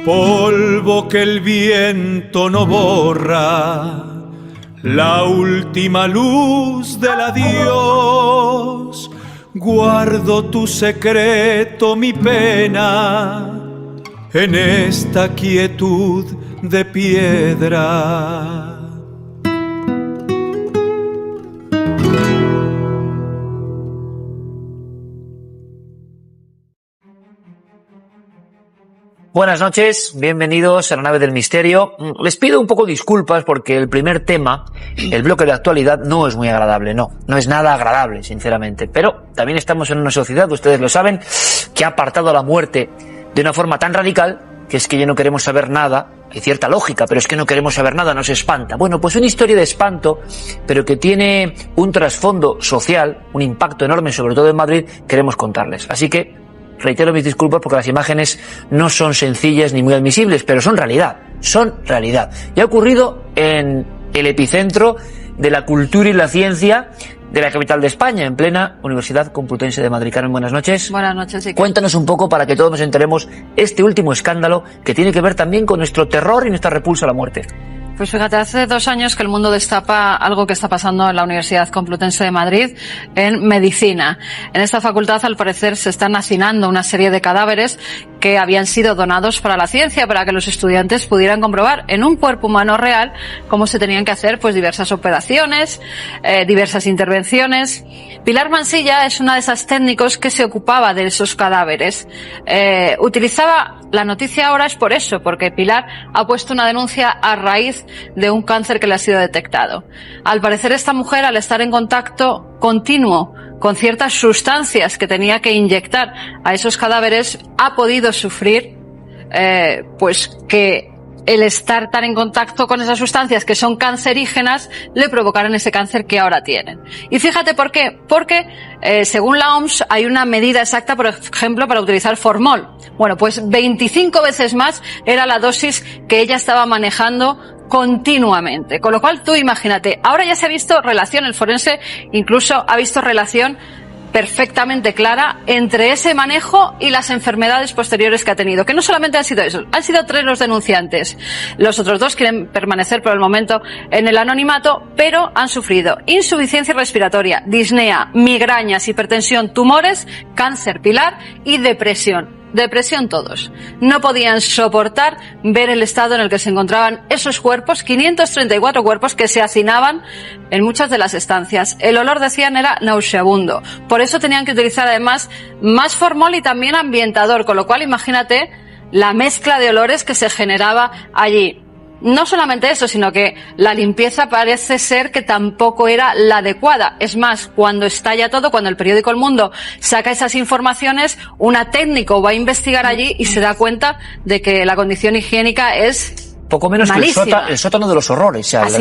Polvo que el viento no borra, la última luz del adiós. Guardo tu secreto, mi pena, en esta quietud de piedra. Buenas noches, bienvenidos a la nave del misterio. Les pido un poco disculpas porque el primer tema, el bloque de actualidad, no es muy agradable, no es nada agradable, sinceramente. Pero también estamos en una sociedad, ustedes lo saben, que ha apartado a la muerte de una forma tan radical que es que ya no queremos saber nada. Hay cierta lógica, pero es que no queremos saber nada, nos espanta. Bueno, pues una historia de espanto, pero que tiene un trasfondo social, un impacto enorme, sobre todo en Madrid, queremos contarles. Así que reitero mis disculpas porque las imágenes no son sencillas ni muy admisibles, pero son realidad. Y ha ocurrido en el epicentro de la cultura y la ciencia de la capital de España, en plena Universidad Complutense de Madrid. Carmen, buenas noches. Buenas noches, Iker. Cuéntanos un poco para que todos nos enteremos este último escándalo que tiene que ver también con nuestro terror y nuestra repulsa a la muerte. Pues fíjate, hace 2 años que el mundo destapa algo que está pasando en la Universidad Complutense de Madrid en medicina. En esta facultad, al parecer, se están hacinando una serie de cadáveres que habían sido donados para la ciencia, para que los estudiantes pudieran comprobar en un cuerpo humano real cómo se tenían que hacer pues diversas operaciones, diversas intervenciones. Pilar Mansilla es una de esas técnicos que se ocupaba de esos cadáveres. Utilizaba la noticia ahora es por eso, porque Pilar ha puesto una denuncia a raíz de un cáncer que le ha sido detectado. Al parecer, esta mujer, al estar en contacto continuo con ciertas sustancias que tenía que inyectar a esos cadáveres, ha podido sufrir pues que el estar tan en contacto con esas sustancias que son cancerígenas le provocaron ese cáncer que ahora tienen. Y fíjate por qué. Porque según la OMS hay una medida exacta, por ejemplo, para utilizar formol. Bueno, pues 25 veces más era la dosis que ella estaba manejando continuamente. Con lo cual tú imagínate, ahora ya se ha visto relación, el forense incluso ha visto relación perfectamente clara entre ese manejo y las enfermedades posteriores que ha tenido, que no solamente han sido eso, han sido 3 los denunciantes. Los otros 2 quieren permanecer por el momento en el anonimato, pero han sufrido insuficiencia respiratoria, disnea, migrañas, hipertensión, tumores, cáncer pilar y depresión. Depresión todos. No podían soportar ver el estado en el que se encontraban esos cuerpos, 534 cuerpos que se hacinaban en muchas de las estancias. El olor, decían, era nauseabundo. Por eso tenían que utilizar además más formol y también ambientador, con lo cual imagínate la mezcla de olores que se generaba allí. No solamente eso, sino que la limpieza parece ser que tampoco era la adecuada. Es más, cuando estalla todo, cuando el periódico El Mundo saca esas informaciones, una técnico va a investigar allí y se da cuenta de que la condición higiénica es poco menos malísima. Que el sótano de los horrores. Se habla,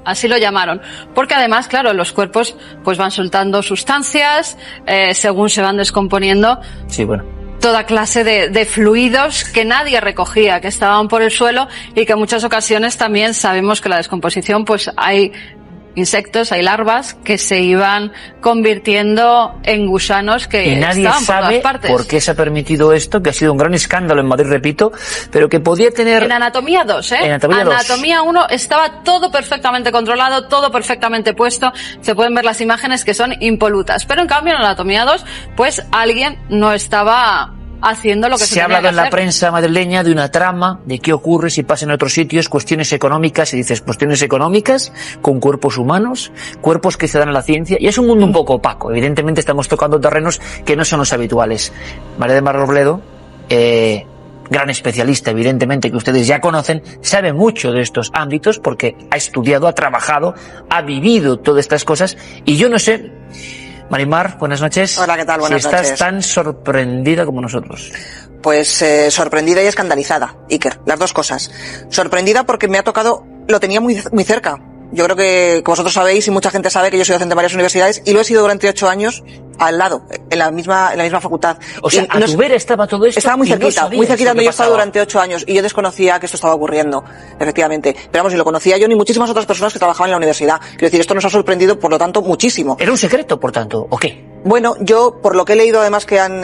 Así lo llamaron. Porque además, claro, los cuerpos pues van soltando sustancias según se van descomponiendo. Sí, bueno. Toda clase de fluidos que nadie recogía, que estaban por el suelo y que en muchas ocasiones también sabemos que la descomposición, pues hay insectos, hay larvas que se iban convirtiendo en gusanos que y nadie estaban por sabe todas partes. Por qué se ha permitido esto, que ha sido un gran escándalo en Madrid, repito, pero que podía tener... En Anatomía 2, ¿eh? En Anatomía 1 estaba todo perfectamente controlado, todo perfectamente puesto, se pueden ver las imágenes que son impolutas, pero en cambio en Anatomía 2, pues alguien no estaba haciendo lo que se tenía que hacer. Se ha hablado en la prensa madrileña de una trama, de qué ocurre si pasa en otros sitios, cuestiones económicas, y dices, cuestiones económicas con cuerpos humanos, cuerpos que se dan a la ciencia, y es un mundo un poco opaco. Evidentemente estamos tocando terrenos que no son los habituales. María del Mar Robledo, gran especialista, evidentemente, que ustedes ya conocen, sabe mucho de estos ámbitos porque ha estudiado, ha trabajado, ha vivido todas estas cosas, y yo no sé... Marimar, buenas noches. Hola, ¿qué tal? Buenas noches. ¿Estás tan sorprendida como nosotros? Pues sorprendida y escandalizada, Iker, las 2 cosas. Sorprendida porque me ha tocado, lo tenía muy cerca. Yo creo que vosotros sabéis y mucha gente sabe que yo soy docente de varias universidades y lo he sido durante 8 años al lado, en la misma facultad. O sea, a tu vera estaba todo esto. Estaba muy cerquita donde yo he estado durante 8 años y yo desconocía que esto estaba ocurriendo, efectivamente. Pero vamos, ni lo conocía yo ni muchísimas otras personas que trabajaban en la universidad. Quiero decir, esto nos ha sorprendido, por lo tanto, muchísimo. ¿Era un secreto, por tanto, o qué? Bueno, yo, por lo que he leído además que han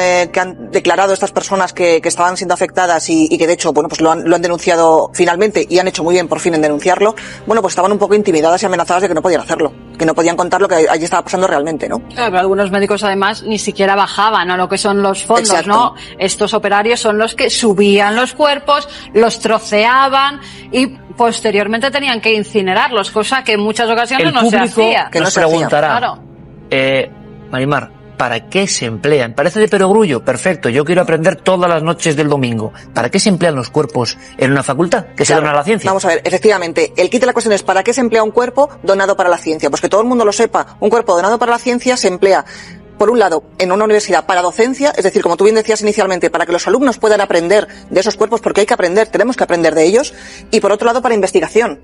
declarado estas personas que estaban siendo afectadas y que de hecho, bueno, pues lo han denunciado finalmente y han hecho muy bien por fin en denunciarlo, bueno, pues estaban un poco intimidadas y amenazadas de que no podían hacerlo, que no podían contar lo que allí estaba pasando realmente, ¿no? Claro, pero algunos médicos además ni siquiera bajaban a lo que son los fondos, Exacto. ¿no? Estos operarios son los que subían los cuerpos, los troceaban y posteriormente tenían que incinerarlos, cosa que en muchas ocasiones El no se público hacía. Que no nos se hacía. preguntará, Claro. Marimar, ¿para qué se emplean? Parece de perogrullo, perfecto, yo quiero aprender todas las noches del domingo. ¿Para qué se emplean los cuerpos en una facultad que se dona a la ciencia? Vamos a ver, efectivamente, el kit de la cuestión es ¿para qué se emplea un cuerpo donado para la ciencia? Pues que todo el mundo lo sepa, un cuerpo donado para la ciencia se emplea, por un lado, en una universidad para docencia, es decir, como tú bien decías inicialmente, para que los alumnos puedan aprender de esos cuerpos, porque hay que aprender, tenemos que aprender de ellos, y por otro lado, para investigación.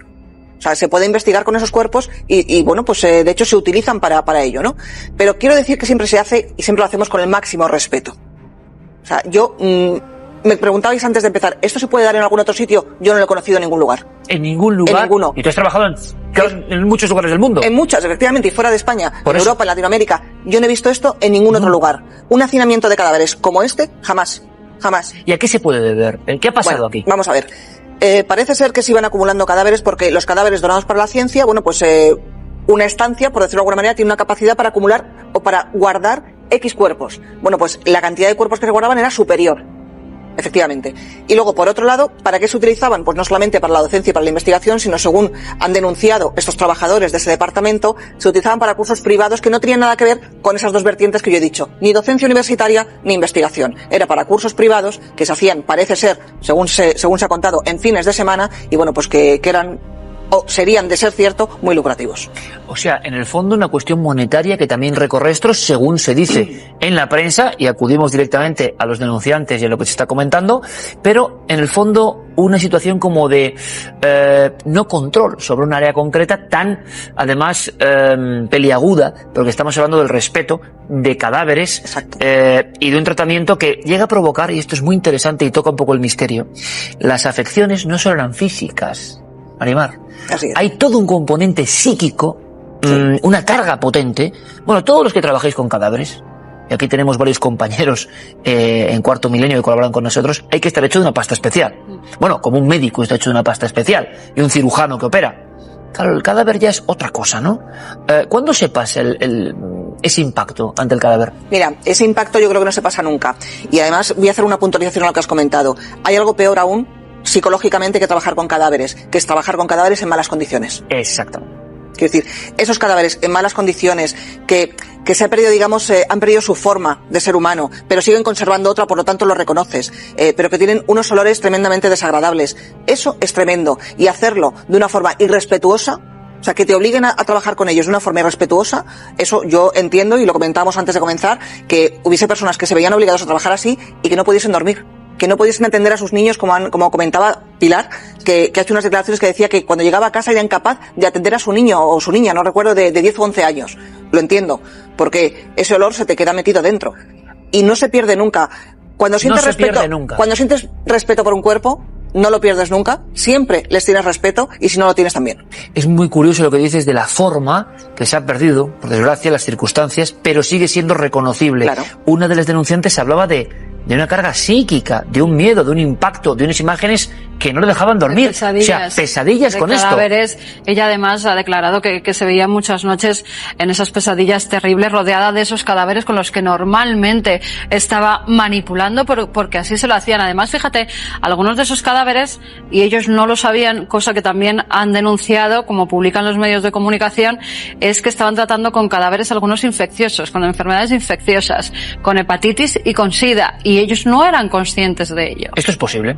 O sea, se puede investigar con esos cuerpos y bueno, pues de hecho se utilizan para ello, ¿no? Pero quiero decir que siempre se hace y siempre lo hacemos con el máximo respeto. O sea, yo me preguntabais antes de empezar, ¿esto se puede dar en algún otro sitio? Yo no lo he conocido en ningún lugar. ¿En ningún lugar? En ninguno. ¿Y tú has trabajado en muchos lugares del mundo? En muchas, efectivamente, y fuera de España, Por en eso. Europa, en Latinoamérica. Yo no he visto esto en ningún otro lugar. Un hacinamiento de cadáveres como este, jamás. Jamás. ¿Y a qué se puede deber? ¿Qué ha pasado Bueno, aquí? Vamos a ver. Parece ser que se iban acumulando cadáveres porque los cadáveres donados para la ciencia, bueno, pues una estancia, por decirlo de alguna manera, tiene una capacidad para acumular o para guardar X cuerpos. Bueno, pues la cantidad de cuerpos que se guardaban era superior. Efectivamente. Y luego, por otro lado, ¿para qué se utilizaban? Pues no solamente para la docencia y para la investigación, sino según han denunciado estos trabajadores de ese departamento, se utilizaban para cursos privados que no tenían nada que ver con esas dos vertientes que yo he dicho. Ni docencia universitaria, ni investigación. Era para cursos privados que se hacían, parece ser, según se ha contado, en fines de semana, y bueno, pues que eran, o serían, de ser cierto, muy lucrativos. O sea, en el fondo una cuestión monetaria que también recorre esto, según se dice en la prensa, y acudimos directamente a los denunciantes y a lo que se está comentando, pero en el fondo una situación como de no control sobre un área concreta tan, además, peliaguda, porque estamos hablando del respeto de cadáveres y de un tratamiento que llega a provocar, y esto es muy interesante y toca un poco el misterio, las afecciones no solo eran físicas, Marimar. Así es. Hay todo un componente psíquico, una carga potente. Bueno, todos los que trabajáis con cadáveres, y aquí tenemos varios compañeros en Cuarto Milenio que colaboran con nosotros, hay que estar hecho de una pasta especial. Bueno, como un médico está hecho de una pasta especial, y un cirujano que opera. Claro, el cadáver ya es otra cosa, ¿no? ¿Cuándo se pasa ese impacto ante el cadáver? Mira, ese impacto yo creo que no se pasa nunca. Y además voy a hacer una puntualización a lo que has comentado. Hay algo peor aún, psicológicamente, que trabajar con cadáveres, que es trabajar con cadáveres en malas condiciones. Exactamente. Quiero decir, esos cadáveres en malas condiciones, que se ha perdido, digamos, han perdido su forma de ser humano, pero siguen conservando otra, por lo tanto lo reconoces, pero que tienen unos olores tremendamente desagradables. Eso es tremendo. Y hacerlo de una forma irrespetuosa, o sea, que te obliguen a trabajar con ellos de una forma irrespetuosa, eso yo entiendo, y lo comentábamos antes de comenzar, que hubiese personas que se veían obligados a trabajar así y que no pudiesen dormir, que no pudiesen atender a sus niños, como comentaba Pilar, que ha hecho unas declaraciones que decía que cuando llegaba a casa era incapaz de atender a su niño o su niña, no recuerdo, de 10 o 11 años. Lo entiendo, porque ese olor se te queda metido dentro. Y no se pierde nunca. Cuando sientes cuando sientes respeto por un cuerpo, no lo pierdes nunca, siempre les tienes respeto, y si no lo tienes también. Es muy curioso lo que dices de la forma que se ha perdido, por desgracia, las circunstancias, pero sigue siendo reconocible. Claro. Una de las denunciantes hablaba de una carga psíquica, de un miedo, de un impacto, de unas imágenes que no le dejaban dormir. Pesadillas, o sea, pesadillas con cadáveres. Ella además ha declarado que se veía muchas noches en esas pesadillas terribles, rodeada de esos cadáveres con los que normalmente estaba manipulando, porque así se lo hacían. Además, fíjate, algunos de esos cadáveres, y ellos no lo sabían, cosa que también han denunciado, como publican los medios de comunicación, es que estaban tratando con cadáveres algunos infecciosos, con enfermedades infecciosas, con hepatitis y con SIDA, y ellos no eran conscientes de ello. ¿Esto es posible?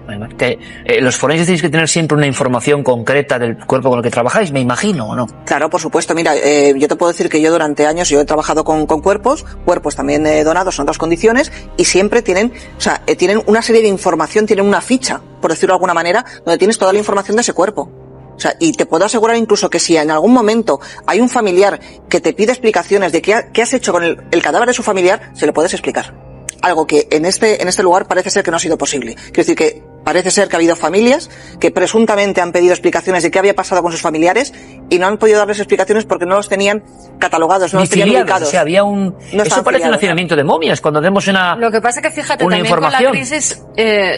Los forenses tenéis que tener siempre una información concreta del cuerpo con el que trabajáis, me imagino, ¿o no? Claro, por supuesto. Mira, yo te puedo decir que yo durante años yo he trabajado con cuerpos también donados en otras condiciones, y siempre tienen una serie de información, tienen una ficha, por decirlo de alguna manera, donde tienes toda la información de ese cuerpo. O sea, y te puedo asegurar incluso que si en algún momento hay un familiar que te pide explicaciones de qué has hecho con el cadáver de su familiar, se lo puedes explicar. Algo que en este lugar parece ser que no ha sido posible. Quiero decir que parece ser que ha habido familias que presuntamente han pedido explicaciones de qué había pasado con sus familiares y no han podido darles explicaciones porque no los tenían catalogados, no los tenían ubicados. O sea, había un... No eso parece un hacinamiento de momias cuando vemos una... Lo que pasa que fíjate, una también información. con la crisis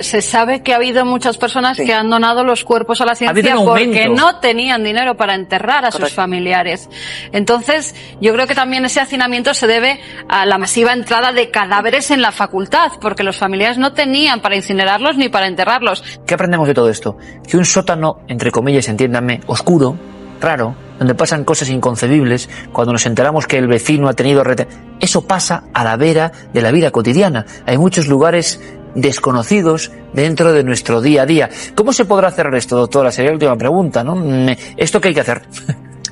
se sabe que ha habido muchas personas Sí. que han donado los cuerpos a la ciencia porque no tenían dinero para enterrar a sus familiares. Entonces, yo creo que también ese hacinamiento se debe a la masiva entrada de cadáveres en la facultad, porque los familiares no tenían para incinerarlos ni para enterrarlos. ¿Qué aprendemos de todo esto? Que un sótano, entre comillas, entiéndanme, oscuro, raro, donde pasan cosas inconcebibles, cuando nos enteramos que el vecino ha tenido eso pasa a la vera de la vida cotidiana. Hay muchos lugares desconocidos dentro de nuestro día a día. ¿Cómo se podrá cerrar esto, doctora? Sería la última pregunta, ¿no? ¿Esto qué hay que hacer?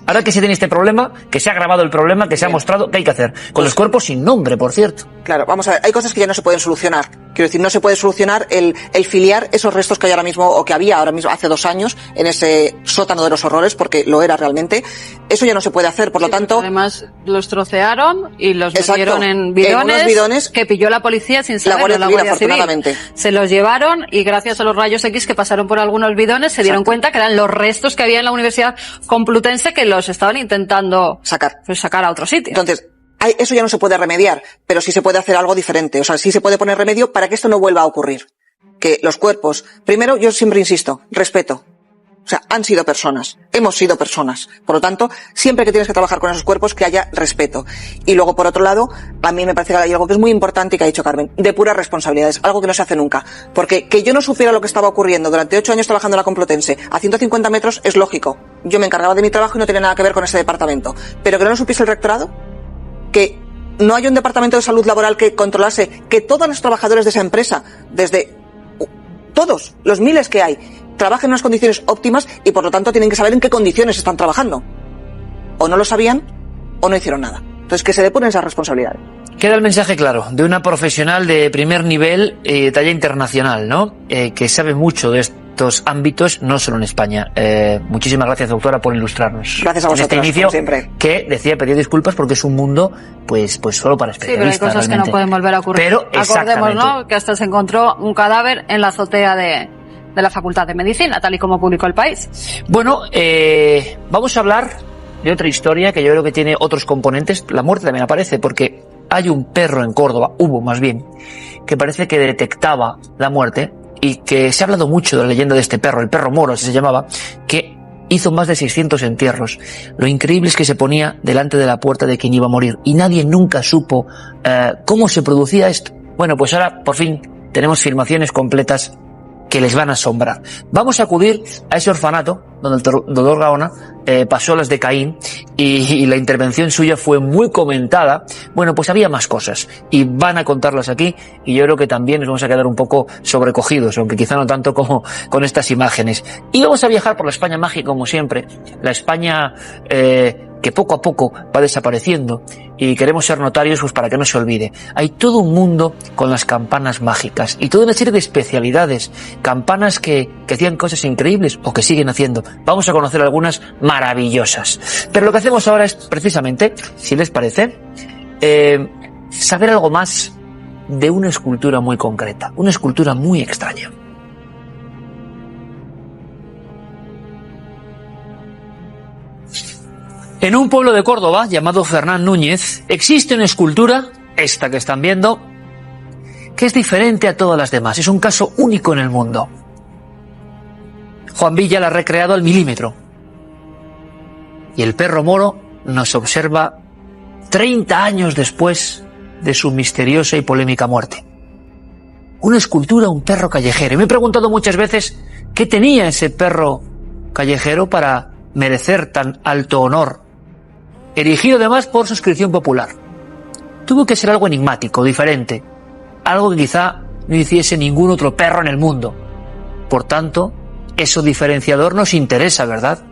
Ahora que se tiene este problema, que se ha agravado el problema, que se ha mostrado, ¿qué hay que hacer? Con los cuerpos sin nombre, por cierto. Claro, vamos a ver, hay cosas que ya no se pueden solucionar. Quiero decir, no se puede solucionar el filiar esos restos que hay ahora mismo, o que había ahora mismo hace 2 años, en ese sótano de los horrores, porque lo era realmente. Eso ya no se puede hacer, por lo tanto... Además, los trocearon y los Exacto, metieron en bidones que pilló la policía sin saberlo, la Guardia Civil, afortunadamente. Se los llevaron y gracias a los rayos X que pasaron por algunos bidones se dieron cuenta que eran los restos que había en la Universidad Complutense que los estaban intentando sacar a otro sitio. Entonces, eso ya no se puede remediar, pero sí se puede hacer algo diferente. O sea, sí se puede poner remedio para que esto no vuelva a ocurrir. Que los cuerpos, primero, yo siempre insisto, respeto. O sea, han sido personas, hemos sido personas. Por lo tanto, siempre que tienes que trabajar con esos cuerpos, que haya respeto. Y luego, por otro lado, a mí me parece que hay algo que es muy importante y que ha dicho Carmen, de puras responsabilidades, algo que no se hace nunca. Porque que yo no supiera lo que estaba ocurriendo durante 8 años trabajando en la Complutense, a 150 metros, es lógico. Yo me encargaba de mi trabajo y no tenía nada que ver con ese departamento. Pero que no lo supiese el rectorado, que no haya un departamento de salud laboral que controlase que todos los trabajadores de esa empresa, desde todos los miles que hay, trabajen en unas condiciones óptimas y por lo tanto tienen que saber en qué condiciones están trabajando. O no lo sabían o no hicieron nada. Entonces que se depuren esas responsabilidades. Queda el mensaje claro de una profesional de primer nivel, talla internacional, ¿no? Que sabe mucho de estos ámbitos, no solo en España. Muchísimas gracias, doctora, por ilustrarnos. Gracias a vosotros, en este inicio, como siempre. Que decía pedir disculpas porque es un mundo, pues solo para especialistas. Sí, pero hay cosas realmente. que no pueden volver a ocurrir. Pero, acordemos, ¿no?, que hasta se encontró un cadáver en la azotea de la Facultad de Medicina, tal y como publicó El País. Bueno, vamos a hablar de otra historia que yo creo que tiene otros componentes. La muerte también aparece porque hay un perro en Córdoba, hubo más bien, que parece que detectaba la muerte y que se ha hablado mucho de la leyenda de este perro, el perro moro, así se llamaba, que hizo más de 600 entierros. Lo increíble es que se ponía delante de la puerta de quien iba a morir y nadie nunca supo cómo se producía esto. Bueno, pues ahora por fin tenemos filmaciones completas que les van a asombrar. Vamos a acudir a ese orfanato donde el doctor Gaona pasó las de Caín y la intervención suya fue muy comentada. Bueno, pues había más cosas y van a contarlas aquí y yo creo que también nos vamos a quedar un poco sobrecogidos, aunque quizá no tanto como con estas imágenes. Y vamos a viajar por la España mágica como siempre, la España que poco a poco va desapareciendo y queremos ser notarios pues para que no se olvide. Hay todo un mundo con las campanas mágicas y toda una serie de especialidades, campanas que hacían cosas increíbles o que siguen haciendo. Vamos a conocer algunas maravillosas. Pero lo que hacemos ahora es precisamente, si les parece, saber algo más de una escultura muy concreta, una escultura muy extraña. En un pueblo de Córdoba llamado Fernán Núñez existe una escultura, esta que están viendo, que es diferente a todas las demás. Es un caso único en el mundo. Juan Villa la ha recreado al milímetro. Y el perro moro nos observa 30 años después de su misteriosa y polémica muerte. Una escultura, un perro callejero. Y me he preguntado muchas veces qué tenía ese perro callejero para merecer tan alto honor, erigido además por suscripción popular. Tuvo que ser algo enigmático, diferente, algo que quizá no hiciese ningún otro perro en el mundo. Por tanto, eso diferenciador nos interesa, ¿verdad?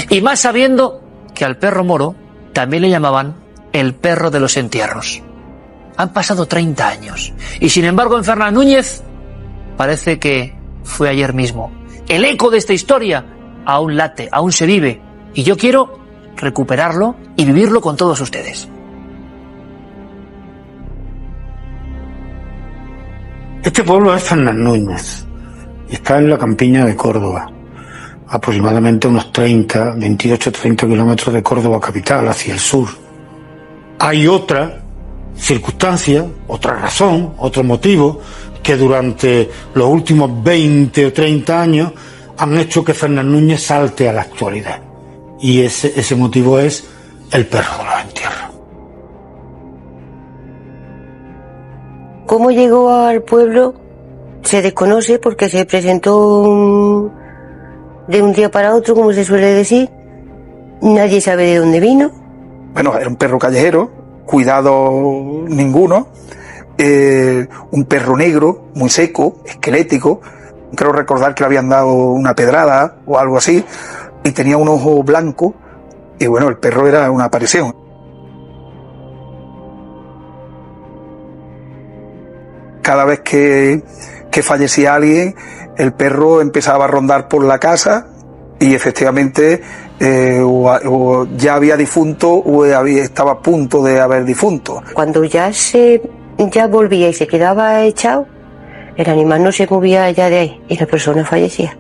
Y más sabiendo que al perro moro también le llamaban el perro de los entierros. Han pasado 30 años y sin embargo en Fernán Núñez parece que fue ayer mismo. El eco de esta historia aún late, aún se vive y yo quiero recuperarlo y vivirlo con todos ustedes. Este pueblo es Fernán Núñez, y está en la campiña de Córdoba, aproximadamente unos 28-30 kilómetros de Córdoba capital, hacia el sur. Hay otra circunstancia, otra razón, otro motivo, que durante los últimos 20 o 30 años han hecho que Fernán Núñez salte a la actualidad. Y ese motivo es el perro de los entierros. ¿Cómo llegó al pueblo? Se desconoce porque se presentó de un día para otro, como se suele decir. Nadie sabe de dónde vino. Bueno, era un perro callejero, cuidado ninguno, un perro negro, muy seco, esquelético. Creo recordar que le habían dado una pedrada o algo así, y tenía un ojo blanco, y bueno, el perro era una aparición. Cada vez que fallecía alguien, el perro empezaba a rondar por la casa y efectivamente o ya había difunto o estaba a punto de haber difunto. Cuando ya volvía y se quedaba echado, el animal no se movía ya de ahí y la persona fallecía.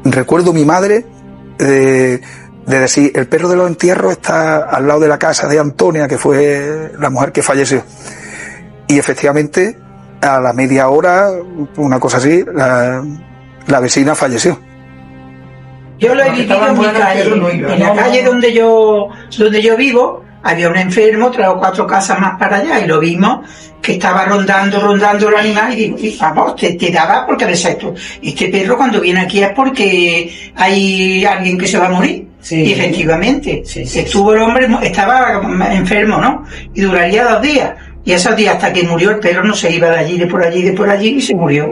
Recuerdo mi madre de decir, el perro de los entierros está al lado de la casa de Antonia, que fue la mujer que falleció. Y efectivamente, a la media hora, una cosa así, la vecina falleció. Yo lo he vivido en mi calle. En la calle donde yo vivo, había un enfermo, 3 o 4 casas más para allá, y lo vimos que estaba rondando el animal, y digo, vamos, te daba porque ves esto. Este perro cuando viene aquí es porque hay alguien que se va a morir. Sí, y efectivamente, estuvo el hombre, estaba enfermo, ¿no? Y duraría 2 días. Y esos días hasta que murió el perro no se iba de allí, de por allí, y se murió.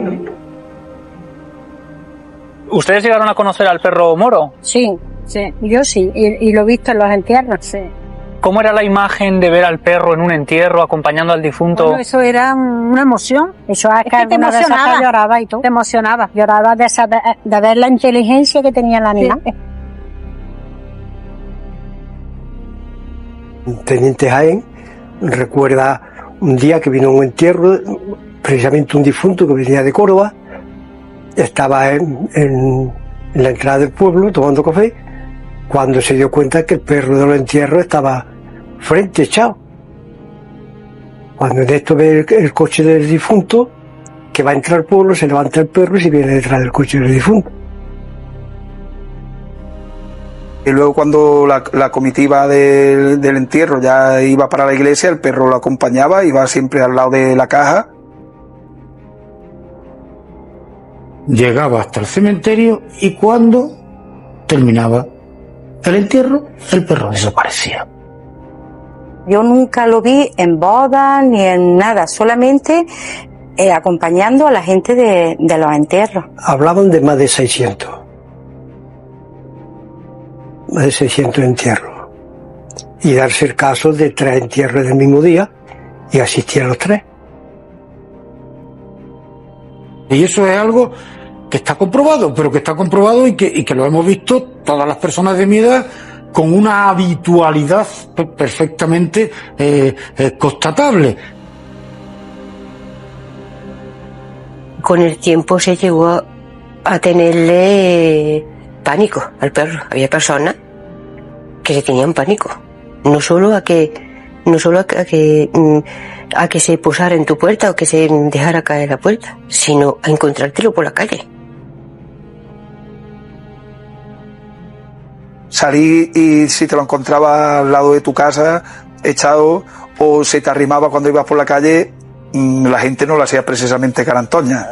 ¿Ustedes llegaron a conocer al perro Moro? Sí, yo sí, y lo he visto en los entierros, sí. ¿Cómo era la imagen de ver al perro en un entierro acompañando al difunto? Bueno, eso era una emoción. Eso es que te emocionaba. Lloraba y todo. Te emocionaba. Lloraba de ver la inteligencia que tenía el animal. Sí. Teniente Jaén recuerda un día que vino a un entierro, precisamente un difunto que venía de Córdoba, estaba en la entrada del pueblo tomando café, cuando se dio cuenta que el perro de los entierros estaba frente echado. Cuando en esto ve el coche del difunto, que va a entrar al pueblo, se levanta el perro y se viene detrás del coche del difunto. Y luego cuando la comitiva del entierro ya iba para la iglesia, el perro lo acompañaba, iba siempre al lado de la caja. Llegaba hasta el cementerio y cuando terminaba el entierro, el perro desaparecía. Yo nunca lo vi en bodas ni en nada, solamente acompañando a la gente de los entierros. Hablaban de más de 600. Más de 600 entierros. Y darse el caso de 3 entierros del mismo día y asistir a los 3. Y eso es algo que está comprobado, pero que está comprobado y que lo hemos visto todas las personas de mi edad con una habitualidad perfectamente constatable. Con el tiempo se llegó a tenerle pánico al perro. Había personas que le tenían pánico, no solo a que se posara en tu puerta o que se dejara caer la puerta, sino a encontrártelo por la calle. Salí y si te lo encontrabas al lado de tu casa, echado, o se te arrimaba cuando ibas por la calle, la gente no lo hacía precisamente carantoña.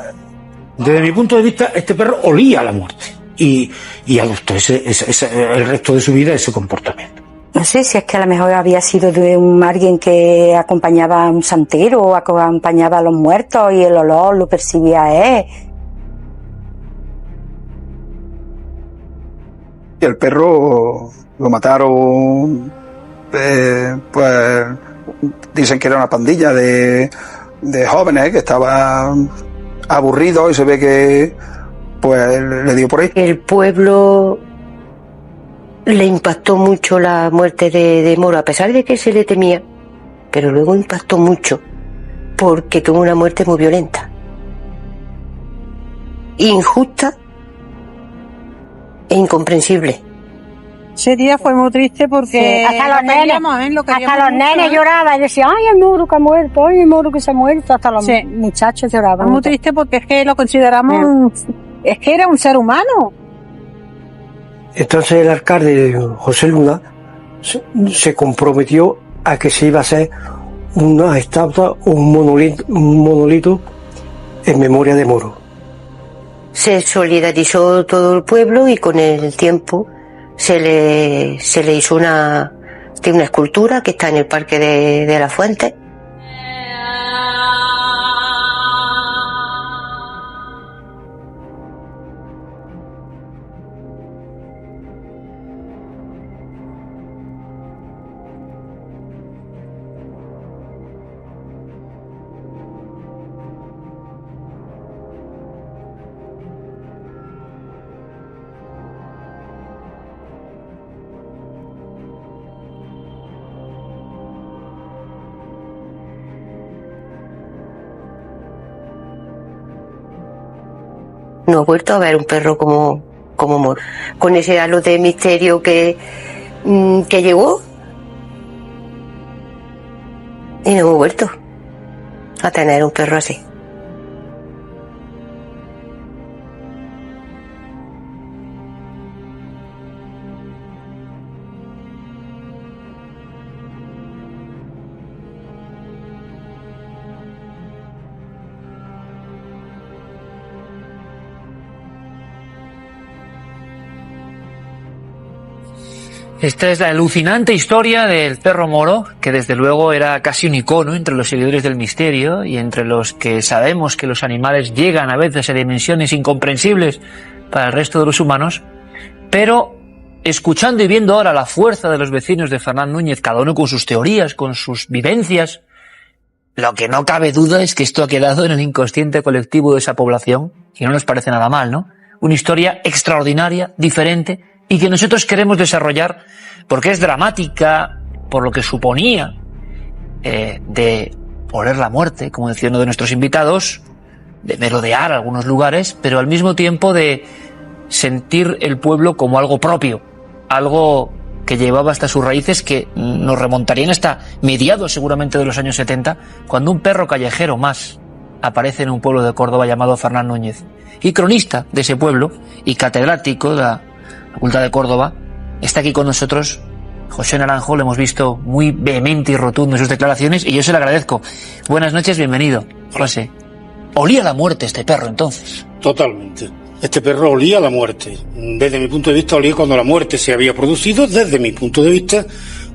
Desde mi punto de vista, este perro olía a la muerte y adoptó el resto de su vida ese comportamiento. No sé si es que a lo mejor había sido de alguien que acompañaba a un santero o acompañaba a los muertos y el olor lo percibía a él. Y el perro lo mataron, pues dicen que era una pandilla de jóvenes que estaban aburridos y se ve que pues le dio por ahí. El pueblo le impactó mucho la muerte de Moro, a pesar de que se le temía, pero luego impactó mucho porque tuvo una muerte muy violenta. injusta e incomprensible. Ese día fue muy triste porque hasta los nenes ¿eh? lloraban y decían, ay, el moro que ha muerto, ay, el moro que se ha muerto, hasta los muchachos lloraban. Muy triste porque es que lo consideramos, es que era un ser humano. Entonces el alcalde José Luna se comprometió a que se iba a hacer una estatua, un monolito en memoria de Moro. Se solidarizó todo el pueblo y con el tiempo se le hizo una escultura que está en el Parque de la Fuente. No he vuelto a ver un perro como Moro. Con ese halo de misterio que llegó. Y no hemos vuelto a tener un perro así. Esta es la alucinante historia del perro Moro, que desde luego era casi un icono entre los seguidores del misterio y entre los que sabemos que los animales llegan a veces a dimensiones incomprensibles para el resto de los humanos, pero escuchando y viendo ahora la fuerza de los vecinos de Fernán Núñez, cada uno con sus teorías, con sus vivencias, lo que no cabe duda es que esto ha quedado en el inconsciente colectivo de esa población, y no nos parece nada mal, ¿no? Una historia extraordinaria, diferente, y que nosotros queremos desarrollar porque es dramática, por lo que suponía de oler la muerte, como decía uno de nuestros invitados, de merodear algunos lugares, pero al mismo tiempo de sentir el pueblo como algo propio, algo que llevaba hasta sus raíces, que nos remontarían hasta mediados seguramente de los años 70, cuando un perro callejero más aparece en un pueblo de Córdoba llamado Fernán Núñez. Y cronista de ese pueblo y catedrático de la Facultad de Córdoba, está aquí con nosotros José Naranjo. Lo hemos visto muy vehemente y rotundo en sus declaraciones y yo se lo agradezco. Buenas noches, bienvenido, José. ¿Olía la muerte este perro entonces? Totalmente. Este perro olía la muerte. Desde mi punto de vista olía cuando la muerte se había producido. Desde mi punto de vista,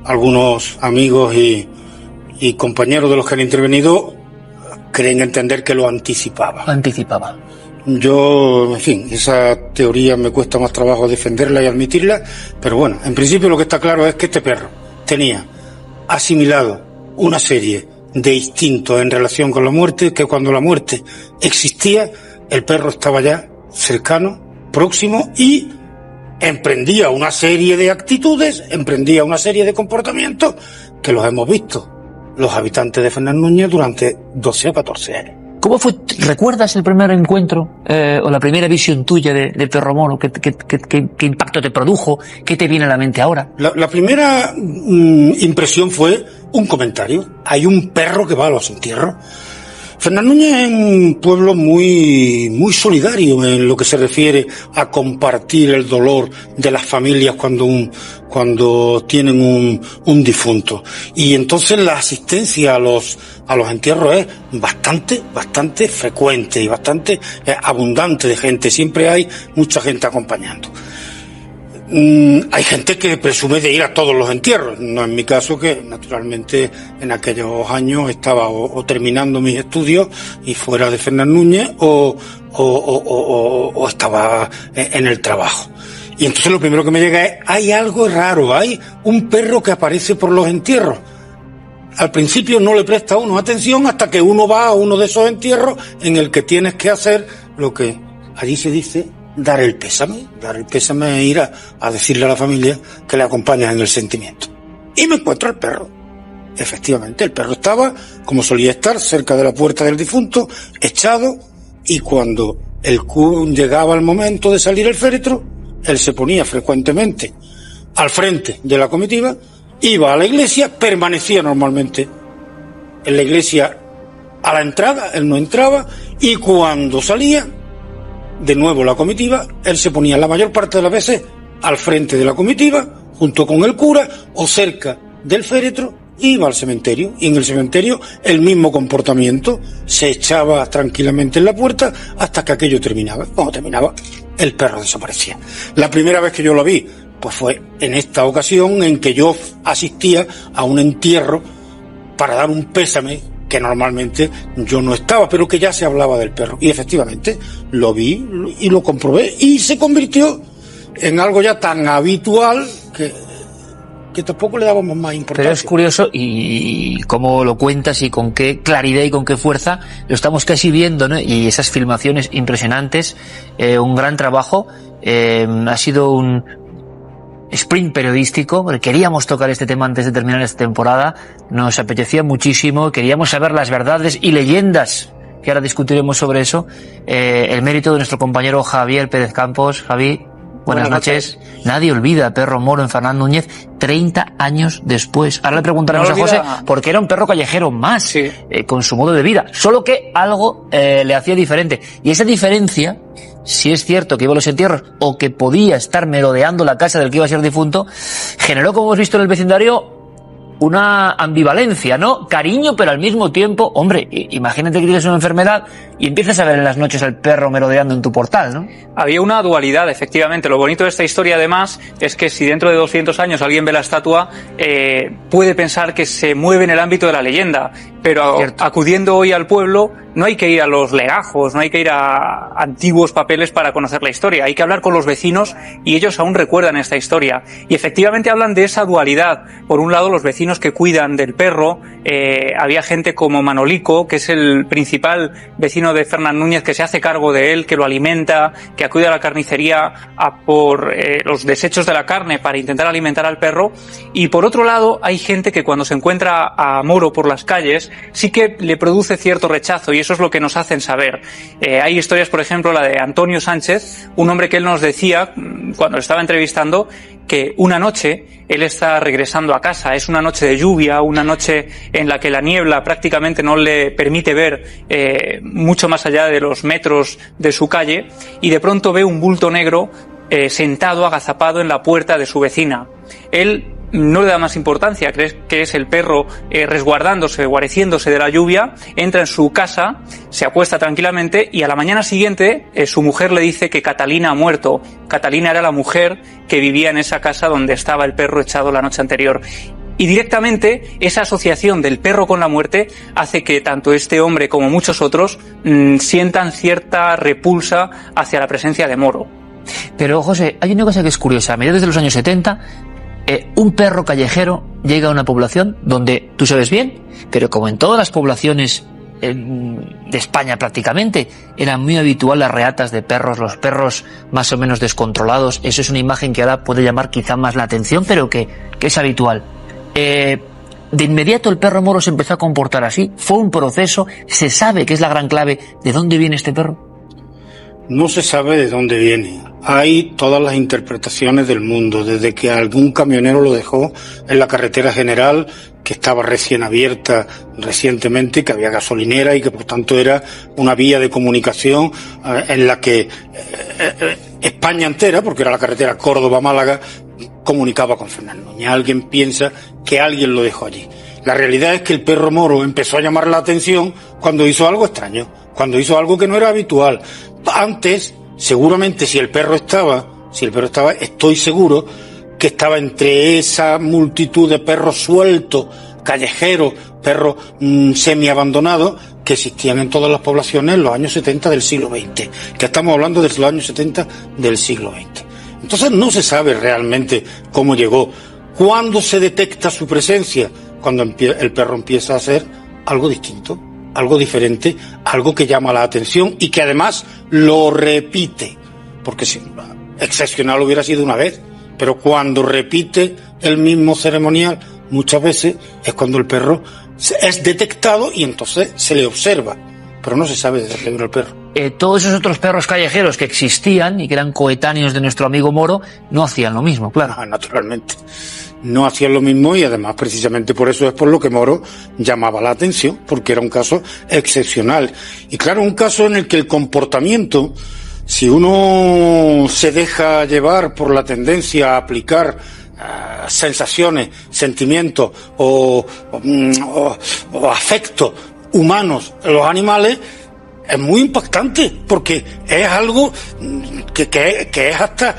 algunos amigos y compañeros de los que han intervenido creen entender que lo anticipaba. Anticipaba. Yo, en fin, esa teoría me cuesta más trabajo defenderla y admitirla, pero bueno, en principio lo que está claro es que este perro tenía asimilado una serie de instintos en relación con la muerte, que cuando la muerte existía, el perro estaba ya cercano, próximo y emprendía una serie de actitudes, emprendía una serie de comportamientos que los hemos visto los habitantes de Fernán Núñez durante 12 o 14 años. ¿Cómo fue? ¿Recuerdas el primer encuentro o la primera visión tuya de Perro Moro? ¿Qué impacto te produjo? ¿Qué te viene a la mente ahora? La primera impresión fue un comentario. Hay un perro que va a los entierros. Fernán Núñez es un pueblo muy solidario en lo que se refiere a compartir el dolor de las familias cuando tienen un difunto. Y entonces la asistencia a los entierros es bastante frecuente y bastante abundante de gente. Siempre hay mucha gente acompañando. Hay gente que presume de ir a todos los entierros, no en mi caso, que naturalmente en aquellos años estaba o terminando mis estudios y fuera de Fernán Núñez o estaba en el trabajo. Y entonces lo primero que me llega es, hay algo raro, hay un perro que aparece por los entierros. Al principio no le presta uno atención hasta que uno va a uno de esos entierros en el que tienes que hacer lo que allí se dice, dar el pésame e ir a decirle a la familia que le acompaña en el sentimiento. Y me encuentro al perro. Efectivamente, el perro estaba, como solía estar, cerca de la puerta del difunto, echado, y cuando llegaba el momento de salir el féretro, él se ponía frecuentemente al frente de la comitiva, iba a la iglesia, permanecía normalmente en la iglesia a la entrada, él no entraba, y cuando salía de nuevo la comitiva, él se ponía la mayor parte de las veces al frente de la comitiva, junto con el cura o cerca del féretro, iba al cementerio, y en el cementerio el mismo comportamiento, se echaba tranquilamente en la puerta hasta que aquello terminaba. Cuando terminaba, el perro desaparecía. La primera vez que yo lo vi, pues fue en esta ocasión en que yo asistía a un entierro para dar un pésame, que normalmente yo no estaba, pero que ya se hablaba del perro. Y efectivamente lo vi y lo comprobé, y se convirtió en algo ya tan habitual que tampoco le dábamos más importancia. Pero es curioso y cómo lo cuentas y con qué claridad y con qué fuerza lo estamos casi viendo, ¿no? Y esas filmaciones impresionantes, un gran trabajo, ha sido un sprint periodístico, porque queríamos tocar este tema antes de terminar esta temporada, nos apetecía muchísimo, queríamos saber las verdades y leyendas, que ahora discutiremos sobre eso. El mérito de nuestro compañero Javier Pérez Campos. Javi, buenas noches. Nadie olvida a Perro Moro en Fernán Núñez 30 años después. Ahora le preguntaremos a José por qué era un perro callejero más, con su modo de vida, solo que algo le hacía diferente, y esa diferencia, si es cierto que iba a los entierros o que podía estar merodeando la casa del que iba a ser difunto, generó, como hemos visto en el vecindario, una ambivalencia, ¿no? Cariño, pero al mismo tiempo, hombre, imagínate que tienes una enfermedad y empiezas a ver en las noches al perro merodeando en tu portal, ¿no? Había una dualidad, efectivamente. Lo bonito de esta historia, además, es que si dentro de 200 años alguien ve la estatua, puede pensar que se mueve en el ámbito de la leyenda, pero acudiendo hoy al pueblo, no hay que ir a los legajos, no hay que ir a antiguos papeles para conocer la historia, hay que hablar con los vecinos, y ellos aún recuerdan esta historia. Y efectivamente hablan de esa dualidad. Por un lado, los vecinos que cuidan del perro, había gente como Manolico, que es el principal vecino de Fernán Núñez, que se hace cargo de él, que lo alimenta, que acude a la carnicería a por los desechos de la carne para intentar alimentar al perro. Y por otro lado, hay gente que cuando se encuentra a Moro por las calles, sí que le produce cierto rechazo, y eso es lo que nos hacen saber. Hay historias, por ejemplo, la de Antonio Sánchez, un hombre que él nos decía, cuando lo estaba entrevistando, que una noche él está regresando a casa, es una noche de lluvia, una noche en la que la niebla prácticamente no le permite ver mucho más allá de los metros de su calle, y de pronto ve un bulto negro sentado, agazapado en la puerta de su vecina. Él no le da más importancia, cree que es el perro resguardándose, guareciéndose de la lluvia, entra en su casa, se acuesta tranquilamente, y a la mañana siguiente su mujer le dice que Catalina ha muerto. Catalina era la mujer que vivía en esa casa donde estaba el perro echado la noche anterior. Y directamente esa asociación del perro con la muerte hace que tanto este hombre como muchos otros sientan cierta repulsa hacia la presencia de Moro. Pero José, hay una cosa que es curiosa. A mediados de los años 70, un perro callejero llega a una población donde, tú sabes bien, pero como en todas las poblaciones de España prácticamente, era muy habitual las reatas de perros, los perros más o menos descontrolados. Eso es una imagen que ahora puede llamar quizá más la atención, pero que es habitual. De inmediato el perro Moro se empezó a comportar así. Fue un proceso. ¿Se sabe, que es la gran clave, de dónde viene este perro? No se sabe de dónde viene. Hay todas las interpretaciones del mundo, desde que algún camionero lo dejó en la carretera general, que estaba recién abierta recientemente, que había gasolinera y que por tanto era una vía de comunicación en la que España entera, porque era la carretera Córdoba-Málaga, comunicaba con Fernán Núñez. Alguien piensa que alguien lo dejó allí. La realidad es que el perro Moro empezó a llamar la atención cuando hizo algo extraño, cuando hizo algo que no era habitual. Antes, seguramente, si el perro estaba, estoy seguro que estaba entre esa multitud de perros sueltos, callejeros, perros semi-abandonados, que existían en todas las poblaciones en los años 70 del siglo XX, que estamos hablando de los años 70 del siglo XX. Entonces no se sabe realmente cómo llegó. ¿Cuándo se detecta su presencia? Cuando el perro empieza a hacer algo distinto, algo diferente, algo que llama la atención y que además lo repite. Porque si excepcional hubiera sido una vez, pero cuando repite el mismo ceremonial muchas veces es cuando el perro es detectado y entonces se le observa. Pero no se sabe desde dónde vino el perro. todos esos otros perros callejeros que existían y que eran coetáneos de nuestro amigo Moro no hacían lo mismo, claro. Ah, naturalmente. No hacían lo mismo y además precisamente por eso es por lo que Moro llamaba la atención, porque era un caso excepcional. Y claro, un caso en el que el comportamiento, si uno se deja llevar por la tendencia a aplicar sensaciones, sentimientos o afectos humanos a los animales, es muy impactante, porque es algo que es hasta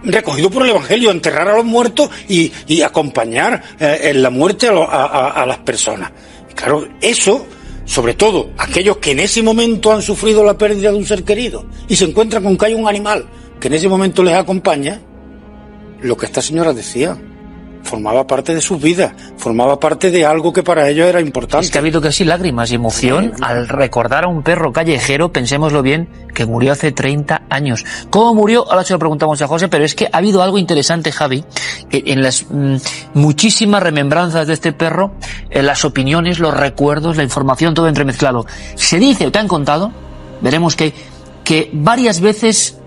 recogido por el Evangelio, enterrar a los muertos y acompañar en la muerte a las personas. Y claro, eso, sobre todo aquellos que en ese momento han sufrido la pérdida de un ser querido y se encuentran con que hay un animal que en ese momento les acompaña, lo que esta señora decía, formaba parte de sus vidas, formaba parte de algo que para ellos era importante. Es que ha habido casi lágrimas y emoción al recordar a un perro callejero, pensémoslo bien, que murió hace 30 años. ¿Cómo murió? Ahora se lo preguntamos a José, pero es que ha habido algo interesante, Javi, en las muchísimas remembranzas de este perro, en las opiniones, los recuerdos, la información, todo entremezclado. Se dice, o te han contado, veremos que varias veces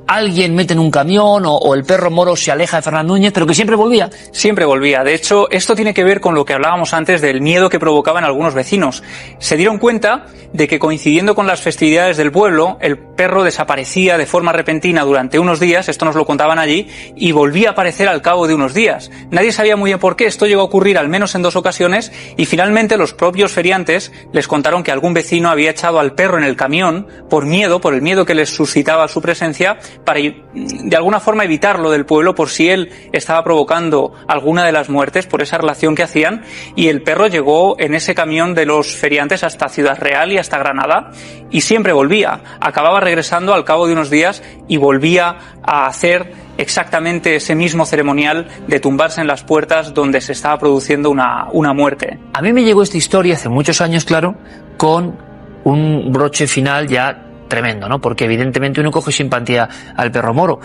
alguien mete en un camión o el perro Moro se aleja de Fernán Núñez, pero que siempre volvía. Siempre volvía. De hecho, esto tiene que ver con lo que hablábamos antes del miedo que provocaban algunos vecinos. Se dieron cuenta de que coincidiendo con las festividades del pueblo, el perro desaparecía de forma repentina durante unos días, esto nos lo contaban allí, y volvía a aparecer al cabo de unos días. Nadie sabía muy bien por qué, esto llegó a ocurrir al menos en 2 ocasiones, y finalmente los propios feriantes les contaron que algún vecino había echado al perro en el camión por el miedo que les suscitaba su presencia, para de alguna forma evitarlo del pueblo por si él estaba provocando alguna de las muertes por esa relación que hacían, y el perro llegó en ese camión de los feriantes hasta Ciudad Real y hasta Granada, y siempre volvía, acababa regresando al cabo de unos días y volvía a hacer exactamente ese mismo ceremonial de tumbarse en las puertas donde se estaba produciendo una muerte. A mí me llegó esta historia hace muchos años, claro, con un broche final ya tremendo, ¿no? Porque evidentemente uno coge simpatía al perro Moro.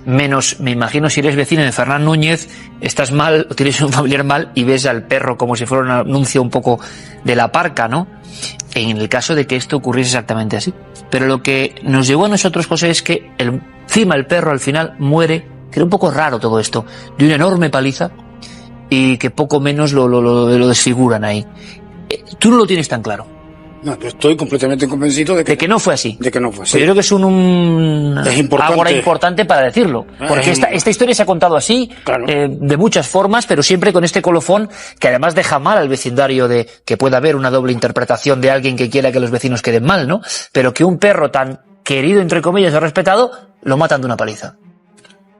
Menos, me imagino, si eres vecino de Fernán Núñez, estás mal, o tienes un familiar mal y ves al perro como si fuera un anuncio un poco de la parca, ¿no? En el caso de que esto ocurriese exactamente así. Pero lo que nos llegó a nosotros, José, es que encima el perro al final muere, que era un poco raro todo esto, de una enorme paliza, y que poco menos lo desfiguran ahí. Tú no lo tienes tan claro. No, yo estoy completamente convencido de que no fue así. De que no fue así. Pero yo creo que es algo importante para decirlo. Porque esta historia se ha contado así, claro, de muchas formas, pero siempre con este colofón que además deja mal al vecindario de que pueda haber una doble interpretación de alguien que quiera que los vecinos queden mal, ¿no? Pero que un perro tan querido, entre comillas, o respetado, lo matan de una paliza.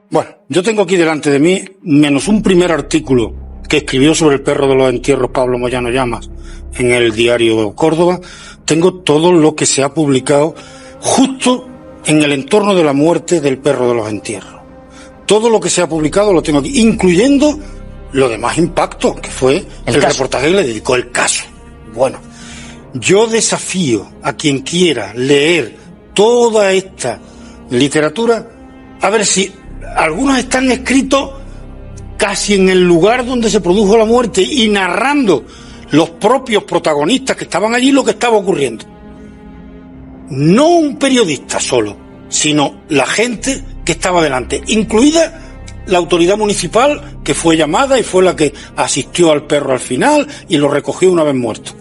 Bueno, yo tengo aquí delante de mí, menos un primer artículo que escribió sobre el perro de los entierros Pablo Moyano Llamas en el diario Córdoba, tengo todo lo que se ha publicado justo en el entorno de la muerte del perro de los entierros. Todo lo que se ha publicado lo tengo aquí, incluyendo lo de más impacto, que fue el reportaje que le dedicó el caso. Bueno, yo desafío a quien quiera leer toda esta literatura a ver si algunos están escritos casi en el lugar donde se produjo la muerte y narrando los propios protagonistas que estaban allí lo que estaba ocurriendo. No un periodista solo, sino la gente que estaba delante, incluida la autoridad municipal que fue llamada y fue la que asistió al perro al final y lo recogió una vez muerto.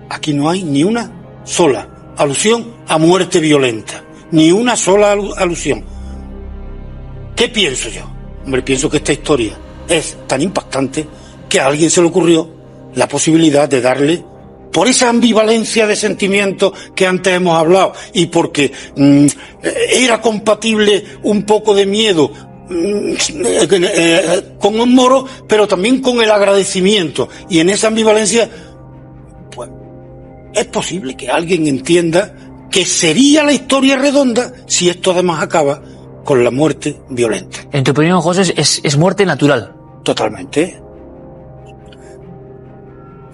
Aquí no hay ni una sola alusión a muerte violenta, ni una sola alusión. ¿Qué pienso yo? Hombre, pienso que esta historia es tan impactante que a alguien se le ocurrió la posibilidad de darle, por esa ambivalencia de sentimientos que antes hemos hablado y porque era compatible un poco de miedo con un Moro, pero también con el agradecimiento, y en esa ambivalencia pues es posible que alguien entienda que sería la historia redonda si esto además acaba con la muerte violenta. En tu opinión, José, es muerte natural. Totalmente.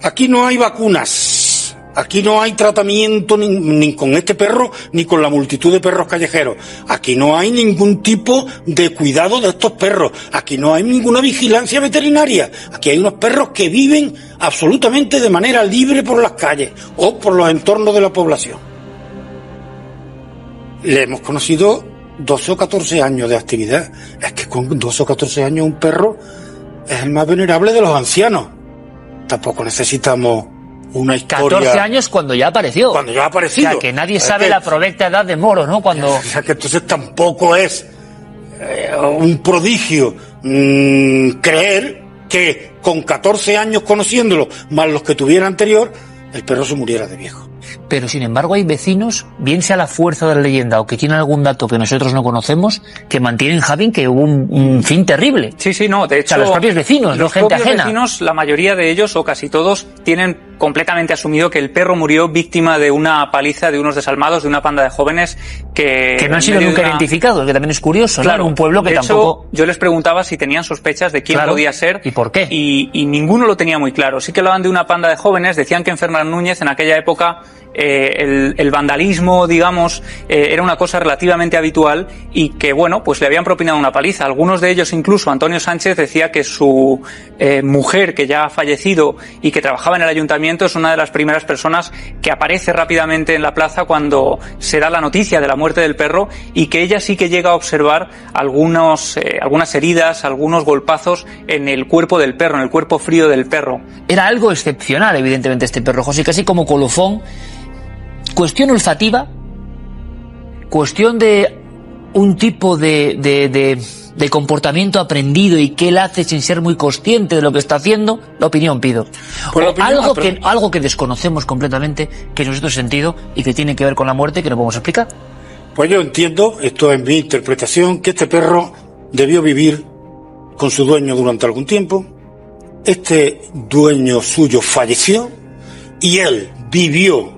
Aquí no hay vacunas, Aquí no hay tratamiento ni con este perro ni con la multitud de perros callejeros. Aquí no hay ningún tipo de cuidado de estos perros. Aquí no hay ninguna vigilancia veterinaria. Aquí hay unos perros que viven absolutamente de manera libre por las calles o por los entornos de la población. Le hemos conocido 12 o 14 años de actividad. Es que con 12 o 14 años un perro es el más venerable de los ancianos. Tampoco necesitamos una historia... 14 años cuando ya apareció. Cuando ya ha aparecido. O sea, que nadie sabe la provecta edad de Moro, ¿no? Cuando... O sea, que entonces tampoco es un prodigio creer que con 14 años conociéndolo, más los que tuviera anterior, el perro se muriera de viejo. Pero sin embargo hay vecinos, bien sea la fuerza de la leyenda o que tienen algún dato que nosotros no conocemos, que mantienen, Javi, que hubo un fin terrible. Sí, no, de hecho... O sea, los propios vecinos, los gente propios ajena. Vecinos, la mayoría de ellos, o casi todos, tienen completamente asumido que el perro murió víctima de una paliza de unos desalmados, de una panda de jóvenes que no han sido nunca identificados, que también es curioso, claro, un pueblo que de tampoco... hecho, yo les preguntaba si tenían sospechas de quién podía ser. ¿Y por qué? Y ninguno lo tenía muy claro. Sí que hablaban de una panda de jóvenes, decían que en Fernán Núñez, en aquella época, el vandalismo, digamos, era una cosa relativamente habitual y que, bueno, pues le habían propinado una paliza. Algunos de ellos, incluso Antonio Sánchez, decía que su mujer, que ya ha fallecido y que trabajaba en el ayuntamiento, es una de las primeras personas que aparece rápidamente en la plaza cuando se da la noticia de la muerte del perro, y que ella sí que llega a observar algunas heridas, algunos golpazos en el cuerpo del perro, en el cuerpo frío del perro. Era algo excepcional, evidentemente, este perro, José, casi como colofón. Cuestión olfativa, cuestión de un tipo de comportamiento aprendido y que él hace sin ser muy consciente de lo que está haciendo. La opinión pido. Pues Algo que desconocemos completamente, que no es otro sentido y que tiene que ver con la muerte, que no podemos explicar. Pues yo entiendo, esto es mi interpretación, que este perro debió vivir con su dueño durante algún tiempo. Este dueño suyo falleció y él vivió,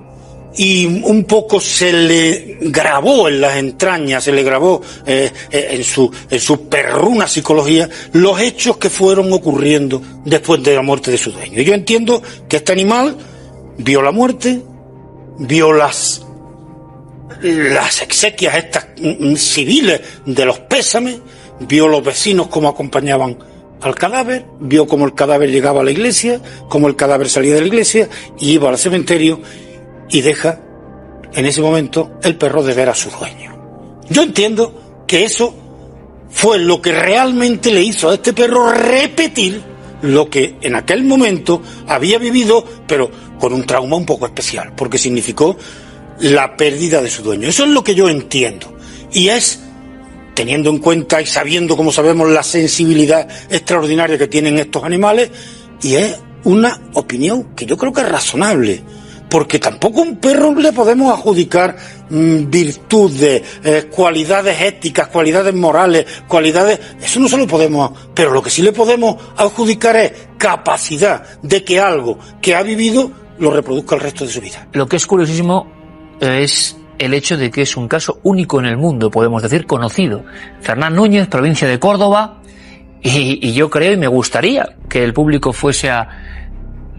y un poco se le grabó en las entrañas, se le grabó en su perruna psicología los hechos que fueron ocurriendo después de la muerte de su dueño. Yo entiendo que este animal vio la muerte, vio las exequias estas civiles de los pésames, vio los vecinos cómo acompañaban al cadáver, vio cómo el cadáver llegaba a la iglesia, cómo el cadáver salía de la iglesia y iba al cementerio, y deja en ese momento el perro de ver a su dueño. Yo entiendo que eso fue lo que realmente le hizo a este perro repetir lo que en aquel momento había vivido, pero con un trauma un poco especial, porque significó la pérdida de su dueño. Eso es lo que yo entiendo, y es teniendo en cuenta y sabiendo, como sabemos, la sensibilidad extraordinaria que tienen estos animales, y es una opinión que yo creo que es razonable, porque tampoco a un perro le podemos adjudicar virtudes, cualidades éticas, cualidades morales, eso no se lo podemos, pero lo que sí le podemos adjudicar es capacidad de que algo que ha vivido lo reproduzca el resto de su vida. Lo que es curiosísimo es el hecho de que es un caso único en el mundo, podemos decir conocido. Fernán Núñez, provincia de Córdoba, y yo creo y me gustaría que el público fuese a...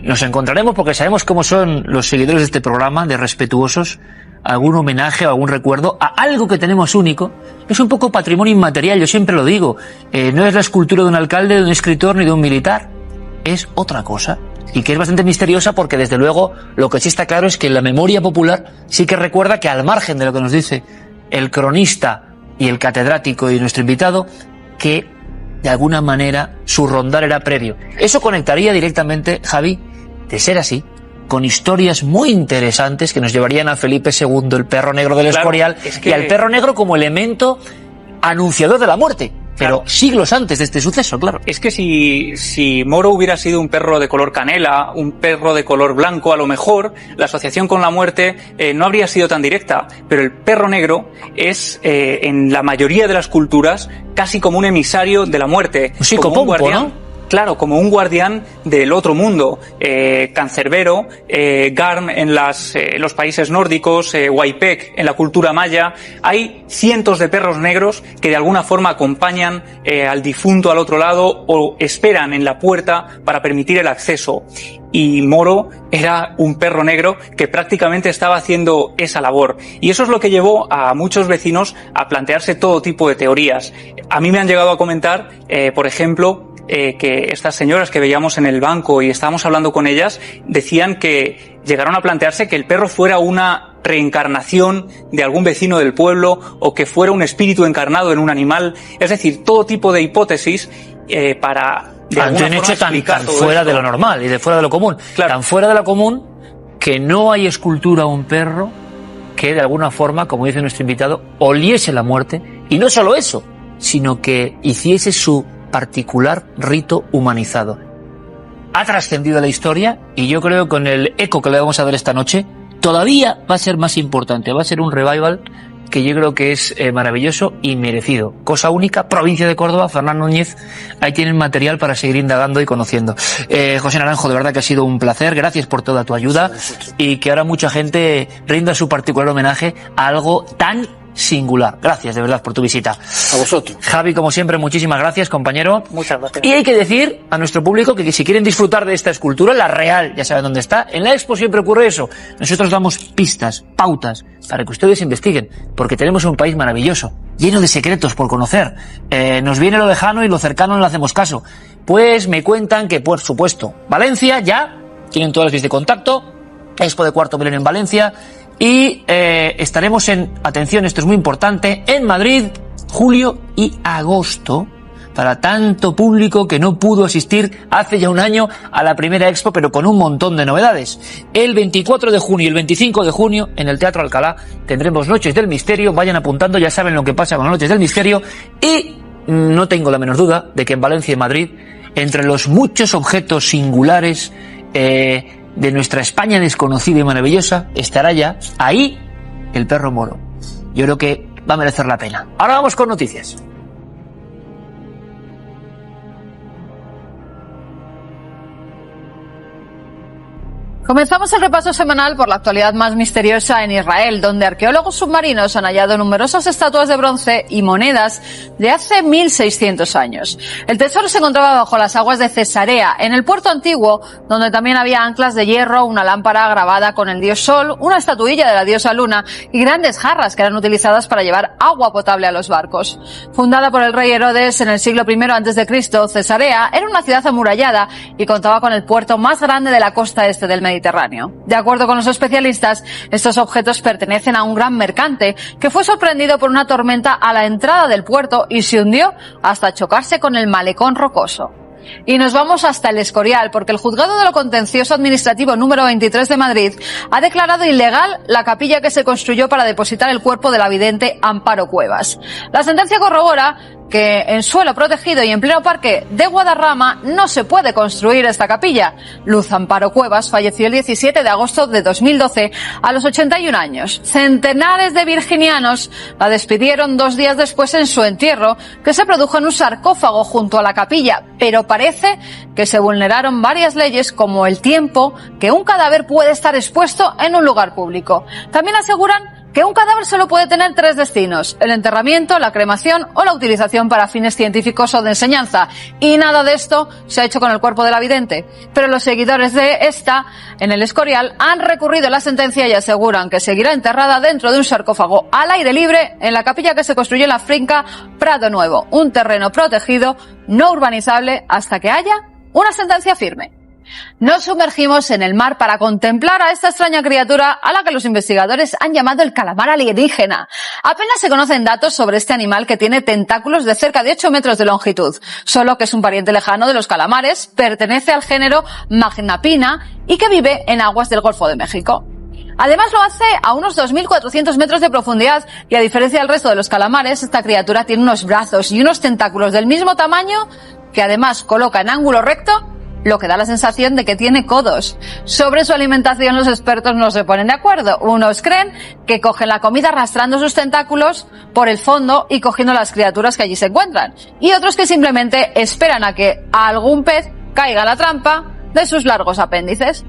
Nos encontraremos, porque sabemos cómo son los seguidores de este programa, de respetuosos, algún homenaje o algún recuerdo a algo que tenemos único. Es un poco patrimonio inmaterial, yo siempre lo digo. No es la escultura de un alcalde, de un escritor ni de un militar. Es otra cosa, y que es bastante misteriosa, porque desde luego lo que sí está claro es que la memoria popular sí que recuerda que, al margen de lo que nos dice el cronista y el catedrático y nuestro invitado, que de alguna manera su rondar era previo. Eso conectaría directamente, Javi, de ser así, con historias muy interesantes que nos llevarían a Felipe II, el perro negro del Escorial, y al perro negro como elemento anunciador de la muerte. Pero siglos antes de este suceso, claro. Es que si Moro hubiera sido un perro de color canela, un perro de color blanco, a lo mejor la asociación con la muerte no habría sido tan directa. Pero el perro negro es, en la mayoría de las culturas, casi como un emisario de la muerte. Un psicopompo, ¿no? claro, como un guardián del otro mundo. Cancerbero, Garm en los países nórdicos, Waipec en la cultura maya. Hay cientos de perros negros que de alguna forma acompañan al difunto al otro lado o esperan en la puerta para permitir el acceso. Y Moro era un perro negro que prácticamente estaba haciendo esa labor. Y eso es lo que llevó a muchos vecinos a plantearse todo tipo de teorías. A mí me han llegado a comentar, por ejemplo, que estas señoras que veíamos en el banco y estábamos hablando con ellas, decían que llegaron a plantearse que el perro fuera una reencarnación de algún vecino del pueblo o que fuera un espíritu encarnado en un animal. Es decir, todo tipo de hipótesis para... ante un hecho tan fuera de lo normal y de fuera de lo común. Claro. Tan fuera de lo común que no hay escultura a un perro que de alguna forma, como dice nuestro invitado, oliese la muerte. Y no solo eso, sino que hiciese su particular rito humanizado. Ha trascendido la historia y yo creo que con el eco que le vamos a dar esta noche todavía va a ser más importante. Va a ser un revival que yo creo que es maravilloso y merecido. Cosa única, provincia de Córdoba, Fernán Núñez, ahí tienen material para seguir indagando y conociendo. José Naranjo, de verdad que ha sido un placer, gracias por toda tu ayuda y que ahora mucha gente rinda su particular homenaje a algo tan singular. Gracias de verdad por tu visita. A vosotros. Javi, como siempre, muchísimas gracias, compañero. Muchas gracias. Y hay que decir a nuestro público que si quieren disfrutar de esta escultura, la real, ya saben dónde está. En la Expo siempre ocurre eso. Nosotros damos pistas, pautas, para que ustedes investiguen, porque tenemos un país maravilloso, lleno de secretos por conocer. Nos viene lo lejano y lo cercano no le hacemos caso. Pues me cuentan que, por supuesto, Valencia ya tienen todas las vías de contacto. Expo de Cuarto Milenio en Valencia. Y estaremos atención, esto es muy importante, en Madrid, julio y agosto, para tanto público que no pudo asistir hace ya un año a la primera Expo, pero con un montón de novedades. El 24 de junio y el 25 de junio, en el Teatro Alcalá, tendremos Noches del Misterio. Vayan apuntando, ya saben lo que pasa con las Noches del Misterio. Y no tengo la menor duda de que en Valencia y Madrid, entre los muchos objetos singulares de nuestra España desconocida y maravillosa, estará ya ahí el perro Moro. Yo creo que va a merecer la pena. Ahora vamos con noticias. Comenzamos el repaso semanal por la actualidad más misteriosa en Israel, donde arqueólogos submarinos han hallado numerosas estatuas de bronce y monedas de hace 1600 años. El tesoro se encontraba bajo las aguas de Cesarea, en el puerto antiguo, donde también había anclas de hierro, una lámpara grabada con el dios Sol, una estatuilla de la diosa Luna y grandes jarras que eran utilizadas para llevar agua potable a los barcos. Fundada por el rey Herodes en el siglo I a.C., Cesarea era una ciudad amurallada y contaba con el puerto más grande de la costa este del Mediterráneo. De acuerdo con los especialistas, estos objetos pertenecen a un gran mercante que fue sorprendido por una tormenta a la entrada del puerto y se hundió hasta chocarse con el malecón rocoso. Y nos vamos hasta el Escorial, porque el Juzgado de lo Contencioso Administrativo número 23 de Madrid ha declarado ilegal la capilla que se construyó para depositar el cuerpo de la vidente Amparo Cuevas. La sentencia corrobora que en suelo protegido y en pleno parque de Guadarrama no se puede construir esta capilla. Luz Amparo Cuevas falleció el 17 de agosto de 2012 a los 81 años. Centenares de virginianos la despidieron 2 días después en su entierro, que se produjo en un sarcófago junto a la capilla, pero parece que se vulneraron varias leyes, como el tiempo que un cadáver puede estar expuesto en un lugar público. También aseguran que un cadáver solo puede tener 3 destinos: el enterramiento, la cremación o la utilización para fines científicos o de enseñanza. Y nada de esto se ha hecho con el cuerpo de la vidente. Pero los seguidores de esta, en el Escorial, han recurrido la sentencia y aseguran que seguirá enterrada dentro de un sarcófago al aire libre en la capilla que se construyó en la finca Prado Nuevo, un terreno protegido no urbanizable hasta que haya una sentencia firme. Nos sumergimos en el mar para contemplar a esta extraña criatura a la que los investigadores han llamado el calamar alienígena. Apenas se conocen datos sobre este animal, que tiene tentáculos de cerca de 8 metros de longitud, solo que es un pariente lejano de los calamares, pertenece al género Magnapina y que vive en aguas del Golfo de México. Además lo hace a unos 2.400 metros de profundidad y, a diferencia del resto de los calamares, esta criatura tiene unos brazos y unos tentáculos del mismo tamaño, que además coloca en ángulo recto lo que da la sensación de que tiene codos. Sobre su alimentación los expertos no se ponen de acuerdo. Unos creen que cogen la comida arrastrando sus tentáculos por el fondo y cogiendo las criaturas que allí se encuentran. Y otros que simplemente esperan a que algún pez caiga a la trampa de sus largos apéndices.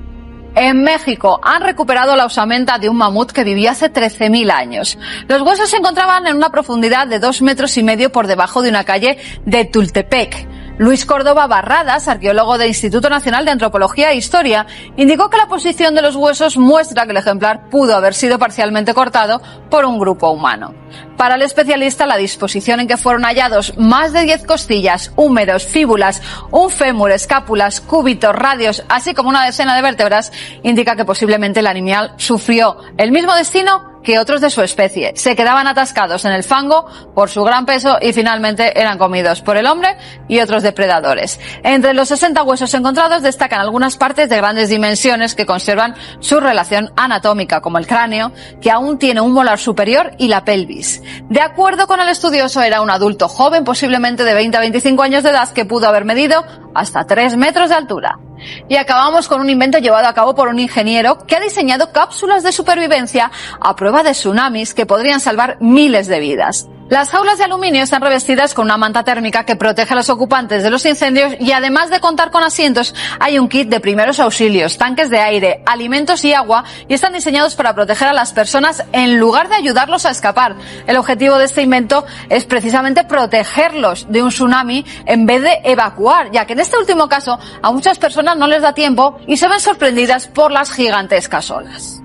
En México han recuperado la osamenta de un mamut que vivía hace 13.000 años. Los huesos se encontraban en una profundidad de 2,5 metros por debajo de una calle de Tultepec. Luis Córdoba Barradas, arqueólogo del Instituto Nacional de Antropología e Historia, indicó que la posición de los huesos muestra que el ejemplar pudo haber sido parcialmente cortado por un grupo humano. Para el especialista, la disposición en que fueron hallados más de 10 costillas, húmeros, fíbulas, un fémur, escápulas, cúbitos, radios, así como una decena de vértebras, indica que posiblemente el animal sufrió el mismo destino que otros de su especie. Se quedaban atascados en el fango por su gran peso y finalmente eran comidos por el hombre y otros depredadores. Entre los 60 huesos encontrados destacan algunas partes de grandes dimensiones que conservan su relación anatómica, como el cráneo, que aún tiene un molar superior, y la pelvis. De acuerdo con el estudioso, era un adulto joven, posiblemente de 20 a 25 años de edad, que pudo haber medido hasta 3 metros de altura. Y acabamos con un invento llevado a cabo por un ingeniero que ha diseñado cápsulas de supervivencia a prueba de tsunamis que podrían salvar miles de vidas. Las jaulas de aluminio están revestidas con una manta térmica que protege a los ocupantes de los incendios y, además de contar con asientos, hay un kit de primeros auxilios, tanques de aire, alimentos y agua, y están diseñados para proteger a las personas en lugar de ayudarlos a escapar. El objetivo de este invento es precisamente protegerlos de un tsunami en vez de evacuar, ya que en este último caso a muchas personas no les da tiempo y se ven sorprendidas por las gigantescas olas.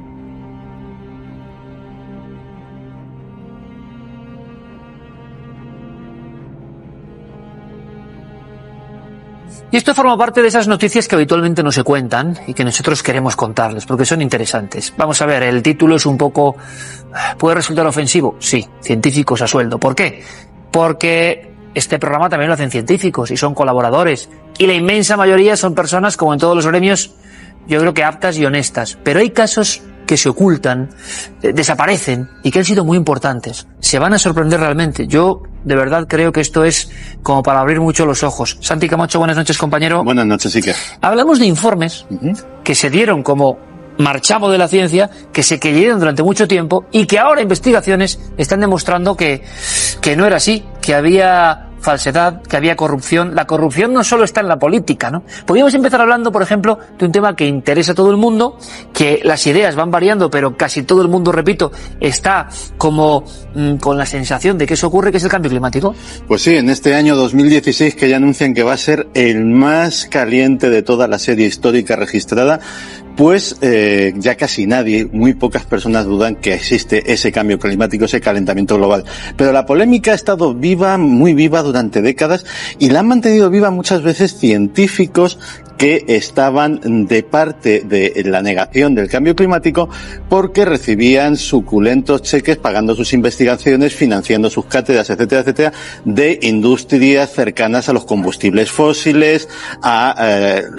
Y esto forma parte de esas noticias que habitualmente no se cuentan y que nosotros queremos contarles porque son interesantes. Vamos a ver, el título es un poco... ¿Puede resultar ofensivo? Sí, científicos a sueldo. ¿Por qué? Porque este programa también lo hacen científicos y son colaboradores. Y la inmensa mayoría son personas, como en todos los gremios, yo creo que aptas y honestas. Pero hay casos que se ocultan, desaparecen y que han sido muy importantes. Se van a sorprender realmente. Yo de verdad creo que esto es como para abrir mucho los ojos. Santi Camacho, buenas noches, compañero. Buenas noches, Iker. Hablamos de informes que se dieron como marchamo de la ciencia, que se creyeron durante mucho tiempo y que ahora investigaciones están demostrando que no era así, que había falsedad, que había corrupción. La corrupción no solo está en la política, ¿no? Podríamos empezar hablando, por ejemplo, de un tema que interesa a todo el mundo, que las ideas van variando, pero casi todo el mundo, repito, está como con la sensación de que eso ocurre, que es el cambio climático. Pues sí, en este año 2016 que ya anuncian que va a ser el más caliente de toda la serie histórica registrada, pues ya casi nadie, muy pocas personas dudan que existe ese cambio climático, ese calentamiento global. Pero la polémica ha estado viva, muy viva durante décadas, y la han mantenido viva muchas veces científicos que estaban de parte de la negación del cambio climático porque recibían suculentos cheques pagando sus investigaciones, financiando sus cátedras, etcétera, etcétera, de industrias cercanas a los combustibles fósiles, a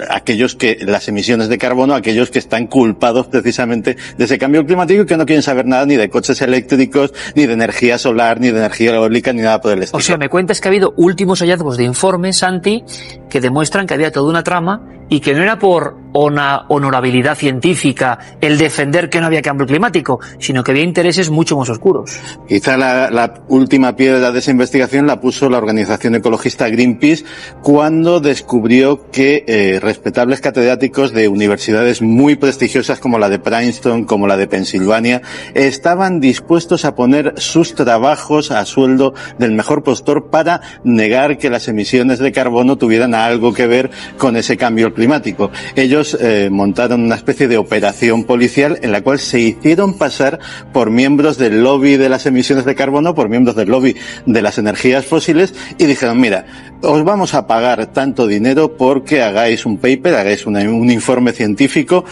aquellos que, las emisiones de carbono, aquellos que están culpados precisamente de ese cambio climático y que no quieren saber nada ni de coches eléctricos, ni de energía solar, ni de energía eólica, ni nada por el estilo. O sea, me cuentas que ha habido últimos hallazgos de informes, Santi, que demuestran que había toda una trama y que no era por una honorabilidad científica el defender que no había cambio climático, sino que había intereses mucho más oscuros. Quizá la última piedra de esa investigación la puso la organización ecologista Greenpeace cuando descubrió que respetables catedráticos de universidades muy prestigiosas como la de Princeton, como la de Pensilvania, estaban dispuestos a poner sus trabajos a sueldo del mejor postor para negar que las emisiones de carbono tuvieran algo que ver con ese cambio climático. Ellos montaron una especie de operación policial en la cual se hicieron pasar por miembros del lobby de las emisiones de carbono, por miembros del lobby de las energías fósiles, y dijeron, mira, os vamos a pagar tanto dinero porque hagáis un paper, hagáis un informe científico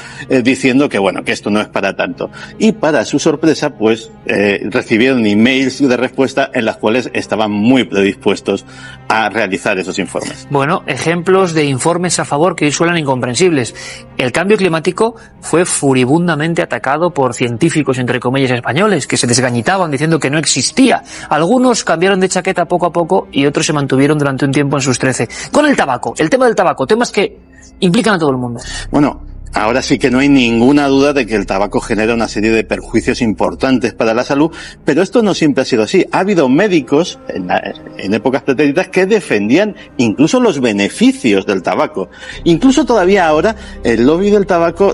diciendo que bueno, que esto no es para tanto. Y para su sorpresa, pues recibieron emails de respuesta en las cuales estaban muy predispuestos a realizar esos informes. Bueno, ejemplos de informes a favor que hoy suenan incomprensibles. El cambio climático fue furibundamente atacado por científicos, entre comillas, españoles, que se desgañitaban diciendo que no existía. Algunos cambiaron de chaqueta poco a poco y otros se mantuvieron durante un tiempo en sus 13. Con el tabaco, el tema del tabaco, temas que implican a todo el mundo. Bueno, ahora sí que no hay ninguna duda de que el tabaco genera una serie de perjuicios importantes para la salud, pero esto no siempre ha sido así. Ha habido médicos en épocas pretéritas que defendían incluso los beneficios del tabaco. Incluso todavía ahora el lobby del tabaco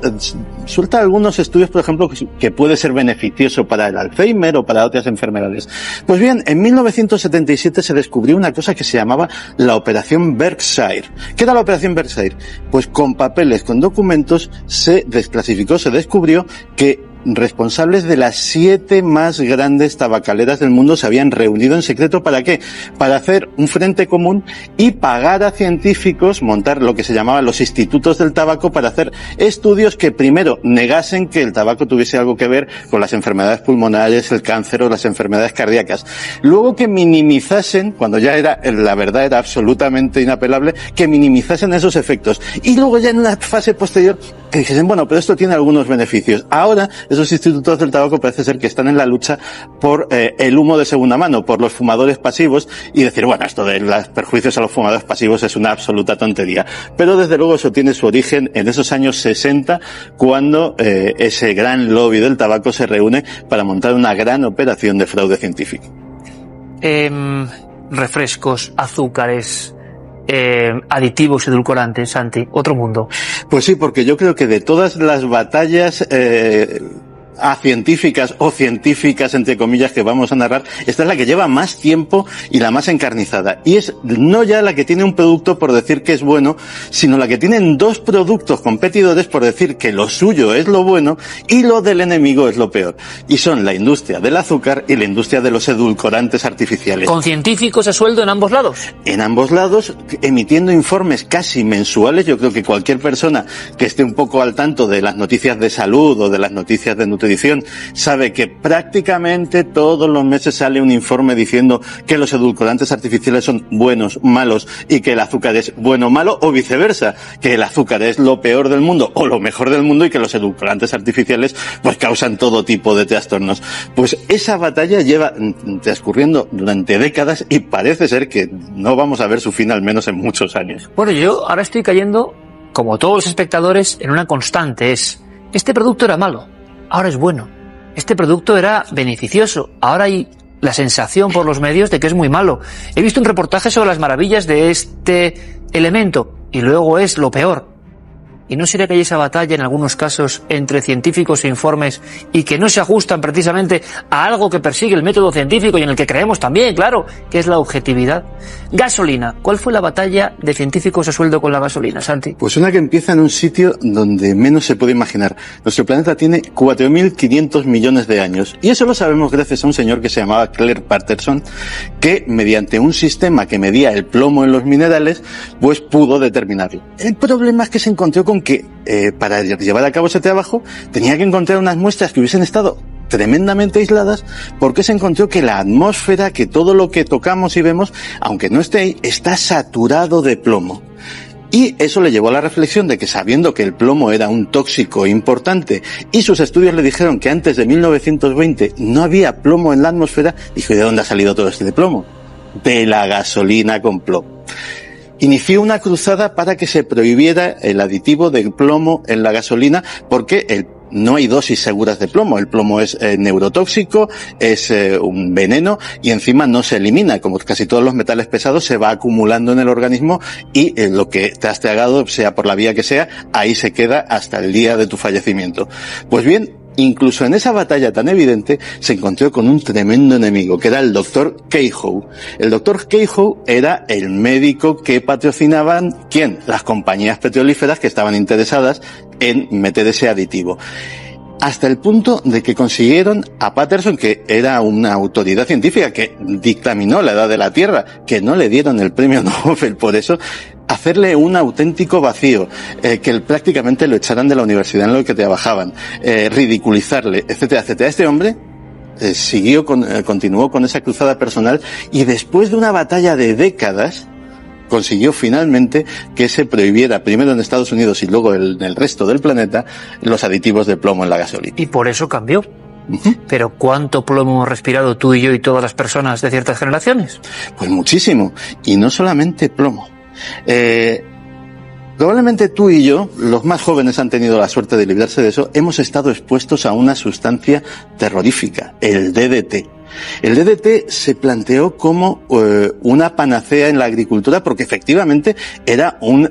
suelta algunos estudios, por ejemplo, que puede ser beneficioso para el Alzheimer o para otras enfermedades. Pues bien, en 1977 se descubrió una cosa que se llamaba la Operación Berkshire. ¿Qué era la Operación Berkshire? Pues con papeles, con documentos, se desclasificó, se descubrió que responsables de las 7 más grandes tabacaleras del mundo se habían reunido en secreto. ¿Para qué? Para hacer un frente común y pagar a científicos, montar lo que se llamaban los institutos del tabaco para hacer estudios que primero negasen que el tabaco tuviese algo que ver con las enfermedades pulmonares, el cáncer o las enfermedades cardíacas. Luego que minimizasen, cuando ya la verdad era absolutamente inapelable, que minimizasen esos efectos. Y luego ya en una fase posterior que dijesen, bueno, pero esto tiene algunos beneficios. Ahora esos institutos del tabaco parece ser que están en la lucha por el humo de segunda mano, por los fumadores pasivos, y decir, bueno, esto de los perjuicios a los fumadores pasivos es una absoluta tontería. Pero desde luego eso tiene su origen en esos años 60, cuando ese gran lobby del tabaco se reúne para montar una gran operación de fraude científico. Refrescos, azúcares, aditivos, edulcorantes, Santi, otro mundo. Pues sí, porque yo creo que de todas las batallas científicas o científicas, entre comillas, que vamos a narrar, esta es la que lleva más tiempo y la más encarnizada. Y es no ya la que tiene un producto por decir que es bueno, sino la que tienen 2 productos competidores por decir que lo suyo es lo bueno y lo del enemigo es lo peor. Y son la industria del azúcar y la industria de los edulcorantes artificiales. ¿Con científicos a sueldo en ambos lados? En ambos lados, emitiendo informes casi mensuales. Yo creo que cualquier persona que esté un poco al tanto de las noticias de salud o de las noticias de nutrición sabe que prácticamente todos los meses sale un informe diciendo que los edulcorantes artificiales son buenos, malos, y que el azúcar es bueno, malo, o viceversa, que el azúcar es lo peor del mundo o lo mejor del mundo y que los edulcorantes artificiales pues causan todo tipo de trastornos. Pues esa batalla lleva transcurriendo durante décadas y parece ser que no vamos a ver su fin al menos en muchos años. Bueno, yo ahora estoy cayendo, como todos los espectadores, en una constante. Este producto era malo, ahora es bueno. Este producto era beneficioso, ahora hay la sensación por los medios de que es muy malo. He visto un reportaje sobre las maravillas de este elemento y luego es lo peor. ¿Y no sería que hay esa batalla en algunos casos entre científicos e informes y que no se ajustan precisamente a algo que persigue el método científico y en el que creemos también, claro, que es la objetividad? Gasolina. ¿Cuál fue la batalla de científicos a sueldo con la gasolina, Santi? Pues una que empieza en un sitio donde menos se puede imaginar. Nuestro planeta tiene 4.500 millones de años y eso lo sabemos gracias a un señor que se llamaba Claire Patterson, que mediante un sistema que medía el plomo en los minerales, pues pudo determinarlo. El problema es que se encontró con que para llevar a cabo ese trabajo tenía que encontrar unas muestras que hubiesen estado tremendamente aisladas, porque se encontró que la atmósfera, que todo lo que tocamos y vemos, aunque no esté ahí, está saturado de plomo. Y eso le llevó a la reflexión de que, sabiendo que el plomo era un tóxico importante y sus estudios le dijeron que antes de 1920 no había plomo en la atmósfera, dijo, ¿y de dónde ha salido todo este plomo? De la gasolina con plomo. Inició una cruzada para que se prohibiera el aditivo del plomo en la gasolina, porque no hay dosis seguras de plomo. El plomo es neurotóxico, es un veneno y encima no se elimina. Como casi todos los metales pesados, se va acumulando en el organismo y lo que te has tragado, sea por la vía que sea, ahí se queda hasta el día de tu fallecimiento. Pues bien, incluso en esa batalla tan evidente se encontró con un tremendo enemigo, que era el Dr. Keyhoe. El Dr. Keyhoe era el médico que patrocinaban, ¿quién? Las compañías petrolíferas que estaban interesadas en meter ese aditivo. Hasta el punto de que consiguieron a Patterson, que era una autoridad científica que dictaminó la edad de la Tierra, que no le dieron el premio Nobel por eso, hacerle un auténtico vacío, que prácticamente lo echaran de la universidad en la que trabajaban, ridiculizarle, etcétera, etcétera. Este hombre continuó con esa cruzada personal y después de una batalla de décadas consiguió finalmente que se prohibiera, primero en Estados Unidos y luego en el resto del planeta, los aditivos de plomo en la gasolina. Y por eso cambió. Pero ¿cuánto plomo hemos respirado tú y yo y todas las personas de ciertas generaciones? Pues muchísimo. Y no solamente plomo. Probablemente tú y yo, los más jóvenes han tenido la suerte de librarse de eso, hemos estado expuestos a una sustancia terrorífica, el DDT. El DDT se planteó como una panacea en la agricultura porque efectivamente era un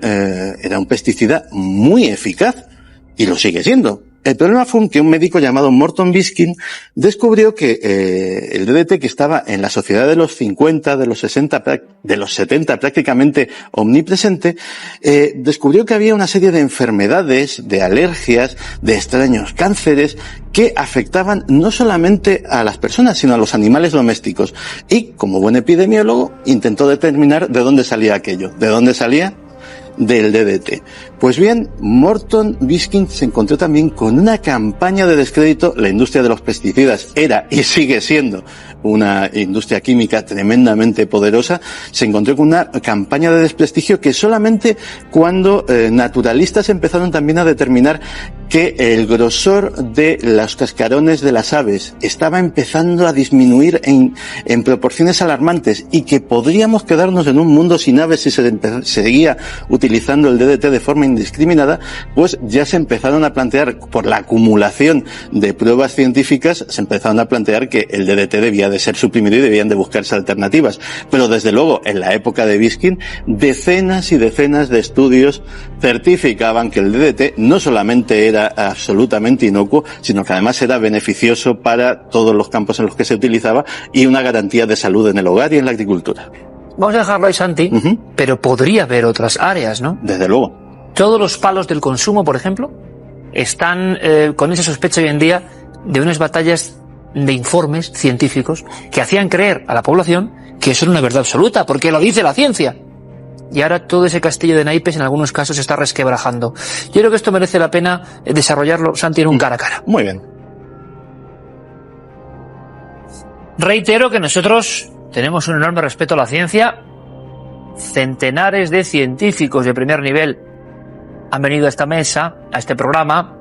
pesticida muy eficaz y lo sigue siendo. El problema fue que un médico llamado Morton Biskin descubrió que el DDT, que estaba en la sociedad de los 50, de los 60, de los 70 prácticamente omnipresente, descubrió que había una serie de enfermedades, de alergias, de extraños cánceres que afectaban no solamente a las personas, sino a los animales domésticos. Y, como buen epidemiólogo, intentó determinar de dónde salía aquello. ¿De dónde salía? Del DDT. Pues bien, Morton Biskin se encontró también con una campaña de descrédito. La industria de los pesticidas era y sigue siendo una industria química tremendamente poderosa. Se encontró con una campaña de desprestigio que solamente cuando naturalistas empezaron también a determinar que el grosor de los cascarones de las aves estaba empezando a disminuir en proporciones alarmantes y que podríamos quedarnos en un mundo sin aves si se seguía utilizando el DDT de forma indiscriminada, pues ya se empezaron a plantear, por la acumulación de pruebas científicas, se empezaron a plantear que el DDT debía de ser suprimido y debían de buscarse alternativas. Pero desde luego, en la época de Biskin, decenas y decenas de estudios certificaban que el DDT no solamente era absolutamente inocuo, sino que además era beneficioso para todos los campos en los que se utilizaba y una garantía de salud en el hogar y en la agricultura. Vamos a dejarlo ahí, Santi, pero podría haber otras áreas, ¿no? Desde luego. Todos los palos del consumo, por ejemplo, están con esa sospecha hoy en día de unas batallas de informes científicos que hacían creer a la población que eso era una verdad absoluta, porque lo dice la ciencia. Y ahora todo ese castillo de naipes en algunos casos se está resquebrajando. Yo creo que esto merece la pena desarrollarlo, Santi, en un cara a cara. Muy bien. Reitero que nosotros tenemos un enorme respeto a la ciencia. Centenares de científicos de primer nivel han venido a esta mesa, a este programa,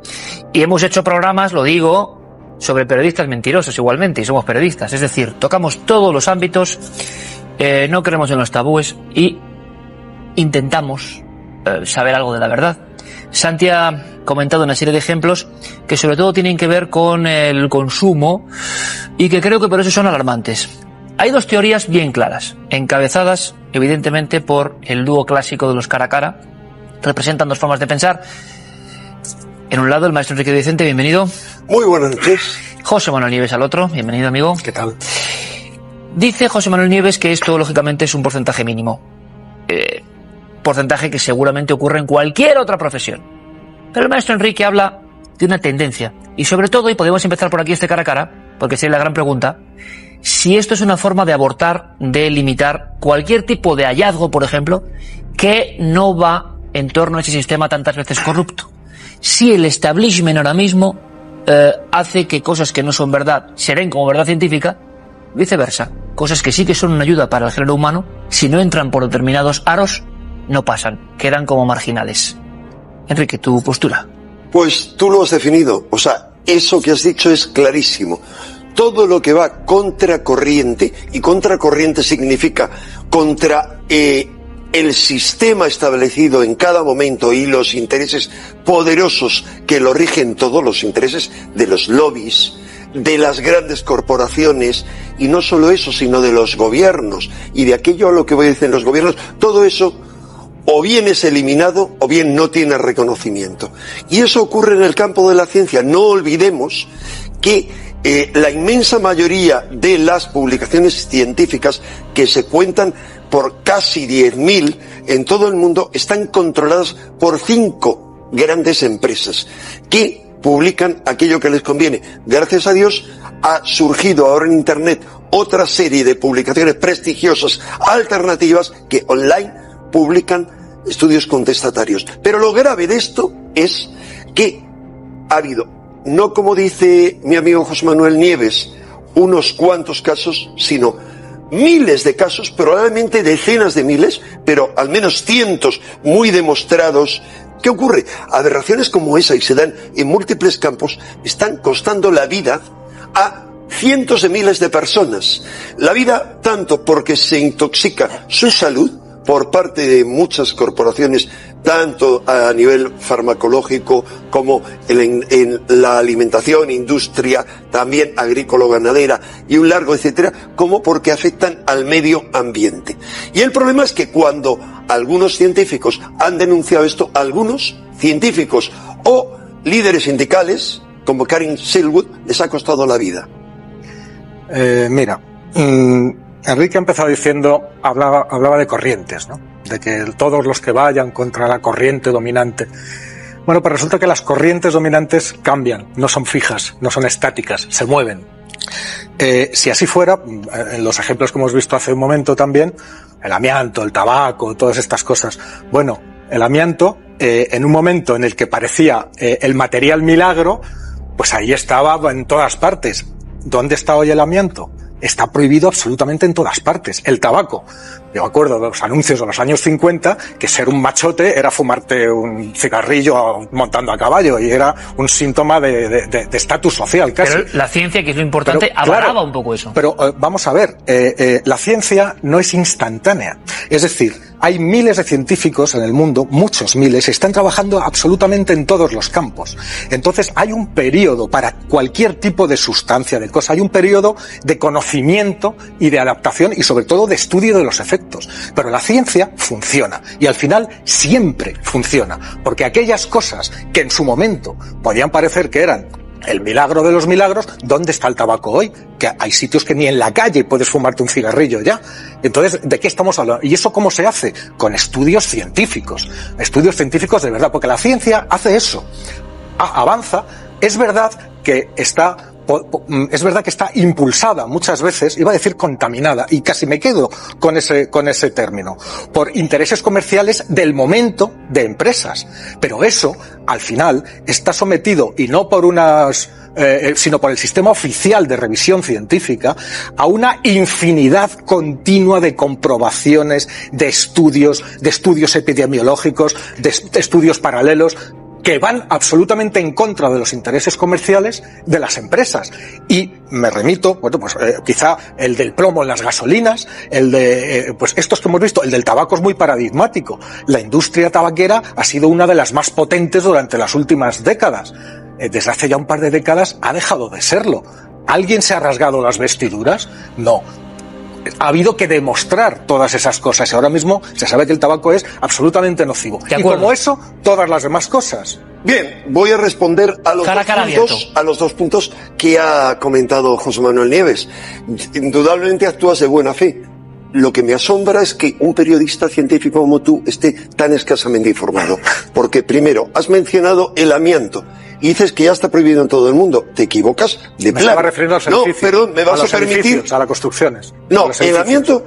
y hemos hecho programas, lo digo, sobre periodistas mentirosos igualmente, y somos periodistas. Es decir, tocamos todos los ámbitos, no creemos en los tabúes y intentamos saber algo de la verdad. Santi ha comentado una serie de ejemplos que sobre todo tienen que ver con el consumo y que creo que por eso son alarmantes. Hay dos teorías bien claras, encabezadas evidentemente por el dúo clásico de los cara a cara. Representan dos formas de pensar. En un lado, el maestro Enrique Vicente, bienvenido. Muy buenas noches. José Manuel Nieves al otro, bienvenido, amigo. ¿Qué tal? Dice José Manuel Nieves que esto, lógicamente, es un porcentaje mínimo. Porcentaje que seguramente ocurre en cualquier otra profesión. Pero el maestro Enrique habla de una tendencia. Y sobre todo, y podemos empezar por aquí este cara a cara, porque sería la gran pregunta, si esto es una forma de abortar, de limitar cualquier tipo de hallazgo, por ejemplo, que no va en torno a ese sistema tantas veces corrupto. Si el establishment ahora mismo hace que cosas que no son verdad se den como verdad científica, viceversa, cosas que sí que son una ayuda para el género humano, si no entran por determinados aros, no pasan, quedan como marginales. Enrique, tu postura. Pues tú lo has definido, o sea, eso que has dicho es clarísimo. Todo lo que va contracorriente, y contracorriente significa contra el sistema establecido en cada momento y los intereses poderosos que lo rigen, todos los intereses de los lobbies, de las grandes corporaciones, y no solo eso, sino de los gobiernos, y de aquello a lo que dicen los gobiernos, todo eso o bien es eliminado o bien no tiene reconocimiento. Y eso ocurre en el campo de la ciencia. No olvidemos que la inmensa mayoría de las publicaciones científicas, que se cuentan por casi 10.000 en todo el mundo, están controladas por 5 grandes empresas que publican aquello que les conviene. Gracias a Dios ha surgido ahora en Internet otra serie de publicaciones prestigiosas alternativas que online publican estudios contestatarios. Pero lo grave de esto es que ha habido, no como dice mi amigo José Manuel Nieves, unos cuantos casos, sino miles de casos, probablemente decenas de miles, pero al menos cientos muy demostrados. ¿Qué ocurre? Aberraciones como esa, y se dan en múltiples campos, están costando la vida a cientos de miles de personas. La vida tanto porque se intoxica su salud por parte de muchas corporaciones tanto a nivel farmacológico como en la alimentación, industria, también agrícola-ganadera y un largo etcétera, como porque afectan al medio ambiente. Y el problema es que cuando algunos científicos han denunciado esto, algunos científicos o líderes sindicales, como Karen Silwood, les ha costado la vida. Mira, Enrique ha empezado diciendo, hablaba de corrientes, ¿no? De que todos los que vayan contra la corriente dominante. Bueno, pues resulta que las corrientes dominantes cambian, no son fijas, no son estáticas, se mueven. Si así fuera, en los ejemplos que hemos visto hace un momento también, el amianto, el tabaco, todas estas cosas. Bueno, el amianto, en un momento en el que parecía el material milagro, pues ahí estaba en todas partes. ¿Dónde está hoy el amianto? Está prohibido absolutamente en todas partes. El tabaco. Yo me acuerdo de los anuncios de los años 50 que ser un machote era fumarte un cigarrillo montando a caballo y era un síntoma de estatus social casi. Pero la ciencia, que es lo importante, Pero, avalaba claro, un poco eso. Pero vamos a ver, la ciencia no es instantánea. Es decir, hay miles de científicos en el mundo, muchos miles, están trabajando absolutamente en todos los campos. Entonces hay un periodo para cualquier tipo de sustancia, de cosa, hay un periodo de conocimiento y de adaptación y sobre todo de estudio de los efectos. Pero la ciencia funciona y al final siempre funciona, porque aquellas cosas que en su momento podían parecer que eran el milagro de los milagros, ¿dónde está el tabaco hoy? Que hay sitios que ni en la calle puedes fumarte un cigarrillo ya. Entonces, ¿de qué estamos hablando? ¿Y eso cómo se hace? Con estudios científicos de verdad, porque la ciencia hace eso, avanza. Es verdad que está impulsada muchas veces, iba a decir contaminada, y casi me quedo con ese término, por intereses comerciales del momento de empresas. Pero eso, al final, está sometido, y no por sino por el sistema oficial de revisión científica, a una infinidad continua de comprobaciones, de estudios epidemiológicos, de estudios paralelos, que van absolutamente en contra de los intereses comerciales de las empresas. Y me remito, quizá el del plomo en las gasolinas, el de, estos que hemos visto, el del tabaco es muy paradigmático. La industria tabaquera ha sido una de las más potentes durante las últimas décadas. Desde hace ya un par de décadas ha dejado de serlo. ¿Alguien se ha rasgado las vestiduras? No. Ha habido que demostrar todas esas cosas y ahora mismo se sabe que el tabaco es absolutamente nocivo. Y como eso, todas las demás cosas. Bien, voy a responder a los dos puntos que ha comentado José Manuel Nieves. Indudablemente actúas de buena fe. Lo que me asombra es que un periodista científico como tú esté tan escasamente informado. Porque primero, has mencionado el amianto. Y dices que ya está prohibido en todo el mundo. Te equivocas de plan. Me estaba refiriendo a los edificios. No, perdón, ¿me vas a permitir? A las construcciones. No, el amianto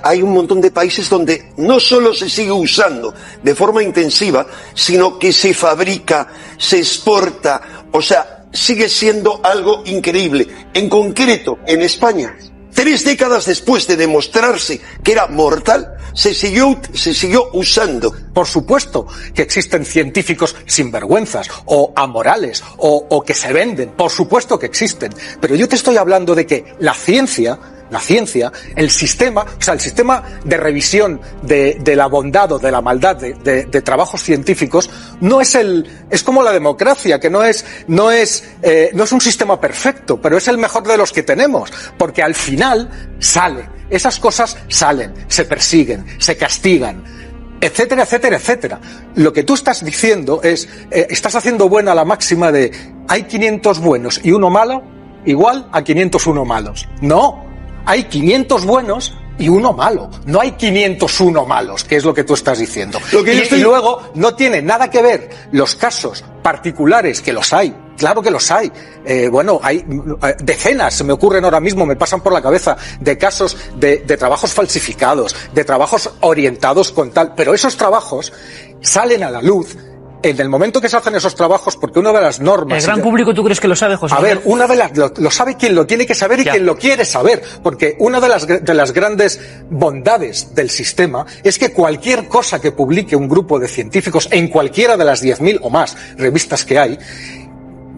hay un montón de países donde no solo se sigue usando de forma intensiva, sino que se fabrica, se exporta, o sea, sigue siendo algo increíble. En concreto, en España, 3 décadas después de demostrarse que era mortal, se siguió usando. Por supuesto que existen científicos sinvergüenzas o amorales o que se venden, por supuesto que existen, pero yo te estoy hablando de que la ciencia, el sistema de revisión de la bondad o de la maldad de trabajos científicos es como la democracia, que no es un sistema perfecto, pero es el mejor de los que tenemos, porque al final esas cosas salen, se persiguen, se castigan, etcétera, etcétera, etcétera. Lo que tú estás diciendo estás haciendo buena la máxima de hay 500 buenos y uno malo igual a 501 malos. No. Hay 500 buenos y uno malo. No hay 501 malos, que es lo que tú estás diciendo. Y luego no tiene nada que ver los casos particulares, que los hay. Claro que los hay. Hay decenas, se me ocurren ahora mismo, me pasan por la cabeza, de casos de trabajos falsificados, de trabajos orientados con tal. Pero esos trabajos salen a la luz en el momento que se hacen esos trabajos, porque una de las normas... ¿El gran público tú crees que lo sabe, José? A ver, lo sabe quien lo tiene que saber y quien lo quiere saber, porque una de las grandes bondades del sistema es que cualquier cosa que publique un grupo de científicos en cualquiera de las 10.000 o más revistas que hay,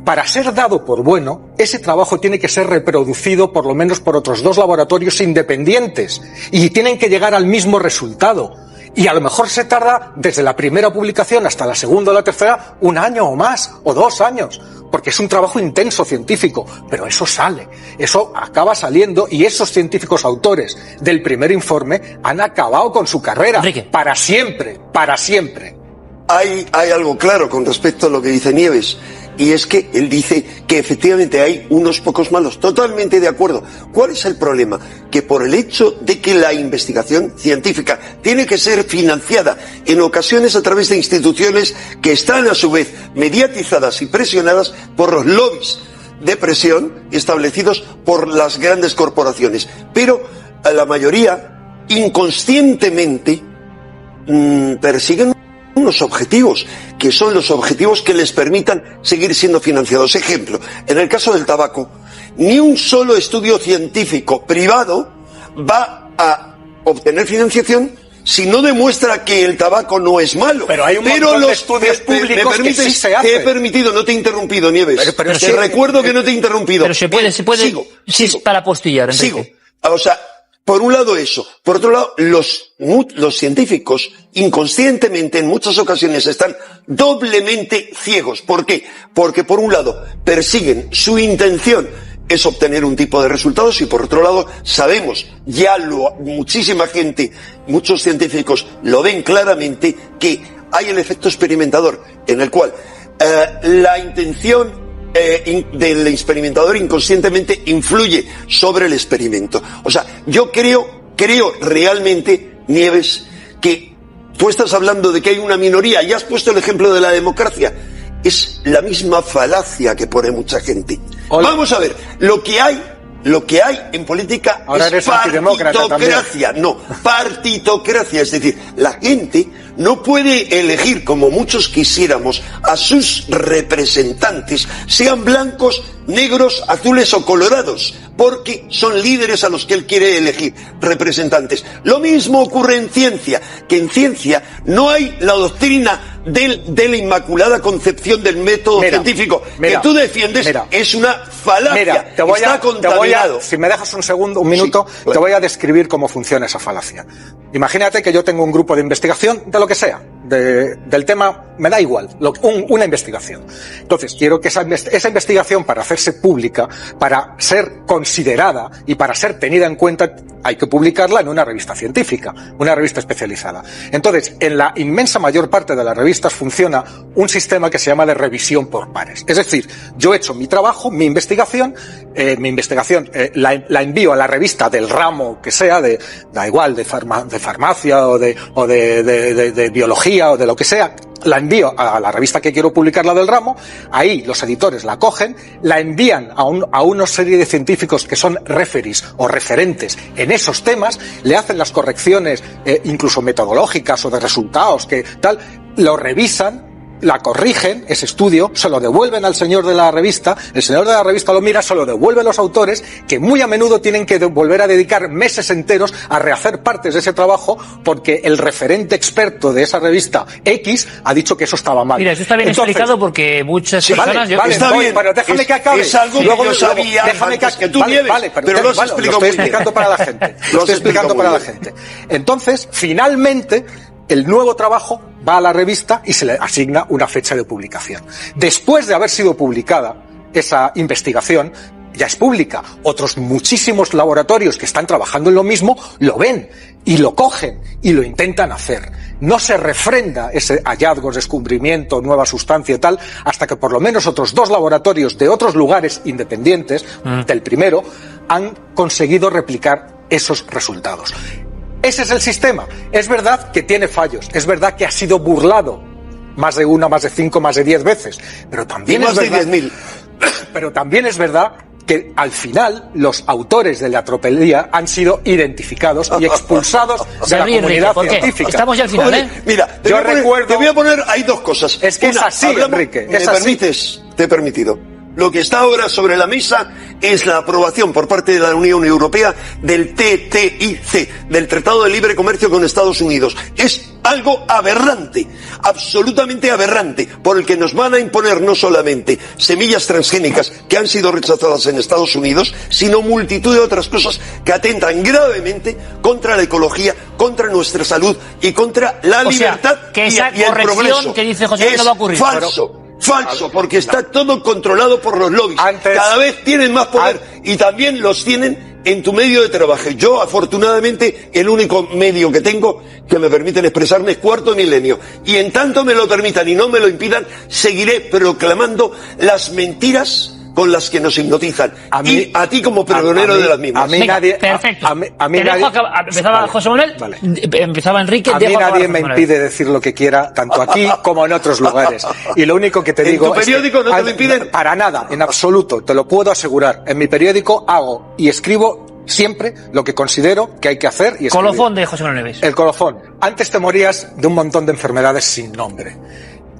para ser dado por bueno, ese trabajo tiene que ser reproducido por lo menos por otros 2 laboratorios independientes y tienen que llegar al mismo resultado. Y a lo mejor se tarda desde la primera publicación hasta la segunda o la tercera 1 año o más, o 2 años, porque es un trabajo intenso científico, pero eso sale, eso acaba saliendo y esos científicos autores del primer informe han acabado con su carrera, Enrique, para siempre, para siempre. Hay algo claro con respecto a lo que dice Nieves, y es que él dice que efectivamente hay unos pocos malos. Totalmente de acuerdo. ¿Cuál es el problema? Que por el hecho de que la investigación científica tiene que ser financiada en ocasiones a través de instituciones que están a su vez mediatizadas y presionadas por los lobbies de presión establecidos por las grandes corporaciones, pero a la mayoría inconscientemente persiguen unos objetivos, que son los objetivos que les permitan seguir siendo financiados. Ejemplo, en el caso del tabaco, ni un solo estudio científico privado va a obtener financiación si no demuestra que el tabaco no es malo. Pero hay un montón de estudios públicos que sí se hacen. Te he permitido, no te he interrumpido, Nieves. Pero te recuerdo que no te he interrumpido. Pero se puede, sigo. Para apostillar, Enrique. Sigo. O sea, por un lado eso. Por otro lado, los científicos inconscientemente en muchas ocasiones están doblemente ciegos. ¿Por qué? Porque por un lado persiguen su intención es obtener un tipo de resultados y por otro lado sabemos, muchísima gente, muchos científicos lo ven claramente, que hay el efecto experimentador en el cual la intención del experimentador inconscientemente influye sobre el experimento. O sea, yo creo realmente, Nieves, que tú estás hablando de que hay una minoría y has puesto el ejemplo de la democracia. Es la misma falacia que pone mucha gente. Hola. Vamos a ver, lo que hay en política ahora es partitocracia. No, partitocracia, es decir, la gente no puede elegir, como muchos quisiéramos, a sus representantes, sean blancos, negros, azules o colorados, porque son líderes a los que él quiere elegir representantes. Lo mismo ocurre en ciencia, que en ciencia no hay la doctrina de la inmaculada concepción del método científico que tú defiendes, es una falacia. Está contaminado. Si me dejas un minuto, sí, claro. Te voy a describir cómo funciona esa falacia. Imagínate que yo tengo un grupo de investigación de lo que sea, del tema, me da igual, una investigación. Entonces, quiero que esa investigación, para hacerse pública, para ser considerada y para ser tenida en cuenta, hay que publicarla en una revista científica, una revista especializada. Entonces, en la inmensa mayor parte de las revistas funciona un sistema que se llama de revisión por pares. Es decir, yo he hecho mi trabajo, mi investigación la envío a la revista del ramo que sea, da igual, de farmacia o de biología o de lo que sea, la envío a la revista que quiero publicar, la del ramo, ahí los editores la cogen, la envían a una serie de científicos que son referees o referentes en esos temas, le hacen las correcciones incluso metodológicas o de resultados, que tal, lo revisan, la corrigen, ese estudio, se lo devuelven al señor de la revista, el señor de la revista lo mira, se lo devuelve a los autores, que muy a menudo tienen que volver a dedicar meses enteros a rehacer partes de ese trabajo, porque el referente experto de esa revista X ha dicho que eso estaba mal. Mira, eso está bien explicado, porque muchas personas... Está bien, pero déjame que acabe. Es algo que yo sabía antes que tú Nieves, pero lo estoy explicando para la gente. Lo estoy explicando para la gente. Entonces, finalmente, el nuevo trabajo va a la revista y se le asigna una fecha de publicación. Después de haber sido publicada esa investigación, ya es pública. Otros muchísimos laboratorios que están trabajando en lo mismo lo ven y lo cogen y lo intentan hacer. No se refrenda ese hallazgo, descubrimiento, nueva sustancia y tal, hasta que por lo menos otros 2 laboratorios de otros lugares independientes del primero han conseguido replicar esos resultados. Ese es el sistema. Es verdad que tiene fallos, es verdad que ha sido burlado más de 1, más de 5, más de 10 veces, pero también es verdad, 10.000. Pero también es verdad que al final los autores de la tropelía han sido identificados y expulsados de la comunidad científica. Estamos ya al final, ¿eh? Mira, te voy a poner, hay 2 cosas. Es que es así, Enrique. Te he permitido. Lo que está ahora sobre la mesa es la aprobación por parte de la Unión Europea del TTIP, del Tratado de Libre Comercio con Estados Unidos. Es algo aberrante, absolutamente aberrante, por el que nos van a imponer no solamente semillas transgénicas que han sido rechazadas en Estados Unidos, sino multitud de otras cosas que atentan gravemente contra la ecología, contra nuestra salud y contra la libertad que esa y el progreso. Que dice José no va a ocurrir. Falso, porque está todo controlado por los lobbies. Cada vez tienen más poder y también los tienen en tu medio de trabajo. Yo, afortunadamente, el único medio que tengo que me permiten expresarme es Cuarto Milenio. Y en tanto me lo permitan y no me lo impidan, seguiré proclamando las mentiras con las que nos hipnotizan. Y a ti como pregonero de las mismas. A mí nadie... Perfecto. Empezaba José Manuel, vale. Empezaba Enrique... A mí nadie me impide decir lo que quiera, tanto aquí como en otros lugares. Y lo único que te digo ¿En tu periódico es que, no te lo impiden? Para nada, en absoluto, te lo puedo asegurar. En mi periódico hago y escribo siempre lo que considero que hay que hacer y escribir. Colofón de José Manuel Neves. El colofón. Antes te morías de un montón de enfermedades sin nombre.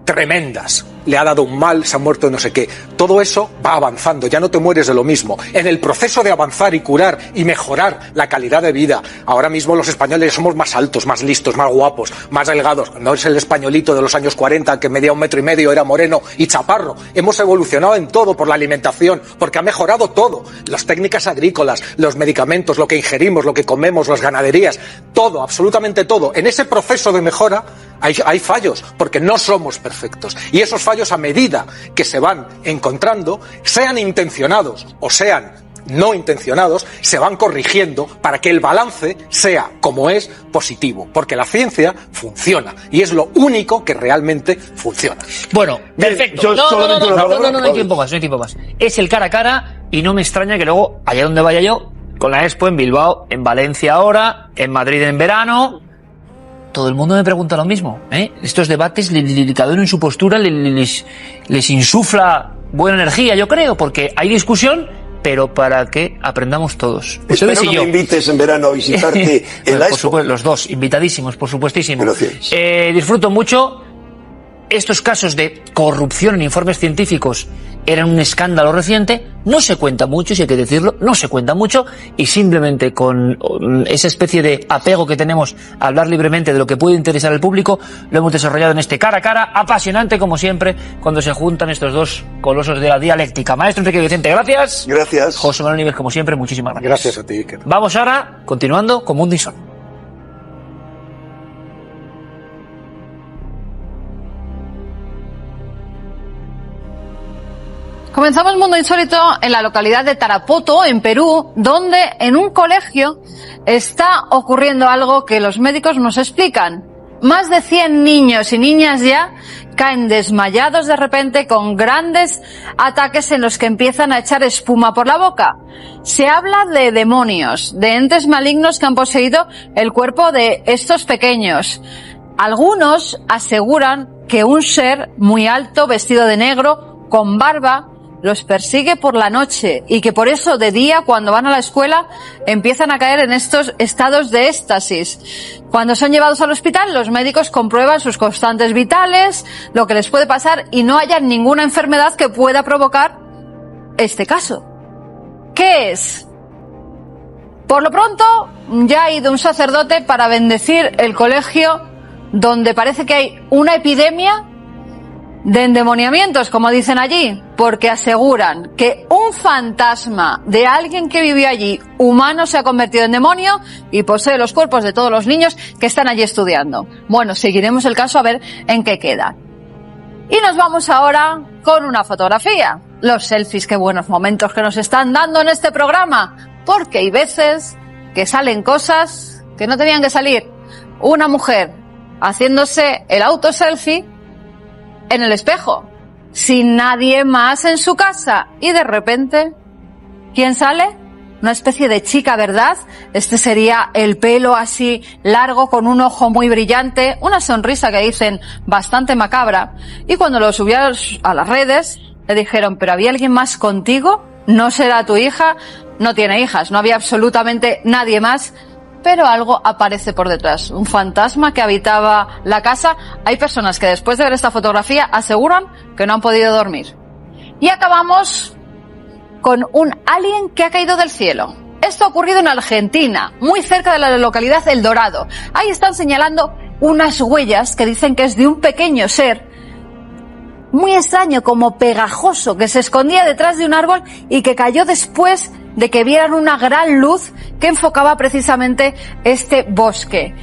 Tremendas. Le ha dado un mal, se ha muerto de no sé qué. Todo eso va avanzando, ya no te mueres de lo mismo. En el proceso de avanzar y curar y mejorar la calidad de vida, ahora mismo los españoles somos más altos, más listos, más guapos, más delgados. No es el españolito de los años 40 que medía 1,5 metros, era moreno y chaparro. Hemos evolucionado en todo por la alimentación, porque ha mejorado todo. Las técnicas agrícolas, los medicamentos, lo que ingerimos, lo que comemos, las ganaderías, todo, absolutamente todo. En ese proceso de mejora hay fallos, porque no somos perfectos. Y esos fallos, a medida que se van encontrando, sean intencionados o sean no intencionados, se van corrigiendo para que el balance sea, como es, positivo. Porque la ciencia funciona y es lo único que realmente funciona. Bueno, perfecto. No hay tiempo más. Es el cara a cara y no me extraña que luego, allá donde vaya yo, con la Expo en Bilbao, en Valencia ahora, en Madrid en verano... Todo el mundo me pregunta lo mismo, ¿eh? Estos debates, cada uno en su postura les insufla buena energía, yo creo, porque hay discusión, pero para que aprendamos todos. Espero que me invites en verano a visitarte en la Expo. Por supuesto, los dos, invitadísimos, por supuestísimo. Disfruto mucho. Estos casos de corrupción en informes científicos eran un escándalo reciente, no se cuenta mucho, si hay que decirlo, no se cuenta mucho, y simplemente con esa especie de apego que tenemos a hablar libremente de lo que puede interesar al público, lo hemos desarrollado en este cara a cara, apasionante como siempre, cuando se juntan estos dos colosos de la dialéctica. Maestro Enrique Vicente, gracias. Gracias. José Manuel Nieves, como siempre, muchísimas gracias. Gracias a ti, Iker. Vamos ahora, continuando con Mundo Insólito. Comenzamos Mundo Insólito en la localidad de Tarapoto, en Perú, donde en un colegio está ocurriendo algo que los médicos nos explican. Más de 100 niños y niñas ya caen desmayados de repente con grandes ataques en los que empiezan a echar espuma por la boca. Se habla de demonios, de entes malignos que han poseído el cuerpo de estos pequeños. Algunos aseguran que un ser muy alto, vestido de negro, con barba, los persigue por la noche y que por eso de día, cuando van a la escuela, empiezan a caer en estos estados de éxtasis. Cuando son llevados al hospital, los médicos comprueban sus constantes vitales, lo que les puede pasar y no hallan ninguna enfermedad que pueda provocar este caso. ¿Qué es? Por lo pronto, ya ha ido un sacerdote para bendecir el colegio donde parece que hay una epidemia de endemoniamientos, como dicen allí, porque aseguran que un fantasma de alguien que vivió allí, humano, se ha convertido en demonio y posee los cuerpos de todos los niños que están allí estudiando. Bueno, seguiremos el caso a ver en qué queda. Y nos vamos ahora con una fotografía. Los selfies, qué buenos momentos que nos están dando en este programa, porque hay veces que salen cosas que no tenían que salir. Una mujer haciéndose el autoselfie en el espejo, sin nadie más en su casa, y de repente, ¿quién sale? Una especie de chica, ¿verdad? Este sería el pelo así largo con un ojo muy brillante, una sonrisa que dicen bastante macabra, y cuando lo subió a las redes, le dijeron, ¿pero había alguien más contigo? ¿No será tu hija? No tiene hijas, no había absolutamente nadie más. Pero algo aparece por detrás, un fantasma que habitaba la casa. Hay personas que después de ver esta fotografía aseguran que no han podido dormir. Y acabamos con un alien que ha caído del cielo. Esto ha ocurrido en Argentina, muy cerca de la localidad El Dorado. Ahí están señalando unas huellas que dicen que es de un pequeño ser muy extraño, como pegajoso, que se escondía detrás de un árbol y que cayó después de que vieran una gran luz que enfocaba precisamente este bosque.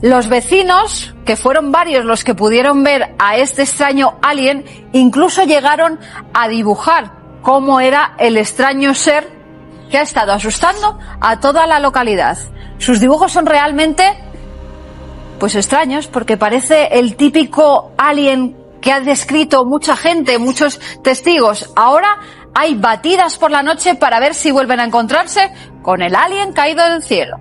Los vecinos, que fueron varios los que pudieron ver a este extraño alien, incluso llegaron a dibujar cómo era el extraño ser que ha estado asustando a toda la localidad. Sus dibujos son realmente, pues, extraños, porque parece el típico alien que ha descrito mucha gente, muchos testigos. Ahora hay batidas por la noche para ver si vuelven a encontrarse con el alien caído del cielo.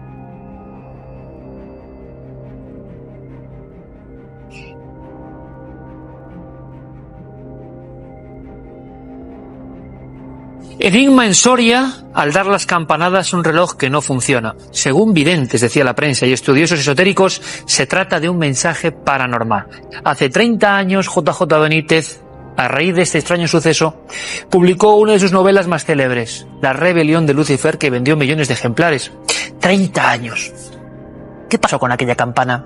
Enigma en Soria, al dar las campanadas un reloj que no funciona. Según videntes, decía la prensa, y estudiosos esotéricos, se trata de un mensaje paranormal. Hace 30 años, JJ Benítez, a raíz de este extraño suceso, publicó una de sus novelas más célebres, La rebelión de Lucifer, que vendió millones de ejemplares. 30 años. ¿Qué pasó con aquella campana?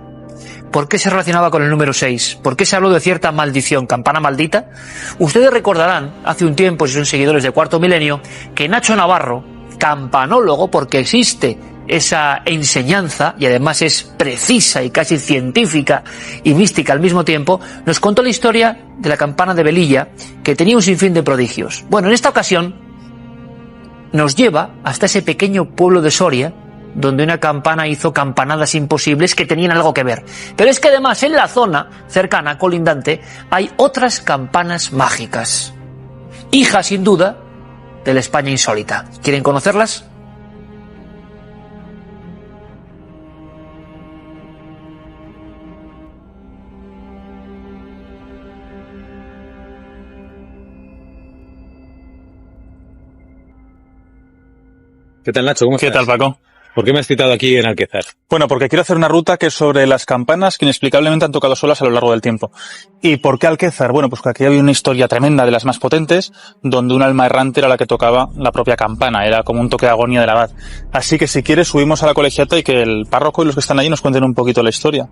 ¿Por qué se relacionaba con el número 6? ¿Por qué se habló de cierta maldición, campana maldita? Ustedes recordarán, hace un tiempo, si son seguidores de Cuarto Milenio, que Nacho Navarro, campanólogo, porque existe esa enseñanza, y además es precisa y casi científica y mística al mismo tiempo, nos contó la historia de la campana de Velilla, que tenía un sinfín de prodigios. Bueno, en esta ocasión nos lleva hasta ese pequeño pueblo de Soria, donde una campana hizo campanadas imposibles que tenían algo que ver. Pero es que además en la zona cercana, colindante, hay otras campanas mágicas, hijas sin duda de la España insólita. ¿Quieren conocerlas? ¿Qué tal, Nacho? ¿Cómo estás? ¿Qué tal, Paco? ¿Por qué me has citado aquí en Alquezar? Bueno, porque quiero hacer una ruta que es sobre las campanas que inexplicablemente han tocado solas a lo largo del tiempo. ¿Y por qué Alquezar? Bueno, pues que aquí había una historia tremenda, de las más potentes, donde un alma errante era la que tocaba la propia campana, era como un toque de agonía del abad. Así que si quieres subimos a la colegiata y que el párroco y los que están allí nos cuenten un poquito la historia.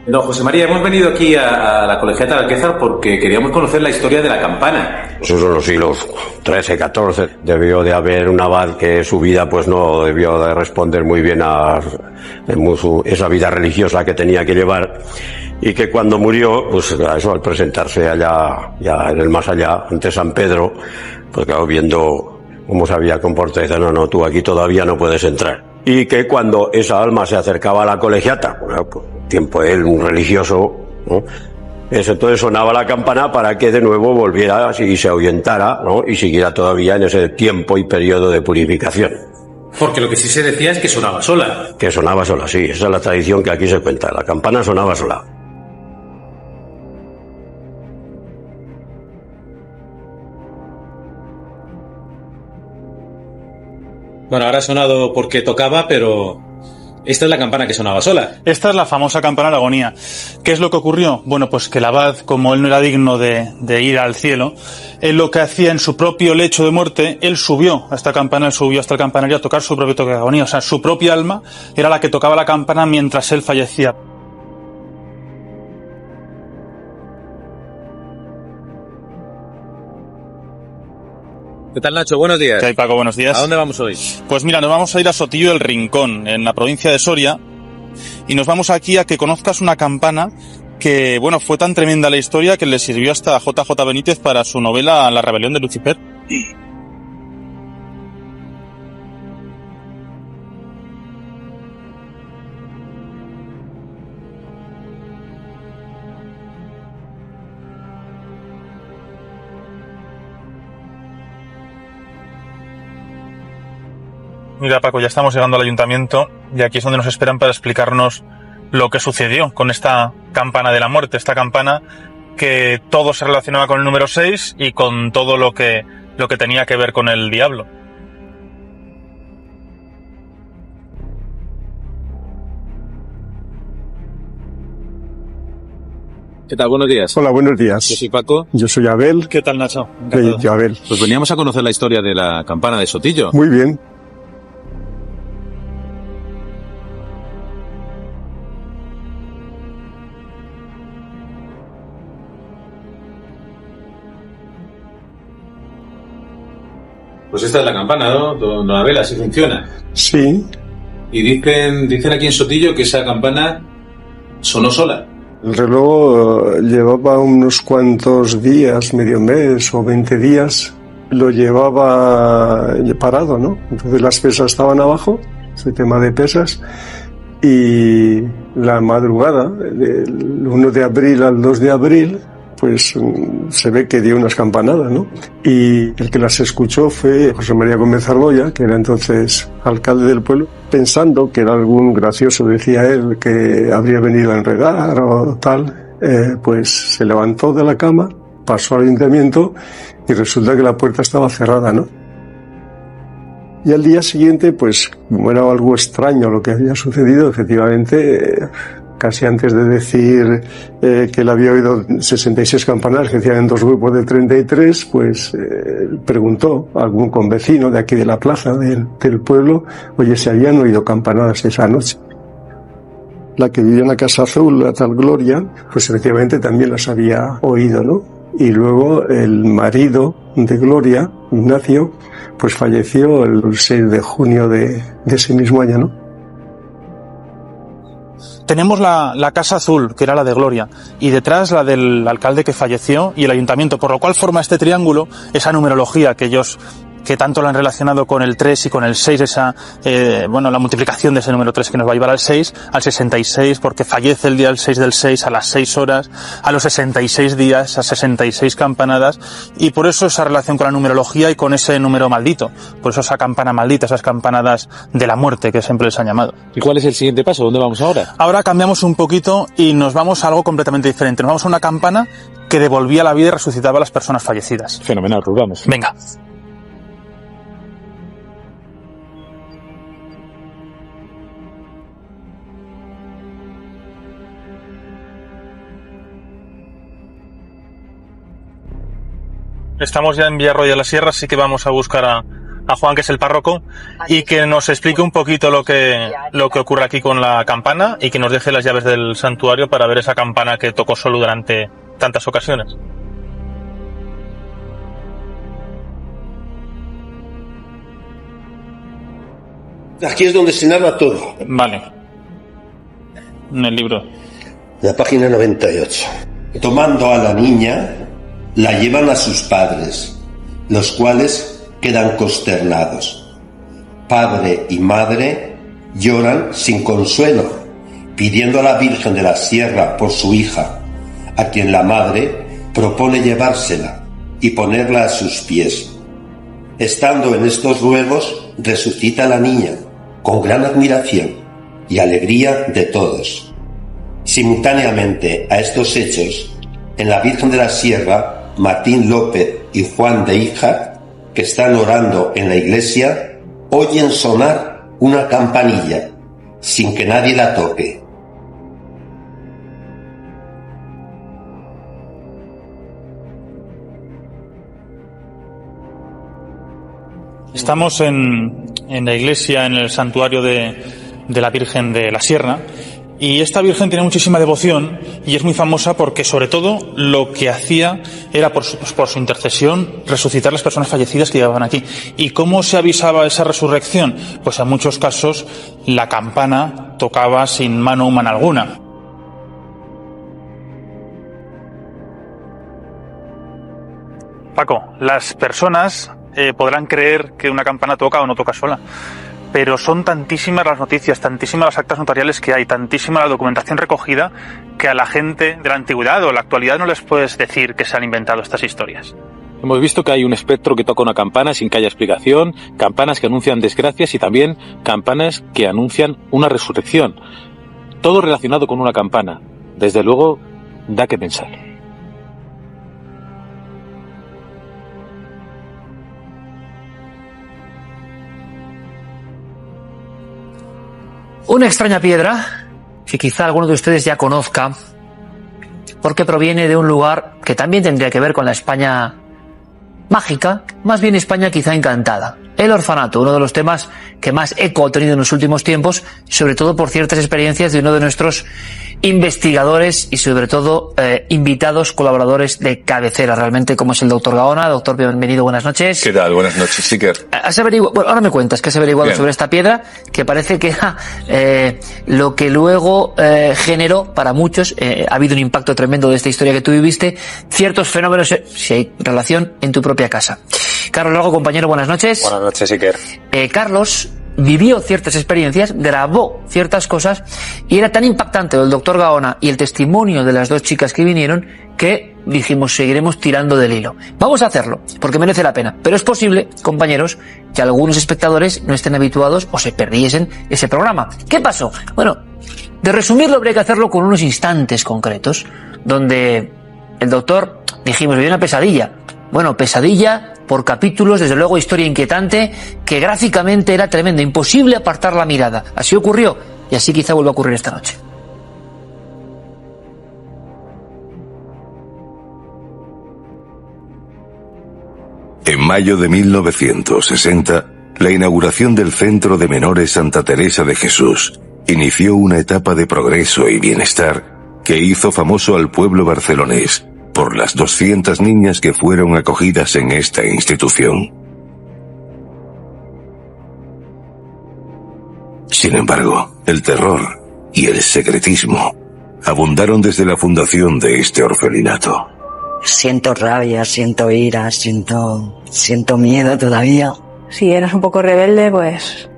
No, José María, hemos venido aquí a la colegiata de Alquezar porque queríamos conocer la historia de la campana. Esos son los siglos XIII, XIV. Debió de haber un abad que su vida pues no debió de responder muy bien a esa vida religiosa que tenía que llevar, y que cuando murió, pues a eso, al presentarse allá, ya en el más allá, ante San Pedro, pues claro, viendo cómo se había comportado, dice, no, tú aquí todavía no puedes entrar. Y que cuando esa alma se acercaba a la colegiata, bueno, pues tiempo él, un religioso, ¿no? Entonces sonaba la campana para que de nuevo volviera y se ahuyentara, ¿no? Y siguiera todavía en ese tiempo y periodo de purificación. Porque lo que sí se decía es que sonaba sola. Que sonaba sola, sí, esa es la tradición que aquí se cuenta, la campana sonaba sola. Bueno, ahora ha sonado porque tocaba, pero esta es la campana que sonaba sola. Esta es la famosa campana de la agonía. ¿Qué es lo que ocurrió? Bueno, pues que el abad, como él no era digno de ir al cielo, él lo que hacía en su propio lecho de muerte, él subió a esta campana, él subió hasta el campanario a tocar su propio toque de agonía. O sea, su propia alma era la que tocaba la campana mientras él fallecía. ¿Qué tal, Nacho? Buenos días. ¿Qué hay, Paco? Buenos días. ¿A dónde vamos hoy? Pues mira, nos vamos a ir a Sotillo del Rincón, en la provincia de Soria, y nos vamos aquí a que conozcas una campana que, bueno, fue tan tremenda la historia que le sirvió hasta a JJ Benítez para su novela La rebelión de Lucifer. Mira, Paco, ya estamos llegando al ayuntamiento y aquí es donde nos esperan para explicarnos lo que sucedió con esta campana de la muerte, esta campana que todo se relacionaba con el número 6 y con todo lo que tenía que ver con el diablo. ¿Qué tal? Buenos días. Hola, buenos días. Yo soy Paco. Yo soy Abel. ¿Qué tal, Nacho? Yo, Abel. Pues veníamos a conocer la historia de la campana de Sotillo. Muy bien. Pues esta es la campana, ¿no? Don Abel, así funciona. Sí. Y dicen aquí en Sotillo que esa campana sonó sola. El reloj llevaba unos cuantos días, medio mes o 20 días, lo llevaba parado, ¿no? Entonces las pesas estaban abajo, ese tema de pesas, y la madrugada, del 1 de abril al 2 de abril, pues se ve que dio unas campanadas, ¿no? Y el que las escuchó fue José María Gómez Argolla, que era entonces alcalde del pueblo, pensando que era algún gracioso, decía él, que habría venido a enredar o tal, pues se levantó de la cama, pasó al ayuntamiento y resulta que la puerta estaba cerrada, ¿no? Y al día siguiente, pues como era algo extraño lo que había sucedido, efectivamente, casi antes de decir que él había oído 66 campanadas que hacían en 2 grupos de 33, pues preguntó a algún convecino de aquí de la plaza del pueblo, oye, si habían oído campanadas esa noche. La que vivía en la Casa Azul, la tal Gloria, pues efectivamente también las había oído, ¿no? Y luego el marido de Gloria, Ignacio, pues falleció el 6 de junio de ese mismo año, ¿no? Tenemos la Casa Azul, que era la de Gloria, y detrás la del alcalde que falleció y el ayuntamiento, por lo cual forma este triángulo, esa numerología que tanto lo han relacionado con el 3 y con el 6, la multiplicación de ese número 3 que nos va a llevar al 6, al 66, porque fallece el día del 6 del 6 a las 6 horas, a los 66 días, a 66 campanadas, y por eso esa relación con la numerología y con ese número maldito, por eso esa campana maldita, esas campanadas de la muerte que siempre les han llamado. ¿Y cuál es el siguiente paso? ¿Dónde vamos ahora? Ahora cambiamos un poquito y nos vamos a algo completamente diferente. Nos vamos a una campana que devolvía la vida y resucitaba a las personas fallecidas. Fenomenal, pues vamos. Venga. Estamos ya en Villarroya de la Sierra, así que vamos a buscar a Juan, que es el párroco, y que nos explique un poquito lo que ocurre aquí con la campana y que nos deje las llaves del santuario para ver esa campana que tocó solo durante tantas ocasiones. Aquí es donde se narra todo. Vale. En el libro. La página 98. Tomando a la niña, la llevan a sus padres, los cuales quedan consternados. Padre y madre lloran sin consuelo, pidiendo a la Virgen de la Sierra por su hija, a quien la madre propone llevársela y ponerla a sus pies. Estando en estos ruegos, resucita la niña, con gran admiración y alegría de todos. Simultáneamente a estos hechos, en la Virgen de la Sierra, Martín López y Juan de Híjar, que están orando en la iglesia, oyen sonar una campanilla, sin que nadie la toque. Estamos en la iglesia, en el santuario de la Virgen de la Sierra, y esta Virgen tiene muchísima devoción y es muy famosa porque, sobre todo, lo que hacía era, por su intercesión, resucitar las personas fallecidas que llevaban aquí. ¿Y cómo se avisaba esa resurrección? Pues en muchos casos la campana tocaba sin mano humana alguna. Paco, las personas podrán creer que una campana toca o no toca sola, pero son tantísimas las noticias, tantísimas las actas notariales que hay, tantísima la documentación recogida, que a la gente de la antigüedad o la actualidad no les puedes decir que se han inventado estas historias. Hemos visto que hay un espectro que toca una campana sin que haya explicación, campanas que anuncian desgracias y también campanas que anuncian una resurrección. Todo relacionado con una campana. Desde luego, da que pensar. Una extraña piedra que quizá alguno de ustedes ya conozca, porque proviene de un lugar que también tendría que ver con la España mágica, más bien España quizá encantada. El orfanato, uno de los temas que más eco ha tenido en los últimos tiempos, sobre todo por ciertas experiencias de uno de nuestros investigadores y sobre todo invitados, colaboradores de cabecera, realmente, como es el doctor Gaona. Doctor, bienvenido, buenas noches. ¿Qué tal? Buenas noches, Iker. ¿Has averiguado? Bueno, ahora me cuentas que has averiguado Bien. sobre esta piedra, que parece que lo que luego generó para muchos, ha habido un impacto tremendo de esta historia que tú viviste, ciertos fenómenos, si hay relación, en tu propia casa. Carlos Lago, compañero, buenas noches. Buenas noches, Iker. Carlos vivió ciertas experiencias, grabó ciertas cosas y era tan impactante el doctor Gaona y el testimonio de las dos chicas que vinieron que dijimos, seguiremos tirando del hilo. Vamos a hacerlo, porque merece la pena. Pero es posible, compañeros, que algunos espectadores no estén habituados o se perdiesen ese programa. ¿Qué pasó? Bueno, de resumirlo habría que hacerlo con unos instantes concretos, donde el doctor, dijimos, vivió una pesadilla. Bueno, pesadilla por capítulos, desde luego historia inquietante, que gráficamente era tremendo, imposible apartar la mirada. Así ocurrió, y así quizá vuelva a ocurrir esta noche. En mayo de 1960, la inauguración del Centro de Menores Santa Teresa de Jesús inició una etapa de progreso y bienestar que hizo famoso al pueblo barcelonés por las 200 niñas que fueron acogidas en esta institución. Sin embargo, el terror y el secretismo abundaron desde la fundación de este orfelinato. Siento rabia, siento ira, siento miedo todavía. Si eras un poco rebelde, pues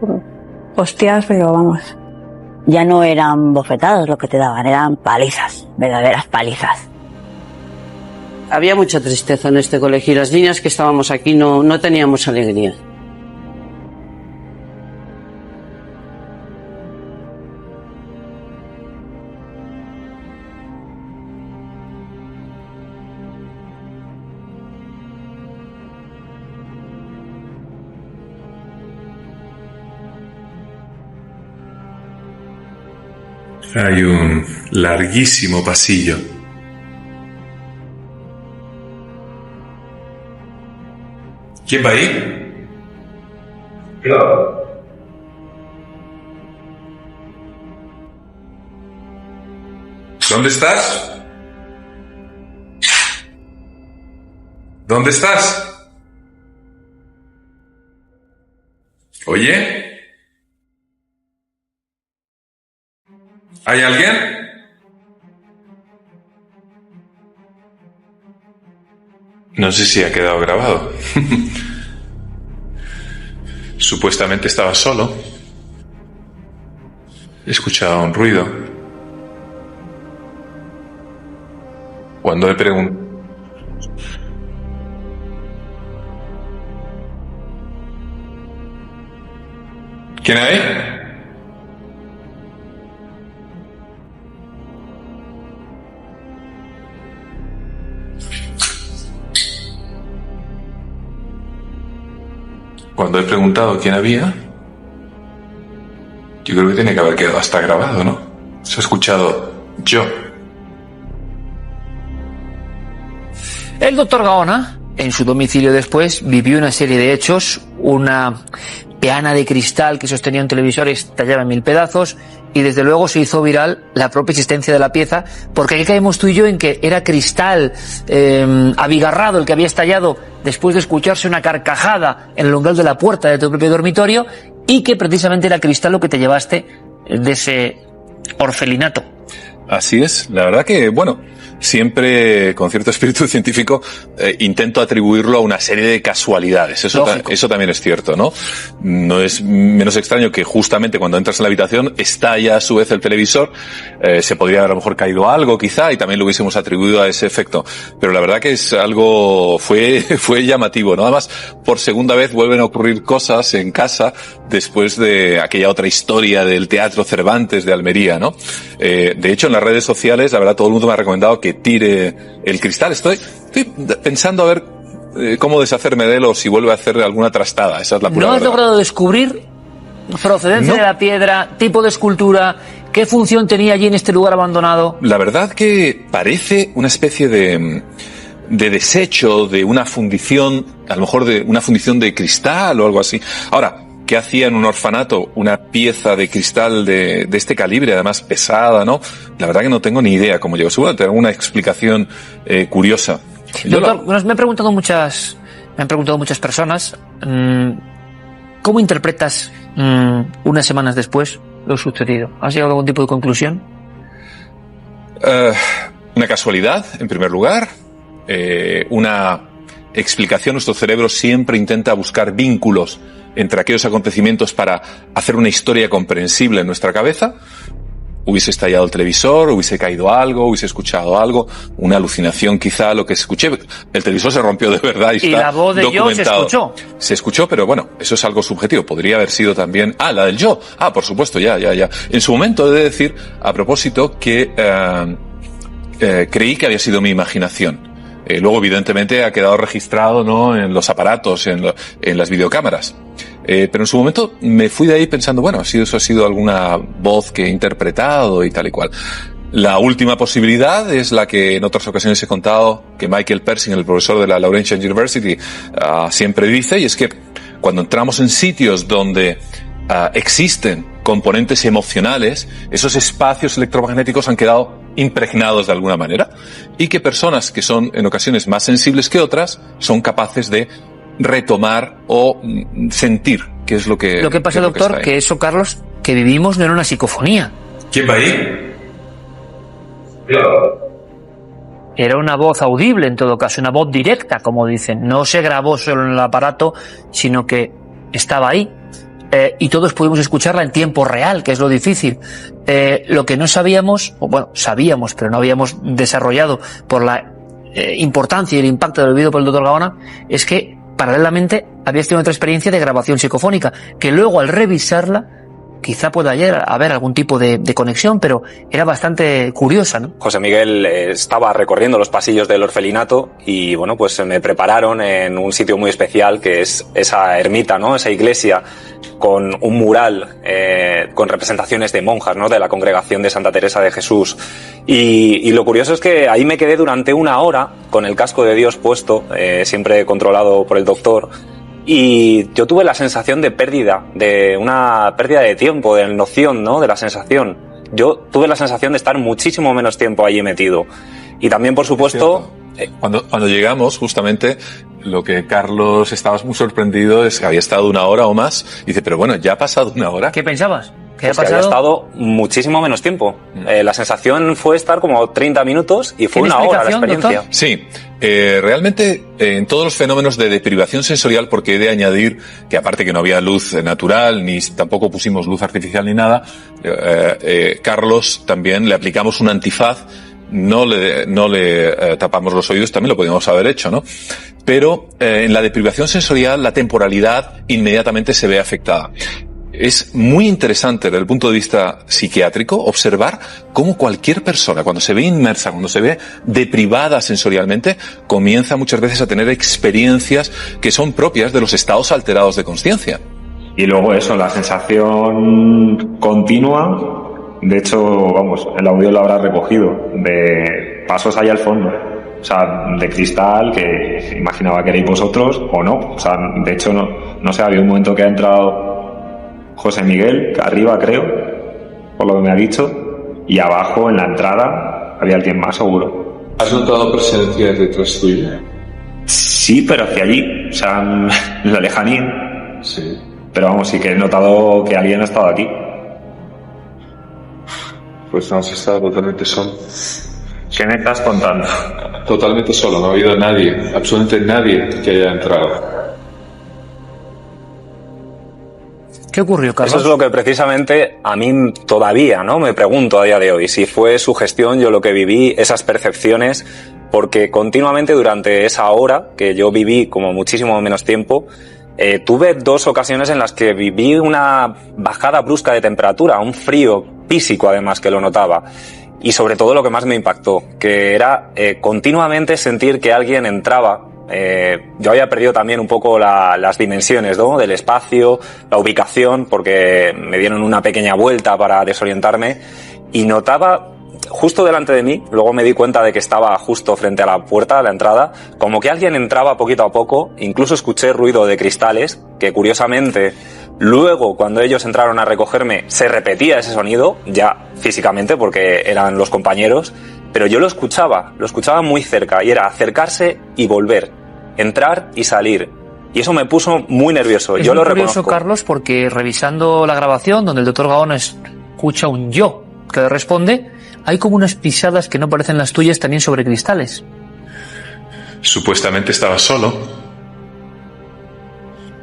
hostias, pero vamos. Ya no eran bofetadas lo que te daban, eran palizas, verdaderas palizas. Había mucha tristeza en este colegio y las niñas que estábamos aquí no teníamos alegría. Hay un larguísimo pasillo. ¿Quién va ahí? Yo. ¿Dónde estás? ¿Dónde estás? ¿Oye? ¿Hay alguien? No sé si ha quedado grabado. Supuestamente estaba solo. He escuchado un ruido. Cuando he preguntado... ¿Quién hay? Cuando he preguntado quién había, yo creo que tiene que haber quedado hasta grabado, ¿no? Se ha escuchado yo. El doctor Gaona, en su domicilio después, vivió una serie de hechos, una peana de cristal que sostenía un televisor estallaba en 1000 pedazos y desde luego se hizo viral la propia existencia de la pieza, porque aquí caemos tú y yo en que era cristal abigarrado el que había estallado después de escucharse una carcajada en el umbral de la puerta de tu propio dormitorio y que precisamente era cristal lo que te llevaste de ese orfelinato. Así es, la verdad que, bueno, siempre con cierto espíritu científico intento atribuirlo a una serie de casualidades. Eso también es cierto, ¿no? No es menos extraño que justamente cuando entras en la habitación estalla a su vez el televisor. Se podría haber a lo mejor caído algo quizá y también lo hubiésemos atribuido a ese efecto. Pero la verdad que es algo, fue llamativo, ¿no? Además, por segunda vez vuelven a ocurrir cosas en casa después de aquella otra historia del Teatro Cervantes de Almería, ¿no? De hecho, en las redes sociales, la verdad, todo el mundo me ha recomendado que tire el cristal. Estoy pensando a ver cómo deshacerme de él o si vuelve a hacer alguna trastada. Esa es la pura ¿No has verdad. logrado descubrir procedencia de la piedra, tipo de escultura, ¿Qué función tenía allí en este lugar abandonado? La verdad que parece una especie de desecho, de una fundición, a lo mejor de una fundición de cristal o algo así. Ahora, ¿qué hacía en un orfanato una pieza de cristal de este calibre, además pesada, ¿no? La verdad que no tengo ni idea cómo llegó. Seguro que tengo una explicación curiosa. Doctor, me han preguntado muchas personas, ¿cómo interpretas unas semanas después lo sucedido? ¿Has llegado a algún tipo de conclusión? Una casualidad, en primer lugar. Una explicación. Nuestro cerebro siempre intenta buscar vínculos entre aquellos acontecimientos para hacer una historia comprensible en nuestra cabeza. Hubiese estallado el televisor, hubiese caído algo, hubiese escuchado algo, una alucinación quizá, lo que escuché. El televisor se rompió de verdad y está la voz de documentado. Yo se escuchó. Se escuchó, pero bueno, eso es algo subjetivo. Podría haber sido también... la del yo. Por supuesto, ya. En su momento he de decir, a propósito, que creí que había sido mi imaginación. Luego, evidentemente, ha quedado registrado, ¿no?, en los aparatos, en las videocámaras. Pero en su momento me fui de ahí pensando, bueno, eso ha sido alguna voz que he interpretado y tal y cual. La última posibilidad es la que en otras ocasiones he contado, que Michael Persing, el profesor de la Laurentian University, siempre dice, y es que cuando entramos en sitios donde existen componentes emocionales, esos espacios electromagnéticos han quedado impregnados de alguna manera, y que personas que son en ocasiones más sensibles que otras son capaces de retomar o sentir qué es lo que... Lo que pasa, doctor, que eso, Carlos, que vivimos no era una psicofonía. ¿Quién va ahí? Era una voz audible, en todo caso, una voz directa, como dicen. No se grabó solo en el aparato, sino que estaba ahí. Y todos pudimos escucharla en tiempo real, que es lo difícil. Lo que no sabíamos, o bueno, sabíamos, pero no habíamos desarrollado por la importancia y el impacto del vivido por el doctor Gaona, es que paralelamente había tenido otra experiencia de grabación psicofónica, que luego al revisarla quizá pueda haber algún tipo de conexión, pero era bastante curiosa, ¿no? José Miguel estaba recorriendo los pasillos del orfelinato y, bueno, pues me prepararon en un sitio muy especial, que es esa ermita, ¿no?, esa iglesia con un mural con representaciones de monjas, ¿no?, de la congregación de Santa Teresa de Jesús. Y lo curioso es que ahí me quedé durante una hora con el casco de Dios puesto, siempre controlado por el doctor. Y yo tuve la sensación de una pérdida de tiempo, de noción, ¿no?, de la sensación. Yo tuve la sensación de estar muchísimo menos tiempo allí metido. Y también, por supuesto... Cuando llegamos, justamente, lo que Carlos estaba muy sorprendido es que había estado una hora o más. Y dice, pero bueno, ¿ya ha pasado una hora? ¿Qué pensabas? ¿Qué ha pasado? Que había estado muchísimo menos tiempo. La sensación fue estar como 30 minutos y fue una hora la experiencia. Doctor? Sí. Realmente, en todos los fenómenos de deprivación sensorial, porque he de añadir que aparte que no había luz natural, ni tampoco pusimos luz artificial ni nada, Carlos también le aplicamos un antifaz, no le tapamos los oídos, también lo podíamos haber hecho, ¿no? Pero en la deprivación sensorial la temporalidad inmediatamente se ve afectada. Es muy interesante desde el punto de vista psiquiátrico observar cómo cualquier persona, cuando se ve inmersa, cuando se ve deprivada sensorialmente, comienza muchas veces a tener experiencias que son propias de los estados alterados de consciencia. Y luego eso, la sensación continua, de hecho, vamos, el audio lo habrá recogido, de pasos ahí al fondo. O sea, de cristal, que imaginaba que erais vosotros, o no. O sea, de hecho, no sé, ha habido un momento que ha entrado José Miguel, arriba creo, por lo que me ha dicho, y abajo en la entrada había alguien más seguro. ¿Has notado presencia detrás tuya? Sí, pero hacia allí, o sea, en la lejanía. Sí. Pero vamos, sí que he notado que alguien ha estado aquí. Pues no, has estado totalmente solo. ¿Qué me estás contando? Totalmente solo, no ha habido nadie, absolutamente nadie que haya entrado. ¿Qué ocurrió, Carlos? Eso es lo que precisamente a mí todavía, ¿no?, me pregunto a día de hoy. Si fue sugestión, yo lo que viví, esas percepciones, porque continuamente durante esa hora, que yo viví como muchísimo menos tiempo, tuve 2 ocasiones en las que viví una bajada brusca de temperatura, un frío físico además que lo notaba. Y sobre todo lo que más me impactó, que era continuamente sentir que alguien entraba yo había perdido también un poco las dimensiones, ¿no?, del espacio, la ubicación, porque me dieron una pequeña vuelta para desorientarme y notaba justo delante de mí, luego me di cuenta de que estaba justo frente a la puerta de la entrada, como que alguien entraba poquito a poco, incluso escuché ruido de cristales, que curiosamente luego cuando ellos entraron a recogerme se repetía ese sonido, ya físicamente porque eran los compañeros, pero yo lo escuchaba muy cerca y era acercarse y volver, entrar y salir. Y eso me puso muy nervioso. Es yo muy lo curioso, reconozco. Carlos, porque revisando la grabación donde el doctor Gaona escucha un yo que le responde, hay como unas pisadas que no parecen las tuyas también sobre cristales. Supuestamente estaba solo.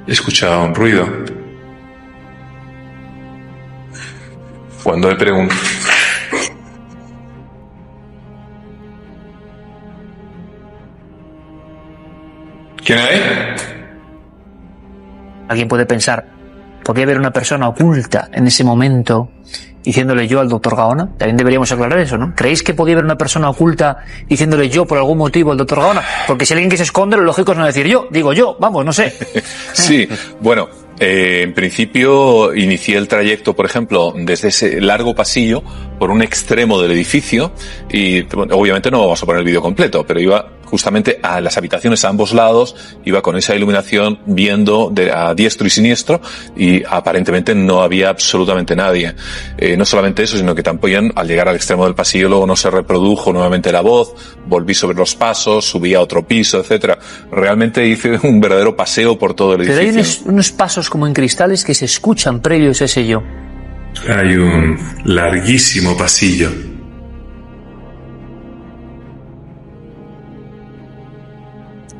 Escuchaba un ruido. Cuando le pregunto... ¿Quién hay? Alguien puede pensar, ¿podría haber una persona oculta en ese momento diciéndole yo al doctor Gaona? También deberíamos aclarar eso, ¿no? ¿Creéis que podría haber una persona oculta diciéndole yo por algún motivo al doctor Gaona? Porque si hay alguien que se esconde, lo lógico es no decir yo, digo yo, vamos, no sé. Sí, bueno, en principio inicié el trayecto, por ejemplo, desde ese largo pasillo por un extremo del edificio y bueno, obviamente no vamos a poner el vídeo completo, pero iba justamente a las habitaciones a ambos lados, iba con esa iluminación viendo a diestro y siniestro y aparentemente no había absolutamente nadie. No solamente eso, sino que también al llegar al extremo del pasillo luego no se reprodujo nuevamente la voz, volví sobre los pasos, subí a otro piso, etcétera. Realmente hice un verdadero paseo por todo el edificio. Pero hay unos pasos como en cristales que se escuchan previos a ese yo. Hay un larguísimo pasillo.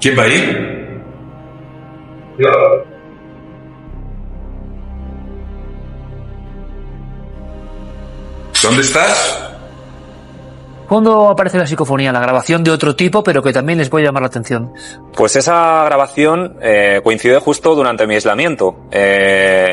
¿Quién va ahí? ¿Dónde estás? ¿Cuándo aparece la psicofonía? La grabación de otro tipo, pero que también les puede llamar la atención. Pues esa grabación coincide justo durante mi aislamiento.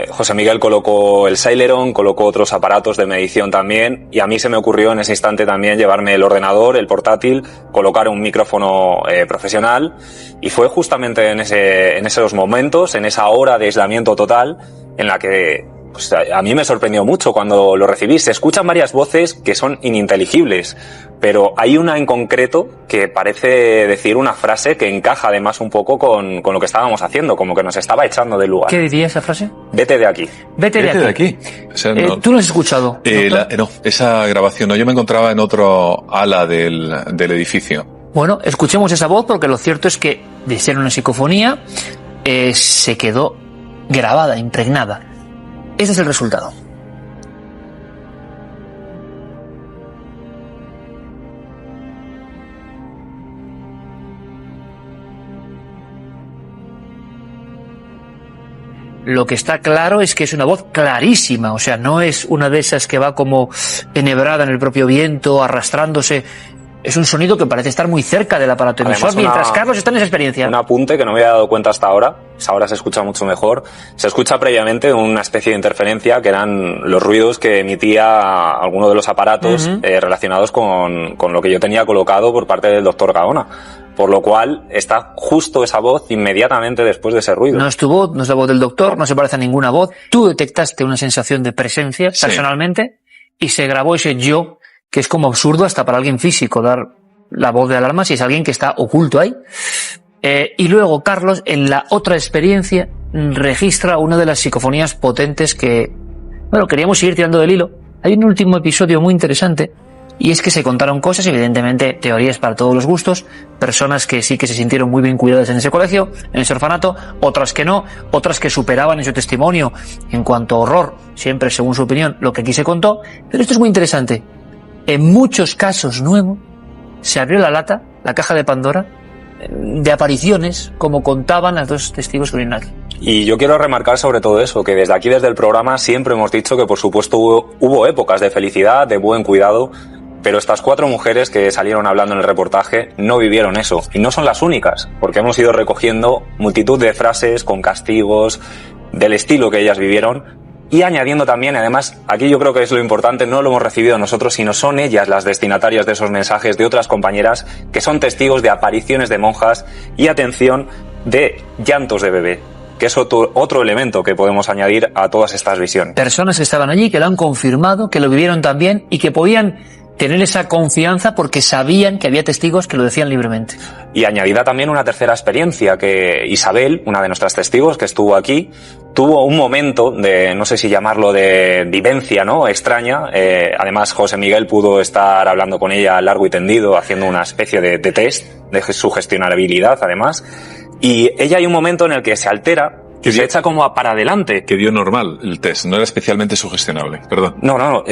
José Miguel colocó el Celeron, colocó otros aparatos de medición también, y a mí se me ocurrió en ese instante también llevarme el ordenador, el portátil, colocar un micrófono profesional, y fue justamente en esos momentos, en esa hora de aislamiento total, en la que pues, a mí me sorprendió mucho cuando lo recibí. Se escuchan varias voces que son ininteligibles, pero hay una en concreto que parece decir una frase que encaja además un poco con lo que estábamos haciendo, como que nos estaba echando del lugar. ¿Qué diría esa frase? Vete de aquí. Vete de aquí. O sea, no, ¿Tú lo has escuchado? No, esa grabación no. Yo me encontraba en otro ala del edificio. Bueno, escuchemos esa voz porque lo cierto es que de ser una psicofonía se quedó grabada, impregnada. Ese es el resultado. Lo que está claro es que es una voz clarísima, o sea, no es una de esas que va como enhebrada en el propio viento, arrastrándose. Es un sonido que parece estar muy cerca del aparato emisor, mientras Carlos está en esa experiencia. Un apunte que no me había dado cuenta hasta ahora, ahora se escucha mucho mejor. Se escucha previamente una especie de interferencia que eran los ruidos que emitía alguno de los aparatos relacionados con lo que yo tenía colocado por parte del doctor Gaona. Por lo cual está justo esa voz inmediatamente después de ese ruido. No es tu voz, no es la voz del doctor, no se parece a ninguna voz. Tú detectaste una sensación de presencia personalmente y se grabó ese yo, que es como absurdo hasta para alguien físico dar la voz de alarma si es alguien que está oculto ahí. Y luego Carlos, en la otra experiencia, registra una de las psicofonías potentes que, bueno, queríamos seguir tirando del hilo. Hay un último episodio muy interesante, y es que se contaron cosas, evidentemente teorías para todos los gustos, personas que sí que se sintieron muy bien cuidadas en ese colegio, en ese orfanato, otras que no, otras que superaban en su testimonio en cuanto a horror, siempre según su opinión, lo que aquí se contó. Pero esto es muy interesante. En muchos casos nuevos se abrió la lata, la caja de Pandora, de apariciones, como contaban las dos testigos que vienen aquí. Y yo quiero remarcar sobre todo eso, que desde aquí, desde el programa, siempre hemos dicho que por supuesto hubo épocas de felicidad, de buen cuidado, pero estas 4 mujeres que salieron hablando en el reportaje no vivieron eso. Y no son las únicas, porque hemos ido recogiendo multitud de frases con castigos del estilo que ellas vivieron, y añadiendo también, además, aquí yo creo que es lo importante, no lo hemos recibido nosotros, sino son ellas las destinatarias de esos mensajes de otras compañeras que son testigos de apariciones de monjas y, atención, de llantos de bebé, que es otro elemento que podemos añadir a todas estas visiones. Personas que estaban allí, que lo han confirmado, que lo vivieron también y que podían tener esa confianza porque sabían que había testigos que lo decían libremente. Y añadida también una tercera experiencia, que Isabel, una de nuestras testigos que estuvo aquí, tuvo un momento de, no sé si llamarlo de vivencia, ¿no?, extraña. Además, José Miguel pudo estar hablando con ella largo y tendido, haciendo una especie de test de su gestionabilidad, además. Y ella hay un momento en el que se altera y se echa como para adelante. Que dio normal el test, no era especialmente sugestionable, perdón. No,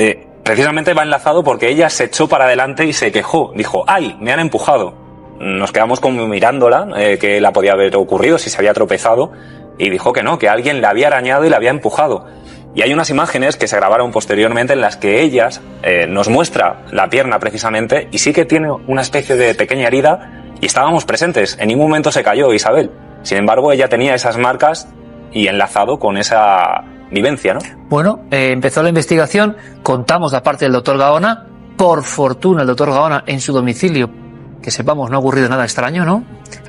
precisamente va enlazado porque ella se echó para adelante y se quejó. Dijo, ¡ay, me han empujado! Nos quedamos como mirándola, que la podía haber ocurrido si se había tropezado, y dijo que no, que alguien la había arañado y la había empujado. Y hay unas imágenes que se grabaron posteriormente en las que ellas nos muestra la pierna precisamente, y sí que tiene una especie de pequeña herida, y estábamos presentes. En ningún momento se cayó Isabel. Sin embargo, ella tenía esas marcas y enlazado con esa vivencia, ¿no? Bueno, empezó la investigación, contamos la parte del doctor Gaona. Por fortuna, el doctor Gaona en su domicilio, que sepamos, no ha ocurrido nada extraño, ¿no?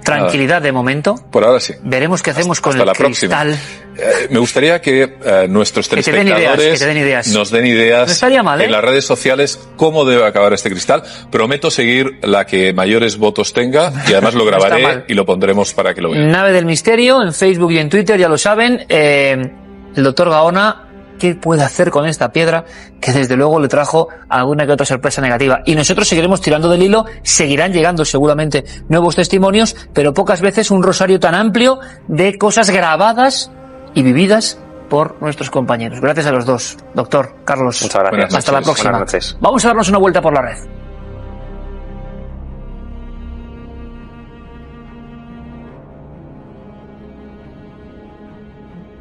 Tranquilidad de momento. Por ahora sí. Veremos qué hacemos con el cristal. Me gustaría que nuestros telespectadores que te den ideas. nos den ideas no estaría mal, en las redes sociales cómo debe acabar este cristal. Prometo seguir la que mayores votos tenga y además lo grabaré y lo pondremos para que lo vean. Nave del Misterio en Facebook y en Twitter, ya lo saben. El doctor Gaona, ¿qué puede hacer con esta piedra que desde luego le trajo alguna que otra sorpresa negativa? Y nosotros seguiremos tirando del hilo, seguirán llegando seguramente nuevos testimonios, pero pocas veces un rosario tan amplio de cosas grabadas y vividas por nuestros compañeros. Gracias a los dos, doctor Carlos. Muchas gracias. Hasta la próxima. Buenas noches. Vamos a darnos una vuelta por la red.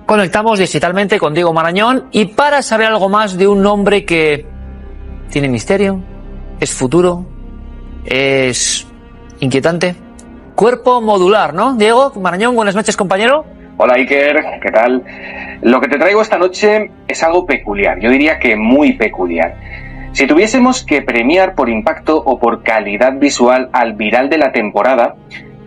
Conectamos digitalmente con Diego Marañón y para saber algo más de un nombre que tiene misterio, es futuro, es inquietante. Cuerpo modular, ¿no? Diego Marañón, buenas noches, compañero. Hola Iker, ¿qué tal? Lo que te traigo esta noche es algo peculiar, yo diría que muy peculiar. Si tuviésemos que premiar por impacto o por calidad visual al viral de la temporada,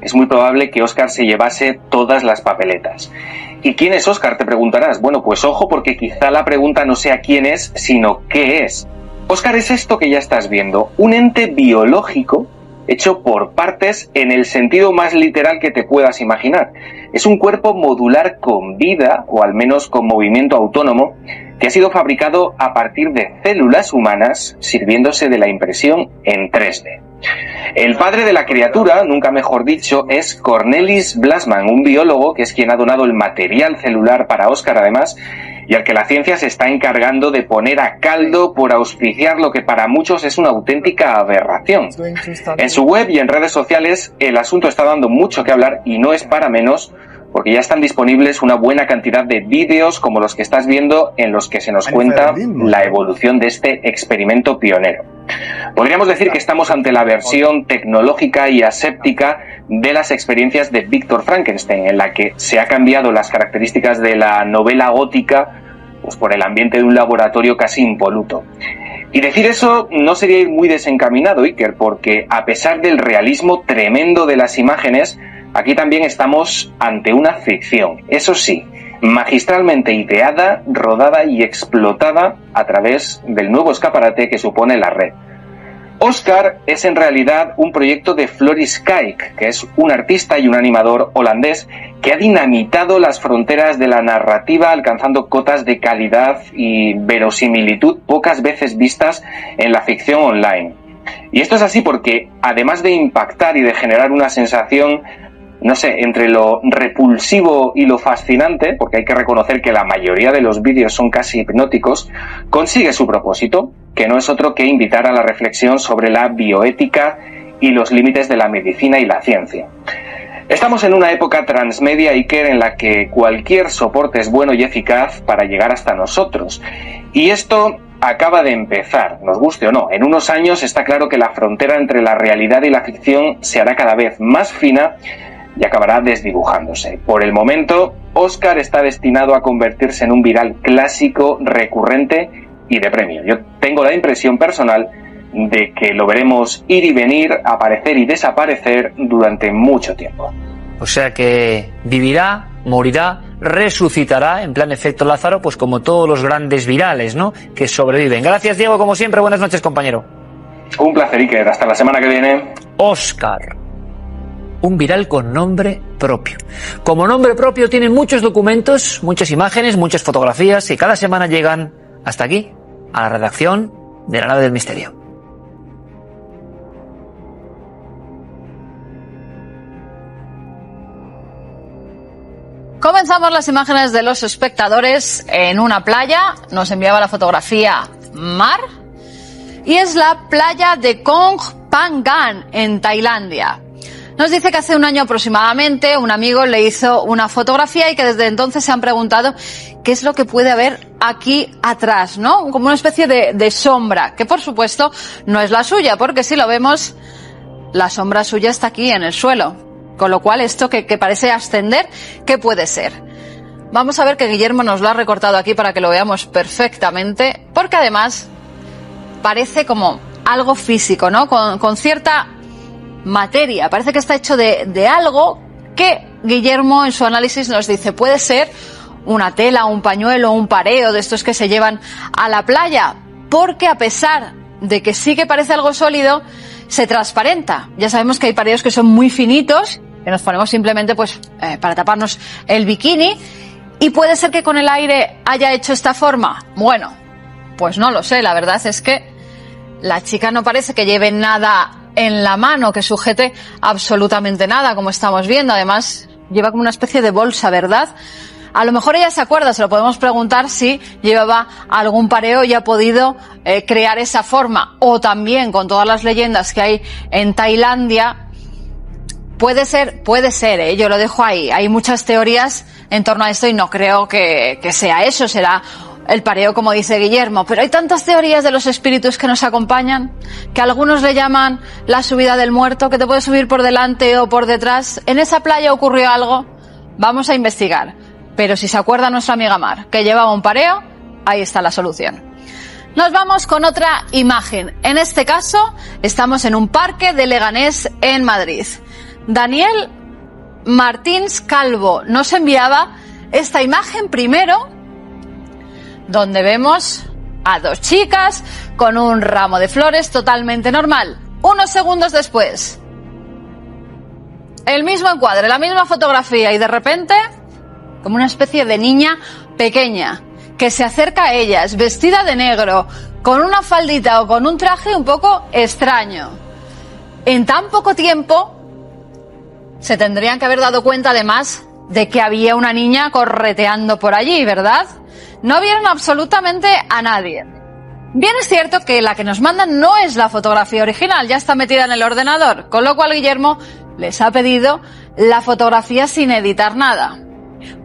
es muy probable que Óscar se llevase todas las papeletas. ¿Y quién es Óscar?, te preguntarás. Bueno, pues ojo, porque quizá la pregunta no sea quién es, sino qué es. Óscar es esto que ya estás viendo, un ente biológico hecho por partes en el sentido más literal que te puedas imaginar. Es un cuerpo modular con vida, o al menos con movimiento autónomo, que ha sido fabricado a partir de células humanas, sirviéndose de la impresión en 3D. El padre de la criatura, nunca mejor dicho, es Cornelis Blasman, un biólogo que es quien ha donado el material celular para Óscar, además, y al que la ciencia se está encargando de poner a caldo por auspiciar lo que para muchos es una auténtica aberración. En su web y en redes sociales el asunto está dando mucho que hablar y no es para menos, porque ya están disponibles una buena cantidad de vídeos como los que estás viendo en los que se nos cuenta la evolución de este experimento pionero. Podríamos decir que estamos ante la versión tecnológica y aséptica de las experiencias de Víctor Frankenstein, en la que se ha cambiado las características de la novela gótica pues por el ambiente de un laboratorio casi impoluto. Y decir eso no sería ir muy desencaminado, Iker, porque a pesar del realismo tremendo de las imágenes, aquí también estamos ante una ficción, eso sí, magistralmente ideada, rodada y explotada a través del nuevo escaparate que supone la red. Óscar es en realidad un proyecto de Floris Kijk, que es un artista y un animador holandés que ha dinamitado las fronteras de la narrativa alcanzando cotas de calidad y verosimilitud pocas veces vistas en la ficción online. Y esto es así porque, además de impactar y de generar una sensación, no sé, entre lo repulsivo y lo fascinante, porque hay que reconocer que la mayoría de los vídeos son casi hipnóticos, consigue su propósito, que no es otro que invitar a la reflexión sobre la bioética y los límites de la medicina y la ciencia. Estamos en una época transmedia, Iker, en la que cualquier soporte es bueno y eficaz para llegar hasta nosotros. Y esto acaba de empezar, nos guste o no. En unos años está claro que la frontera entre la realidad y la ficción se hará cada vez más fina y acabará desdibujándose. Por el momento, Óscar está destinado a convertirse en un viral clásico, recurrente y de premio. Yo tengo la impresión personal de que lo veremos ir y venir, aparecer y desaparecer durante mucho tiempo. O sea que vivirá, morirá, resucitará en plan efecto Lázaro, pues como todos los grandes virales, ¿no?, que sobreviven. Gracias, Diego, como siempre. Buenas noches, compañero. Un placer, Iker. Hasta la semana que viene. Óscar. Un viral con nombre propio. Como nombre propio tiene muchos documentos, muchas imágenes, muchas fotografías, y cada semana llegan hasta aquí, a la redacción de La Nave del Misterio. Comenzamos las imágenes de los espectadores en una playa. Nos enviaba la fotografía Mar. Y es la playa de Koh Phangan, en Tailandia. Nos dice que hace un año aproximadamente un amigo le hizo una fotografía y que desde entonces se han preguntado qué es lo que puede haber aquí atrás, ¿no? Como una especie de sombra, que por supuesto no es la suya, porque si lo vemos, la sombra suya está aquí en el suelo. Con lo cual, esto que parece ascender, ¿qué puede ser? Vamos a ver que Guillermo nos lo ha recortado aquí para que lo veamos perfectamente, porque además parece como algo físico, ¿no? Con cierta materia. Parece que está hecho de algo que Guillermo en su análisis nos dice puede ser una tela, un pañuelo, un pareo de estos que se llevan a la playa, porque a pesar de que sí que parece algo sólido, se transparenta. Ya sabemos que hay pareos que son muy finitos, que nos ponemos simplemente pues para taparnos el bikini, y puede ser que con el aire haya hecho esta forma. Bueno, pues no lo sé, la verdad es que la chica no parece que lleve nada en la mano, que sujete absolutamente nada, como estamos viendo. Además, lleva como una especie de bolsa, ¿verdad? A lo mejor ella se acuerda, se lo podemos preguntar si llevaba algún pareo y ha podido crear esa forma. O también, con todas las leyendas que hay en Tailandia, puede ser, yo lo dejo ahí. Hay muchas teorías en torno a esto y no creo que sea eso, será el pareo, como dice Guillermo. Pero hay tantas teorías de los espíritus que nos acompañan, que algunos le llaman la subida del muerto, que te puede subir por delante o por detrás. En esa playa ocurrió algo, vamos a investigar. Pero si se acuerda nuestra amiga Mar, que llevaba un pareo, ahí está la solución. Nos vamos con otra imagen. En este caso, estamos en un parque de Leganés, en Madrid. Daniel Martins Calvo nos enviaba esta imagen primero, donde vemos a dos chicas con un ramo de flores totalmente normal. Unos segundos después, el mismo encuadre, la misma fotografía, y de repente, como una especie de niña pequeña que se acerca a ellas, vestida de negro, con una faldita o con un traje un poco extraño. En tan poco tiempo se tendrían que haber dado cuenta además de que había una niña correteando por allí, ¿verdad? No vieron absolutamente a nadie. Bien es cierto que la que nos mandan no es la fotografía original, ya está metida en el ordenador, con lo cual Guillermo les ha pedido la fotografía sin editar nada.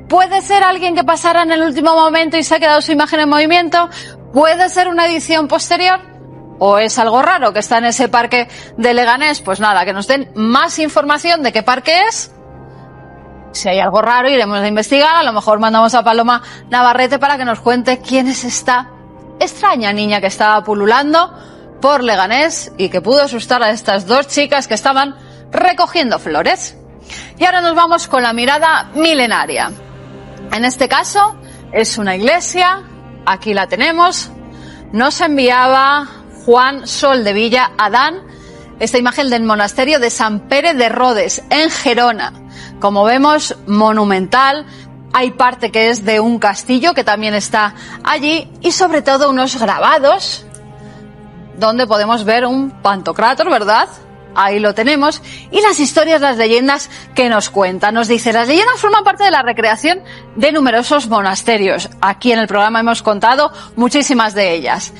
¿Puede ser alguien que pasara en el último momento y se ha quedado su imagen en movimiento? ¿Puede ser una edición posterior? ¿O es algo raro que está en ese parque de Leganés? Pues nada, que nos den más información de qué parque es. Si hay algo raro, iremos a investigar. A lo mejor mandamos a Paloma Navarrete para que nos cuente quién es esta extraña niña que estaba pululando por Leganés y que pudo asustar a estas dos chicas que estaban recogiendo flores. Y ahora nos vamos con la mirada milenaria. En este caso es una iglesia, aquí la tenemos. Nos enviaba Juan Soldevilla Adán esta imagen del monasterio de San Pere de Rodes, en Gerona. Como vemos, monumental. Hay parte que es de un castillo que también está allí, y sobre todo unos grabados donde podemos ver un Pantocrátor, ¿verdad? Ahí lo tenemos. Y las historias, las leyendas que nos cuentan. Nos dice, las leyendas forman parte de la recreación de numerosos monasterios. Aquí en el programa hemos contado muchísimas de ellas.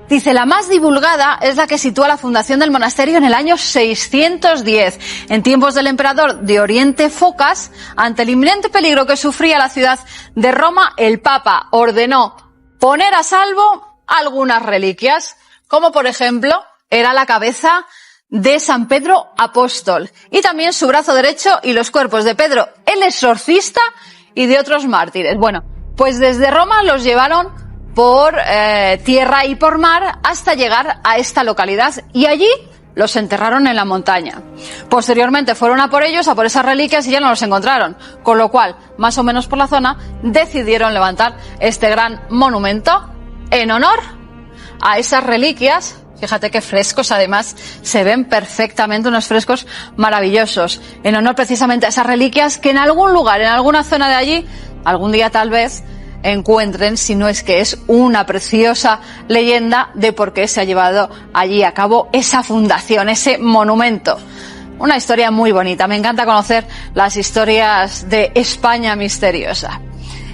Dice, la más divulgada es la que sitúa la fundación del monasterio en el año 610. En tiempos del emperador de Oriente Focas, ante el inminente peligro que sufría la ciudad de Roma, el Papa ordenó poner a salvo algunas reliquias, como por ejemplo era la cabeza de San Pedro Apóstol, y también su brazo derecho y los cuerpos de Pedro el Exorcista y de otros mártires. Bueno, pues desde Roma los llevaron por tierra y por mar hasta llegar a esta localidad y allí los enterraron en la montaña. Posteriormente fueron a por ellos, a por esas reliquias y ya no los encontraron, con lo cual, más o menos por la zona, decidieron levantar este gran monumento en honor a esas reliquias. Fíjate qué frescos, además, se ven perfectamente, unos frescos maravillosos, en honor precisamente a esas reliquias que en algún lugar, en alguna zona de allí, algún día tal vez encuentren, si no es que es una preciosa leyenda de por qué se ha llevado allí a cabo esa fundación, ese monumento. Una historia muy bonita, me encanta conocer las historias de España misteriosa.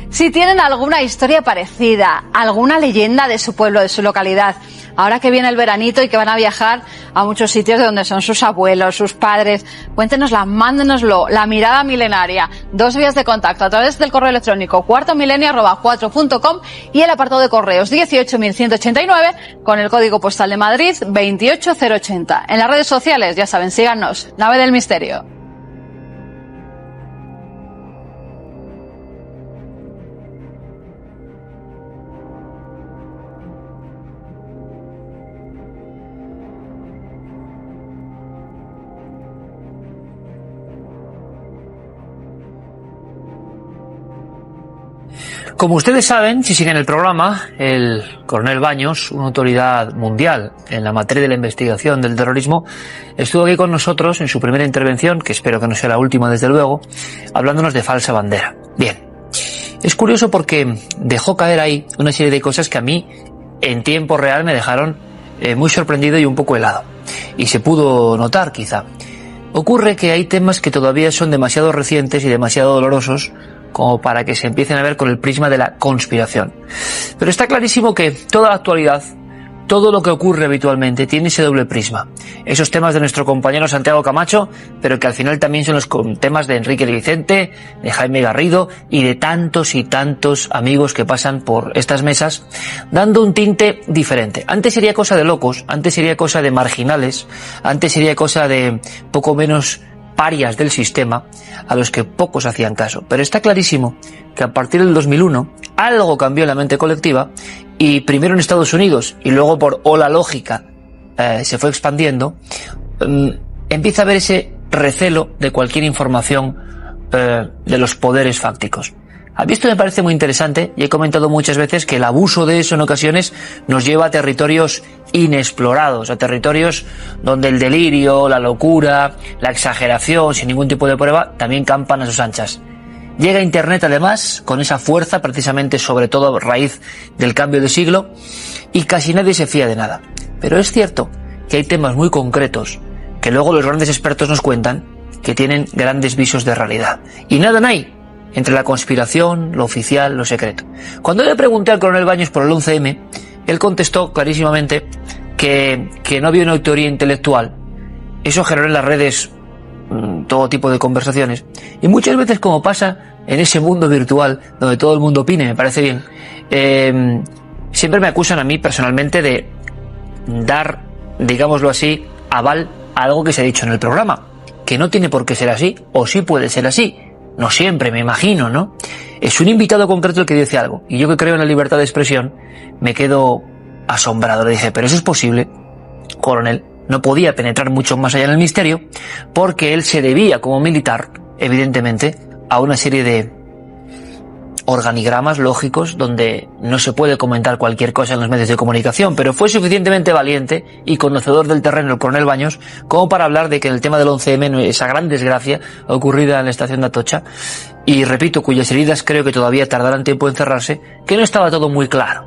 Si tienen alguna historia parecida, alguna leyenda de su pueblo, de su localidad, ahora que viene el veranito y que van a viajar a muchos sitios de donde son sus abuelos, sus padres, cuéntenosla, mándenoslo, la mirada milenaria, 2 vías de contacto a través del correo electrónico cuartomilenio@4.com y el apartado de correos 18.189 con el código postal de Madrid 28080. En las redes sociales, ya saben, síganos, Nave del Misterio. Como ustedes saben, si siguen el programa, el coronel Baños, una autoridad mundial en la materia de la investigación del terrorismo, estuvo aquí con nosotros en su primera intervención, que espero que no sea la última desde luego, hablándonos de falsa bandera. Bien, es curioso porque dejó caer ahí una serie de cosas que a mí, en tiempo real, me dejaron muy sorprendido y un poco helado. Y se pudo notar, quizá. Ocurre que hay temas que todavía son demasiado recientes y demasiado dolorosos como para que se empiecen a ver con el prisma de la conspiración. Pero está clarísimo que toda la actualidad, todo lo que ocurre habitualmente, tiene ese doble prisma. Esos temas de nuestro compañero Santiago Camacho, pero que al final también son los temas de Enrique de Vicente, de Jaime Garrido y de tantos y tantos amigos que pasan por estas mesas, dando un tinte diferente. Antes sería cosa de locos, antes sería cosa de marginales, antes sería cosa de poco menos parias del sistema, a los que pocos hacían caso. Pero está clarísimo que a partir del 2001 algo cambió en la mente colectiva y primero en Estados Unidos y luego por ola lógica se fue expandiendo. Empieza a haber ese recelo de cualquier información de los poderes fácticos. A mí esto me parece muy interesante y he comentado muchas veces que el abuso de eso en ocasiones nos lleva a territorios inexplorados, a territorios donde el delirio, la locura, la exageración sin ningún tipo de prueba también campan a sus anchas. Llega Internet además con esa fuerza, precisamente sobre todo a raíz del cambio de siglo, y casi nadie se fía de nada. Pero es cierto que hay temas muy concretos que luego los grandes expertos nos cuentan que tienen grandes visos de realidad. Y nada hay entre la conspiración, lo oficial, lo secreto. Cuando le pregunté al coronel Baños por el 11M, él contestó clarísimamente que no había una teoría intelectual. Eso generó en las redes todo tipo de conversaciones. Y muchas veces, como pasa en ese mundo virtual donde todo el mundo opine, me parece bien, siempre me acusan a mí personalmente de dar, digámoslo así, aval a algo que se ha dicho en el programa, que no tiene por qué ser así, o sí puede ser así. No siempre, me imagino, ¿no? Es un invitado concreto el que dice algo. Y yo, que creo en la libertad de expresión, me quedo asombrado. Le dije, pero eso es posible, coronel. No podía penetrar mucho más allá en el misterio, porque él se debía, como militar, evidentemente, a una serie de organigramas lógicos donde no se puede comentar cualquier cosa en los medios de comunicación, pero fue suficientemente valiente y conocedor del terreno el coronel Baños como para hablar de que en el tema del 11M, esa gran desgracia ocurrida en la estación de Atocha, y repito, cuyas heridas creo que todavía tardarán tiempo en cerrarse, que no estaba todo muy claro.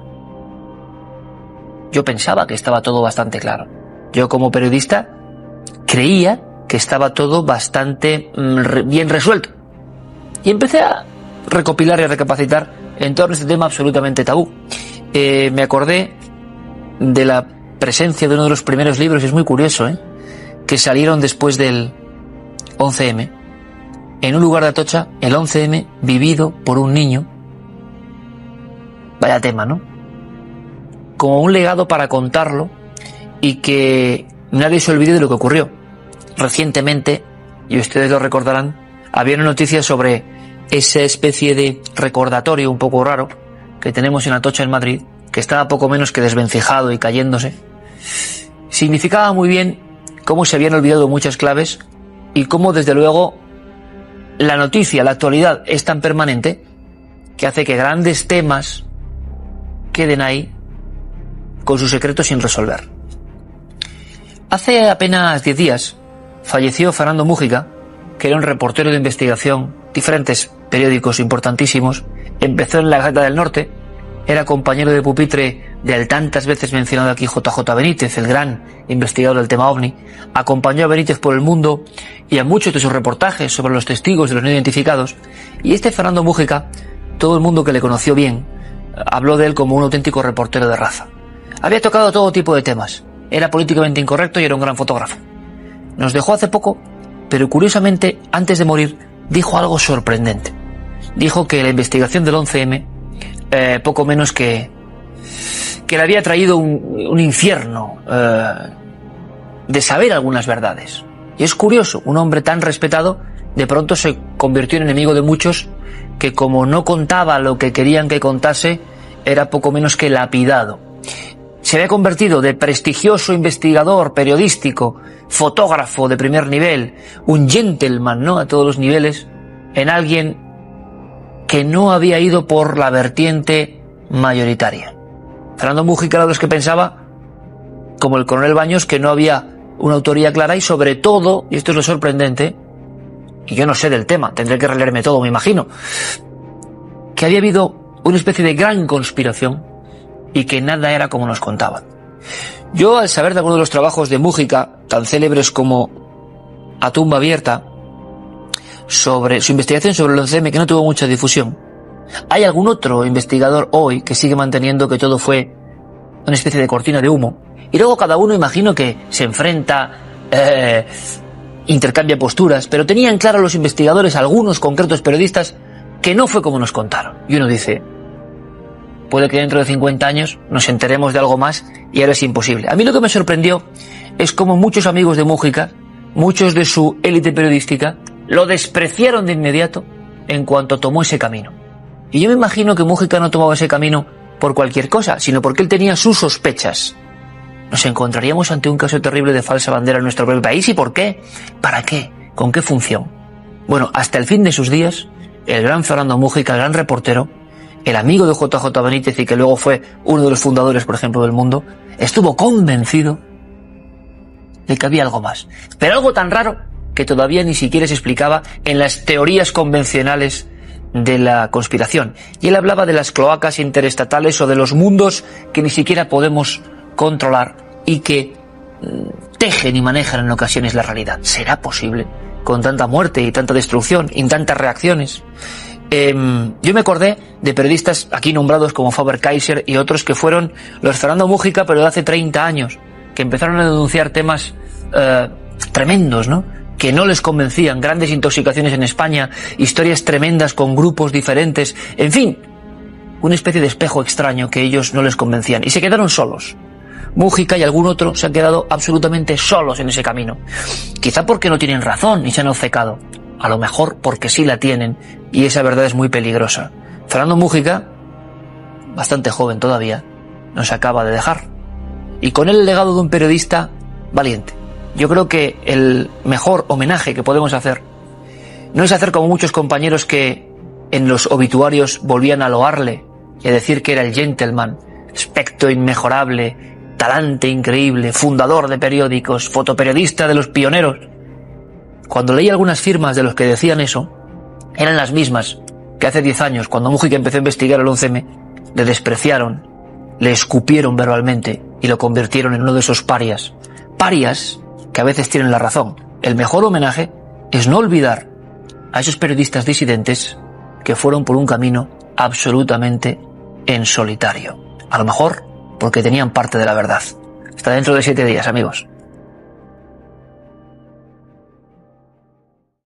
Yo pensaba que estaba todo bastante claro. Yo, como periodista, creía que estaba todo bastante bien resuelto. Y empecé a recopilar y a recapacitar en torno a este tema absolutamente tabú. Me acordé de la presencia de uno de los primeros libros, es muy curioso, que salieron después del 11M. En un lugar de Atocha, el 11M vivido por un niño. Vaya tema, ¿no? Como un legado para contarlo y que nadie se olvide de lo que ocurrió. Recientemente, y ustedes lo recordarán, había una noticia sobre esa especie de recordatorio un poco raro que tenemos en Atocha en Madrid, que estaba poco menos que desvencijado y cayéndose, significaba muy bien cómo se habían olvidado muchas claves y cómo desde luego la noticia, la actualidad es tan permanente que hace que grandes temas queden ahí con sus secretos sin resolver. Hace apenas 10 días falleció Fernando Múgica, que era un reportero de investigación, diferentes periódicos importantísimos. Empezó en la Gaceta del Norte, era compañero de pupitre del tantas veces mencionado aquí JJ Benítez, el gran investigador del tema OVNI. Acompañó a Benítez por el mundo y a muchos de sus reportajes sobre los testigos de los no identificados. Y este Fernando Múgica, todo el mundo que le conoció bien, habló de él como un auténtico reportero de raza. Había tocado todo tipo de temas, era políticamente incorrecto y era un gran fotógrafo. Nos dejó hace poco, pero curiosamente, antes de morir, dijo algo sorprendente. Dijo que la investigación del 11M, poco menos que le había traído un infierno de saber algunas verdades. Y es curioso, un hombre tan respetado de pronto se convirtió en enemigo de muchos que, como no contaba lo que querían que contase, era poco menos que lapidado. Se había convertido de prestigioso investigador periodístico, fotógrafo de primer nivel, un gentleman, ¿no?, a todos los niveles, en alguien que no había ido por la vertiente mayoritaria. Fernando Múgica era de los que pensaba, como el coronel Baños, que no había una autoría clara y, sobre todo, y esto es lo sorprendente, y yo no sé del tema, tendré que releerme todo, me imagino, que había habido una especie de gran conspiración y que nada era como nos contaban. Yo, al saber de algunos de los trabajos de Múgica, tan célebres como A tumba abierta, sobre su investigación sobre el 11M, que no tuvo mucha difusión, hay algún otro investigador hoy que sigue manteniendo que todo fue una especie de cortina de humo, y luego cada uno, imagino, que se enfrenta, intercambia posturas, pero tenían claro los investigadores, algunos concretos periodistas, que no fue como nos contaron. Y uno dice, puede que dentro de 50 años nos enteremos de algo más y ahora es imposible. A mí lo que me sorprendió es cómo muchos amigos de Múgica, muchos de su élite periodística, lo despreciaron de inmediato en cuanto tomó ese camino. Y yo me imagino que Múgica no tomaba ese camino por cualquier cosa, sino porque él tenía sus sospechas. ¿Nos encontraríamos ante un caso terrible de falsa bandera en nuestro propio país? ¿Y por qué? ¿Para qué? ¿Con qué función? Bueno, hasta el fin de sus días, el gran Fernando Múgica, el gran reportero, el amigo de JJ Benítez y que luego fue uno de los fundadores, por ejemplo, del Mundo, estuvo convencido de que había algo más. Pero algo tan raro que todavía ni siquiera se explicaba en las teorías convencionales de la conspiración. Y él hablaba de las cloacas interestatales o de los mundos que ni siquiera podemos controlar y que tejen y manejan en ocasiones la realidad. ¿Será posible? Con tanta muerte y tanta destrucción y tantas reacciones. Yo me acordé de periodistas aquí nombrados como Faber-Kaiser y otros que fueron los Fernando Múgica, pero de hace 30 años, que empezaron a denunciar temas tremendos, ¿no?, que no les convencían, grandes intoxicaciones en España, historias tremendas con grupos diferentes, en fin, una especie de espejo extraño que ellos no les convencían, y se quedaron solos. Múgica y algún otro se han quedado absolutamente solos en ese camino. Quizá porque no tienen razón y se han obcecado. A lo mejor porque sí la tienen, y esa verdad es muy peligrosa. Fernando Múgica, bastante joven todavía, nos acaba de dejar. Y con él el legado de un periodista valiente. Yo creo que el mejor homenaje que podemos hacer no es hacer como muchos compañeros que en los obituarios volvían a loarle y a decir que era el gentleman, aspecto inmejorable, talante increíble, fundador de periódicos, fotoperiodista de los pioneros. Cuando leí algunas firmas de los que decían eso, eran las mismas que hace 10 años, cuando Múgica empezó a investigar el 11M, le despreciaron, le escupieron verbalmente y lo convirtieron en uno de esos parias. Parias que a veces tienen la razón. El mejor homenaje es no olvidar a esos periodistas disidentes que fueron por un camino absolutamente en solitario. A lo mejor porque tenían parte de la verdad. Hasta dentro de 7 días, amigos.